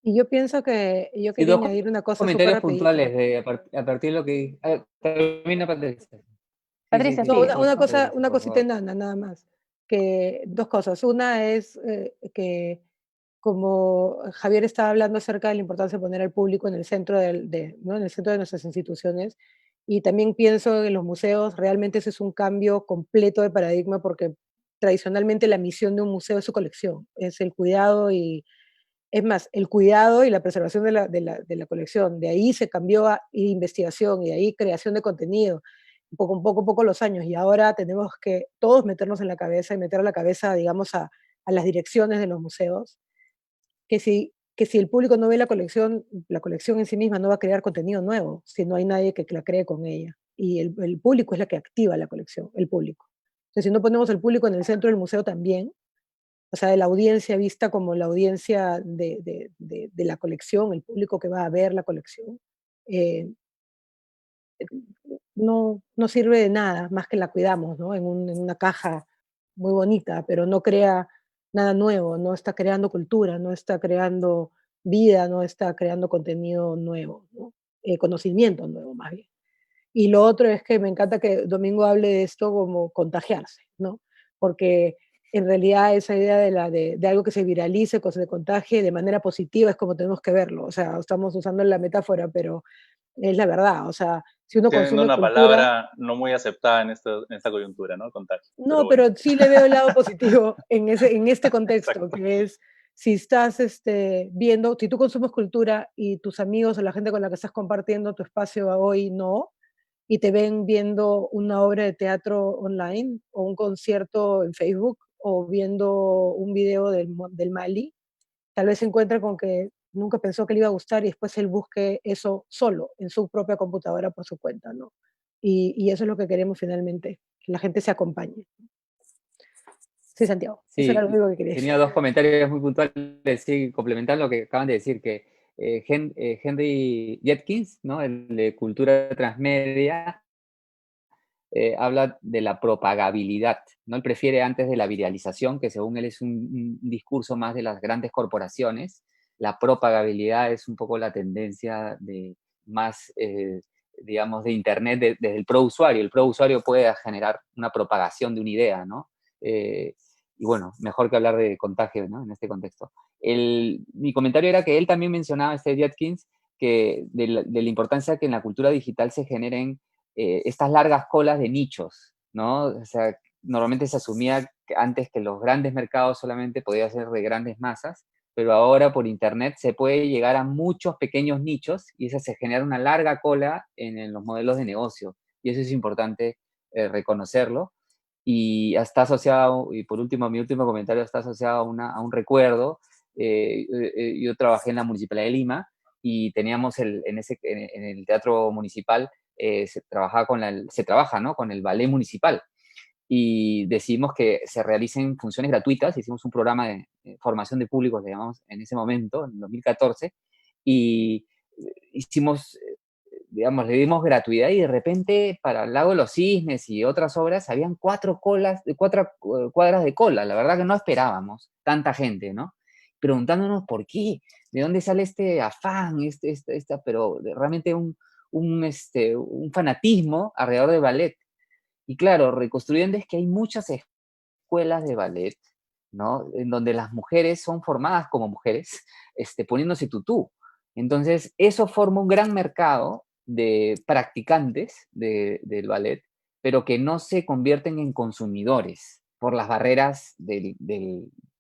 Y yo pienso que yo quería añadir una cosa súper comentarios rapidito. puntuales a partir de lo que... termina, Patricia. Patricia, No, sí, una cosita enana, nada más. Que dos cosas. Una es que, como Javier estaba hablando acerca de la importancia de poner al público en el centro ¿no? En el centro de nuestras instituciones, y también pienso en los museos, realmente ese es un cambio completo de paradigma porque tradicionalmente la misión de un museo es su colección, es el cuidado y, es más, el cuidado y la preservación de la colección. De ahí se cambió a investigación y de ahí creación de contenido, poco los años, y ahora tenemos que todos meternos en la cabeza y meter a la cabeza, digamos, a las direcciones de los museos, que si el público no ve la colección en sí misma no va a crear contenido nuevo, si no hay nadie que la cree con ella. Y el público es la que activa la colección, el público. Entonces, si no ponemos el público en el centro del museo también, o sea, de la audiencia vista como la audiencia de la colección, el público que va a ver la colección, no sirve de nada más que la cuidamos, ¿no? En una caja muy bonita, pero no crea nada nuevo, no está creando cultura, no está creando vida, no está creando contenido nuevo, ¿no? Conocimiento nuevo más bien. Y lo otro es que me encanta que Domingo hable de esto como contagiarse, ¿no? Porque en realidad esa idea de algo que se viralice, que se contagie de manera positiva es como tenemos que verlo. O sea, estamos usando la metáfora, pero es la verdad. O sea, si uno Tienen consume una cultura... palabra no muy aceptada en esta coyuntura, ¿no? Contagio. No, Bueno. pero sí le veo el lado positivo en este contexto, Exacto. que es si estás viendo, si tú consumes cultura y tus amigos o la gente con la que estás compartiendo tu espacio hoy no, y te ven viendo una obra de teatro online o un concierto en Facebook o viendo un video del Mali, tal vez se encuentre con que nunca pensó que le iba a gustar y después él busque eso solo, en su propia computadora por su cuenta, ¿no? Y eso es lo que queremos finalmente, que la gente se acompañe. Sí, Santiago, eso era Sí, lo único que quería decir. tenía dos comentarios muy puntuales, sí, complementar lo que acaban de decir, que Henry Jenkins, ¿no? El de Cultura Transmedia, habla de la propagabilidad, ¿no? Él prefiere antes de la viralización, que según él es un discurso más de las grandes corporaciones. La propagabilidad es un poco la tendencia de más, digamos, de Internet desde el pro usuario. El pro usuario puede generar una propagación de una idea, ¿no? Y bueno, mejor que hablar de contagio, ¿no? En este contexto. Mi comentario era que él también mencionaba, Jenkins, que de la importancia que en la cultura digital se generen estas largas colas de nichos, ¿no? O sea, normalmente se asumía que antes que los grandes mercados solamente podía ser de grandes masas, pero ahora por Internet se puede llegar a muchos pequeños nichos y eso se genera una larga cola en los modelos de negocio. Y eso es importante reconocerlo. Y está asociado, y por último, mi último comentario está asociado a un recuerdo. Yo trabajé en la Municipalidad de Lima y teníamos en el Teatro Municipal se trabaja, ¿no? Con el ballet municipal y decidimos que se realicen funciones gratuitas. Hicimos un programa de formación de públicos, digamos, en ese momento, en 2014, y hicimos, digamos, le dimos gratuidad y de repente para el Lago de los Cisnes y otras obras habían cuatro cuadras de cola. La verdad que no esperábamos tanta gente, ¿no? Preguntándonos por qué, de dónde sale este afán, pero realmente un fanatismo alrededor del ballet. Y claro, reconstruyendo es que hay muchas escuelas de ballet, ¿no? En donde las mujeres son formadas como mujeres, poniéndose tutú. Entonces, eso forma un gran mercado de practicantes del ballet, pero que no se convierten en consumidores por las barreras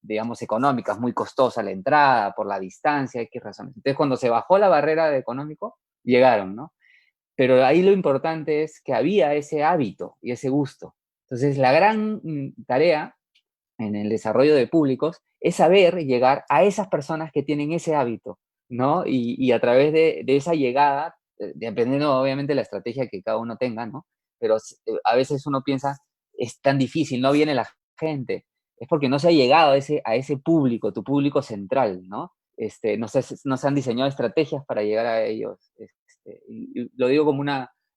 digamos, económicas, muy costosa la entrada, por la distancia, X razones. Entonces, cuando se bajó la barrera de económico, llegaron, ¿no? Pero ahí lo importante es que había ese hábito y ese gusto. Entonces, la gran tarea en el desarrollo de públicos es saber llegar a esas personas que tienen ese hábito, ¿no? Y a través de esa llegada, dependiendo obviamente de la estrategia que cada uno tenga, ¿no? Pero a veces uno piensa, es tan difícil, no viene la gente. Es porque no se ha llegado a ese público, tu público central, ¿no? No se han diseñado estrategias para llegar a ellos. Y lo digo como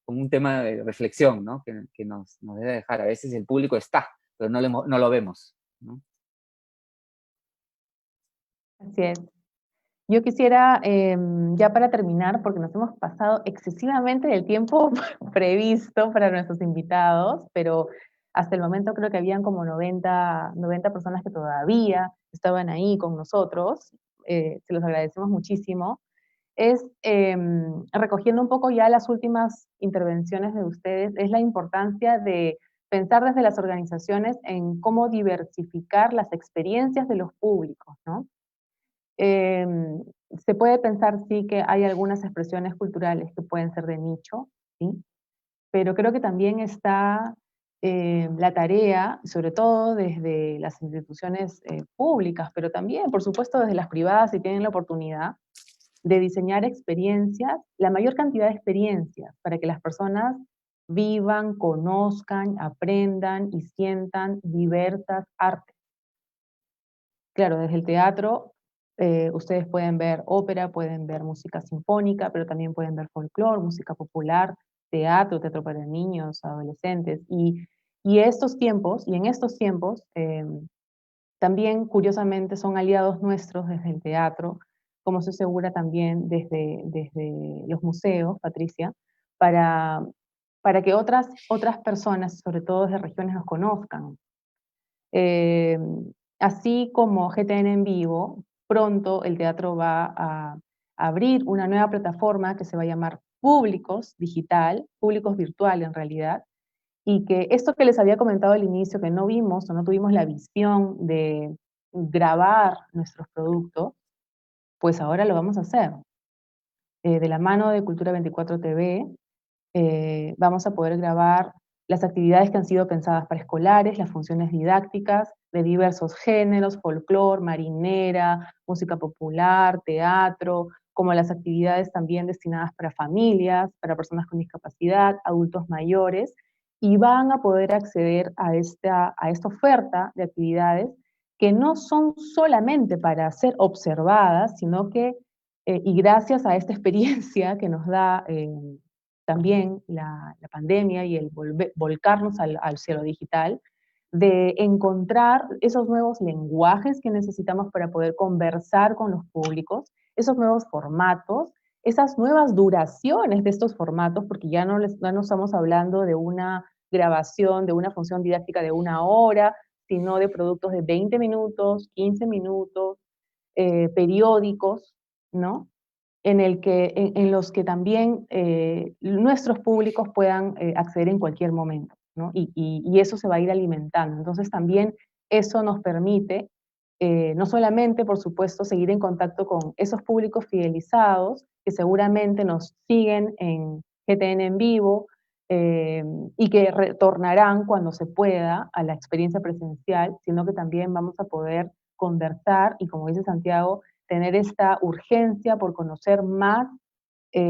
un tema de reflexión, ¿no? Que nos debe dejar. A veces el público está, pero no lo vemos, ¿no? Así es. Yo quisiera, ya para terminar, porque nos hemos pasado excesivamente del tiempo previsto para nuestros invitados, pero hasta el momento creo que habían como 90 personas que todavía estaban ahí con nosotros. Se los agradecemos muchísimo. Es, recogiendo un poco ya las últimas intervenciones de ustedes, es la importancia de pensar desde las organizaciones en cómo diversificar las experiencias de los públicos, ¿no? Se puede pensar, sí, que hay algunas expresiones culturales que pueden ser de nicho, ¿sí? Pero creo que también está la tarea, sobre todo desde las instituciones públicas, pero también, por supuesto, desde las privadas, si tienen la oportunidad, de diseñar experiencias, la mayor cantidad de experiencias, para que las personas vivan, conozcan, aprendan y sientan diversas artes. Claro, desde el teatro ustedes pueden ver ópera, pueden ver música sinfónica, pero también pueden ver folclore, música popular, teatro para niños, adolescentes. Y en estos tiempos, también curiosamente son aliados nuestros desde el teatro, como estoy segura también desde los museos, Patricia, para que otras personas, sobre todo de regiones, nos conozcan. Eh, Así como GTN en vivo, pronto el teatro va a abrir una nueva plataforma que se va a llamar Públicos Digital, Públicos Virtual en realidad, y que esto que les había comentado al inicio, que no vimos o no tuvimos la visión de grabar nuestros productos, pues ahora lo vamos a hacer. De la mano de Cultura 24 TV, vamos a poder grabar las actividades que han sido pensadas para escolares, las funciones didácticas de diversos géneros, folclore, marinera, música popular, teatro, como las actividades también destinadas para familias, para personas con discapacidad, adultos mayores, y van a poder acceder a esta oferta de actividades que no son solamente para ser observadas, sino que y gracias a esta experiencia que nos da también la pandemia y el volcarnos al cielo digital, de encontrar esos nuevos lenguajes que necesitamos para poder conversar con los públicos, esos nuevos formatos, esas nuevas duraciones de estos formatos, porque ya no estamos hablando de una grabación, de una función didáctica de 1 hora, sino de productos de 20 minutos, 15 minutos, periódicos, ¿no? En los que también nuestros públicos puedan acceder en cualquier momento, ¿no? Y eso se va a ir alimentando. Entonces también eso nos permite no solamente, por supuesto, seguir en contacto con esos públicos fidelizados que seguramente nos siguen en GTN en vivo y que retornarán cuando se pueda a la experiencia presencial, sino que también vamos a poder conversar y, como dice Santiago, tener esta urgencia por conocer más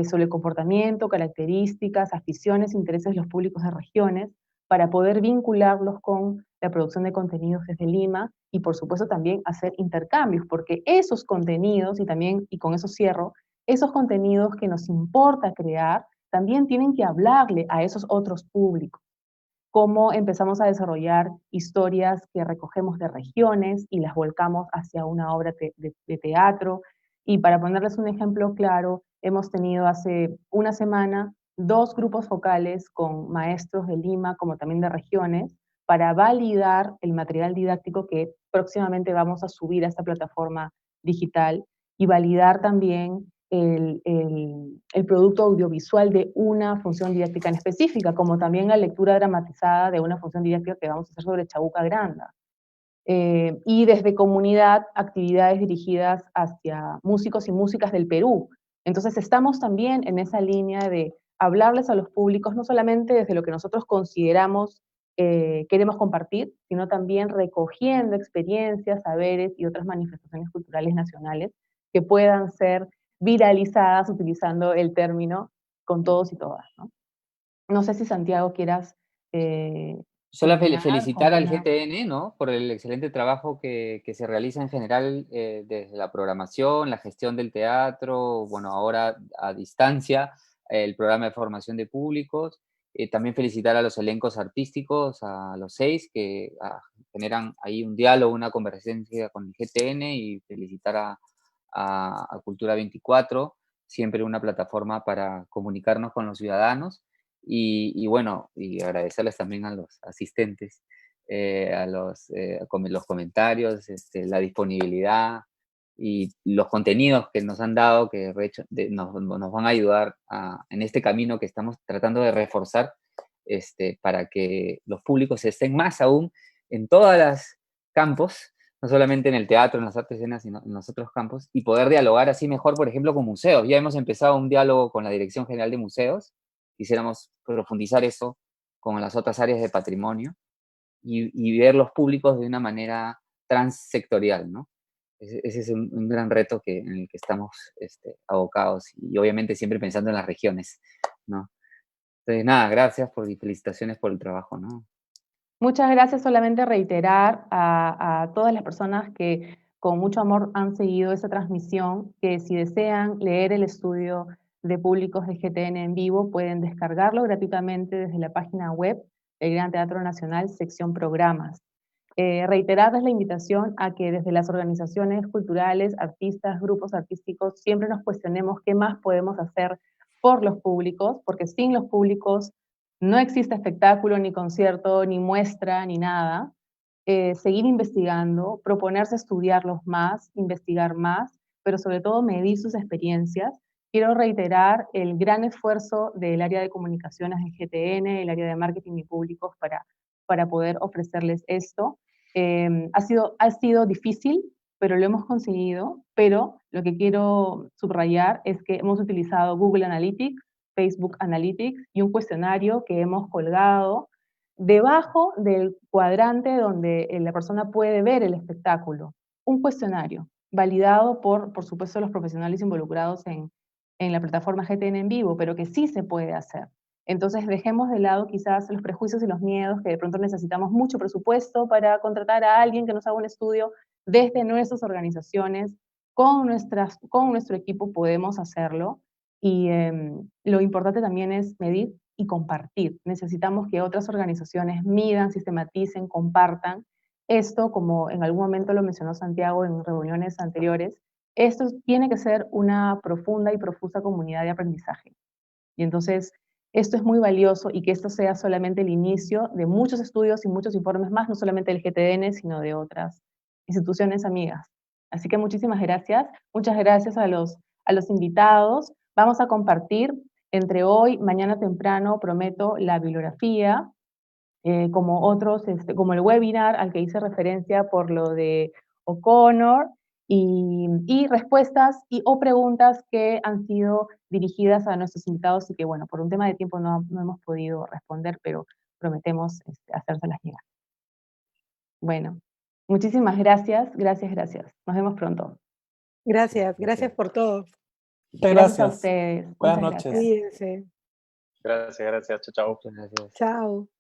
sobre el comportamiento, características, aficiones, intereses de los públicos de regiones, para poder vincularlos con la producción de contenidos desde Lima y, por supuesto, también hacer intercambios, porque esos contenidos, y con eso cierro, esos contenidos que nos importa crear, también tienen que hablarle a esos otros públicos. Cómo empezamos a desarrollar historias que recogemos de regiones y las volcamos hacia una obra de teatro. Y para ponerles un ejemplo claro, hemos tenido hace una semana 2 grupos focales con maestros de Lima como también de regiones para validar el material didáctico que próximamente vamos a subir a esta plataforma digital y validar también el producto audiovisual de una función didáctica en específica, como también la lectura dramatizada de una función didáctica que vamos a hacer sobre Chabuca Granda. Y desde comunidad, actividades dirigidas hacia músicos y músicas del Perú. Entonces estamos también en esa línea de hablarles a los públicos, no solamente desde lo que nosotros consideramos queremos compartir, sino también recogiendo experiencias, saberes y otras manifestaciones culturales nacionales que puedan ser viralizadas utilizando el término con todos y todas, ¿no? No sé si Santiago quieras Solo terminar felicitar con al una... GTN, ¿no? Por el excelente trabajo que se realiza en general desde la programación, la gestión del teatro, bueno, ahora a distancia, el programa de formación de públicos. También felicitar a los elencos artísticos, a los 6 que generan ahí un diálogo, una conversación con el GTN, y felicitar a Cultura 24, siempre una plataforma para comunicarnos con los ciudadanos. Y bueno, y agradecerles también a los asistentes, a los comentarios, la disponibilidad y los contenidos que nos han dado, que nos van a ayudar en este camino que estamos tratando de reforzar, para que los públicos estén más aún en todos los campos, no solamente en el teatro, en las artes escenas, sino en los otros campos, y poder dialogar así mejor, por ejemplo, con museos. Ya hemos empezado un diálogo con la Dirección General de Museos. Quisiéramos profundizar eso con las otras áreas de patrimonio y ver los públicos de una manera transsectorial, ¿no? Ese es un gran reto en el que estamos abocados, y obviamente siempre pensando en las regiones, ¿no? Entonces, nada, gracias y felicitaciones por el trabajo, ¿no? Muchas gracias, solamente reiterar a todas las personas que con mucho amor han seguido esta transmisión, que si desean leer el estudio de públicos de GTN en vivo, pueden descargarlo gratuitamente desde la página web del Gran Teatro Nacional, sección programas. Reiterarles la invitación a que desde las organizaciones culturales, artistas, grupos artísticos, siempre nos cuestionemos qué más podemos hacer por los públicos, porque sin los públicos no existe espectáculo, ni concierto, ni muestra, ni nada. Seguir investigando, proponerse estudiarlos más, investigar más, pero sobre todo medir sus experiencias. Quiero reiterar el gran esfuerzo del área de comunicaciones en GTN, el área de marketing y públicos para poder ofrecerles esto. Ha sido difícil, pero lo hemos conseguido, pero lo que quiero subrayar es que hemos utilizado Google Analytics, Facebook Analytics y un cuestionario que hemos colgado debajo del cuadrante donde la persona puede ver el espectáculo. Un cuestionario validado por supuesto, los profesionales involucrados en la plataforma GTN en vivo, pero que sí se puede hacer. Entonces dejemos de lado quizás los prejuicios y los miedos, que de pronto necesitamos mucho presupuesto para contratar a alguien que nos haga un estudio. Desde nuestras organizaciones con nuestro equipo podemos hacerlo, y lo importante también es medir y compartir. Necesitamos que otras organizaciones midan, sistematicen, compartan. Esto, como en algún momento lo mencionó Santiago en reuniones anteriores, esto tiene que ser una profunda y profusa comunidad de aprendizaje. Y entonces, esto es muy valioso, y que esto sea solamente el inicio de muchos estudios y muchos informes más, no solamente del GTN, sino de otras instituciones amigas. Así que muchísimas gracias. Muchas gracias a los invitados. Vamos a compartir entre hoy, mañana temprano, prometo, la bibliografía, como otros, como el webinar al que hice referencia por lo de O'Connor, y respuestas o preguntas que han sido dirigidas a nuestros invitados y que, bueno, por un tema de tiempo no hemos podido responder, pero prometemos hacérselas llegar. Bueno, muchísimas gracias, gracias. Nos vemos pronto. Gracias por todo. Muchas Gracias a gracias. ustedes. Buenas Muchas noches. gracias. Cuídense. Gracias, chao, chao. Muchas gracias. Chao.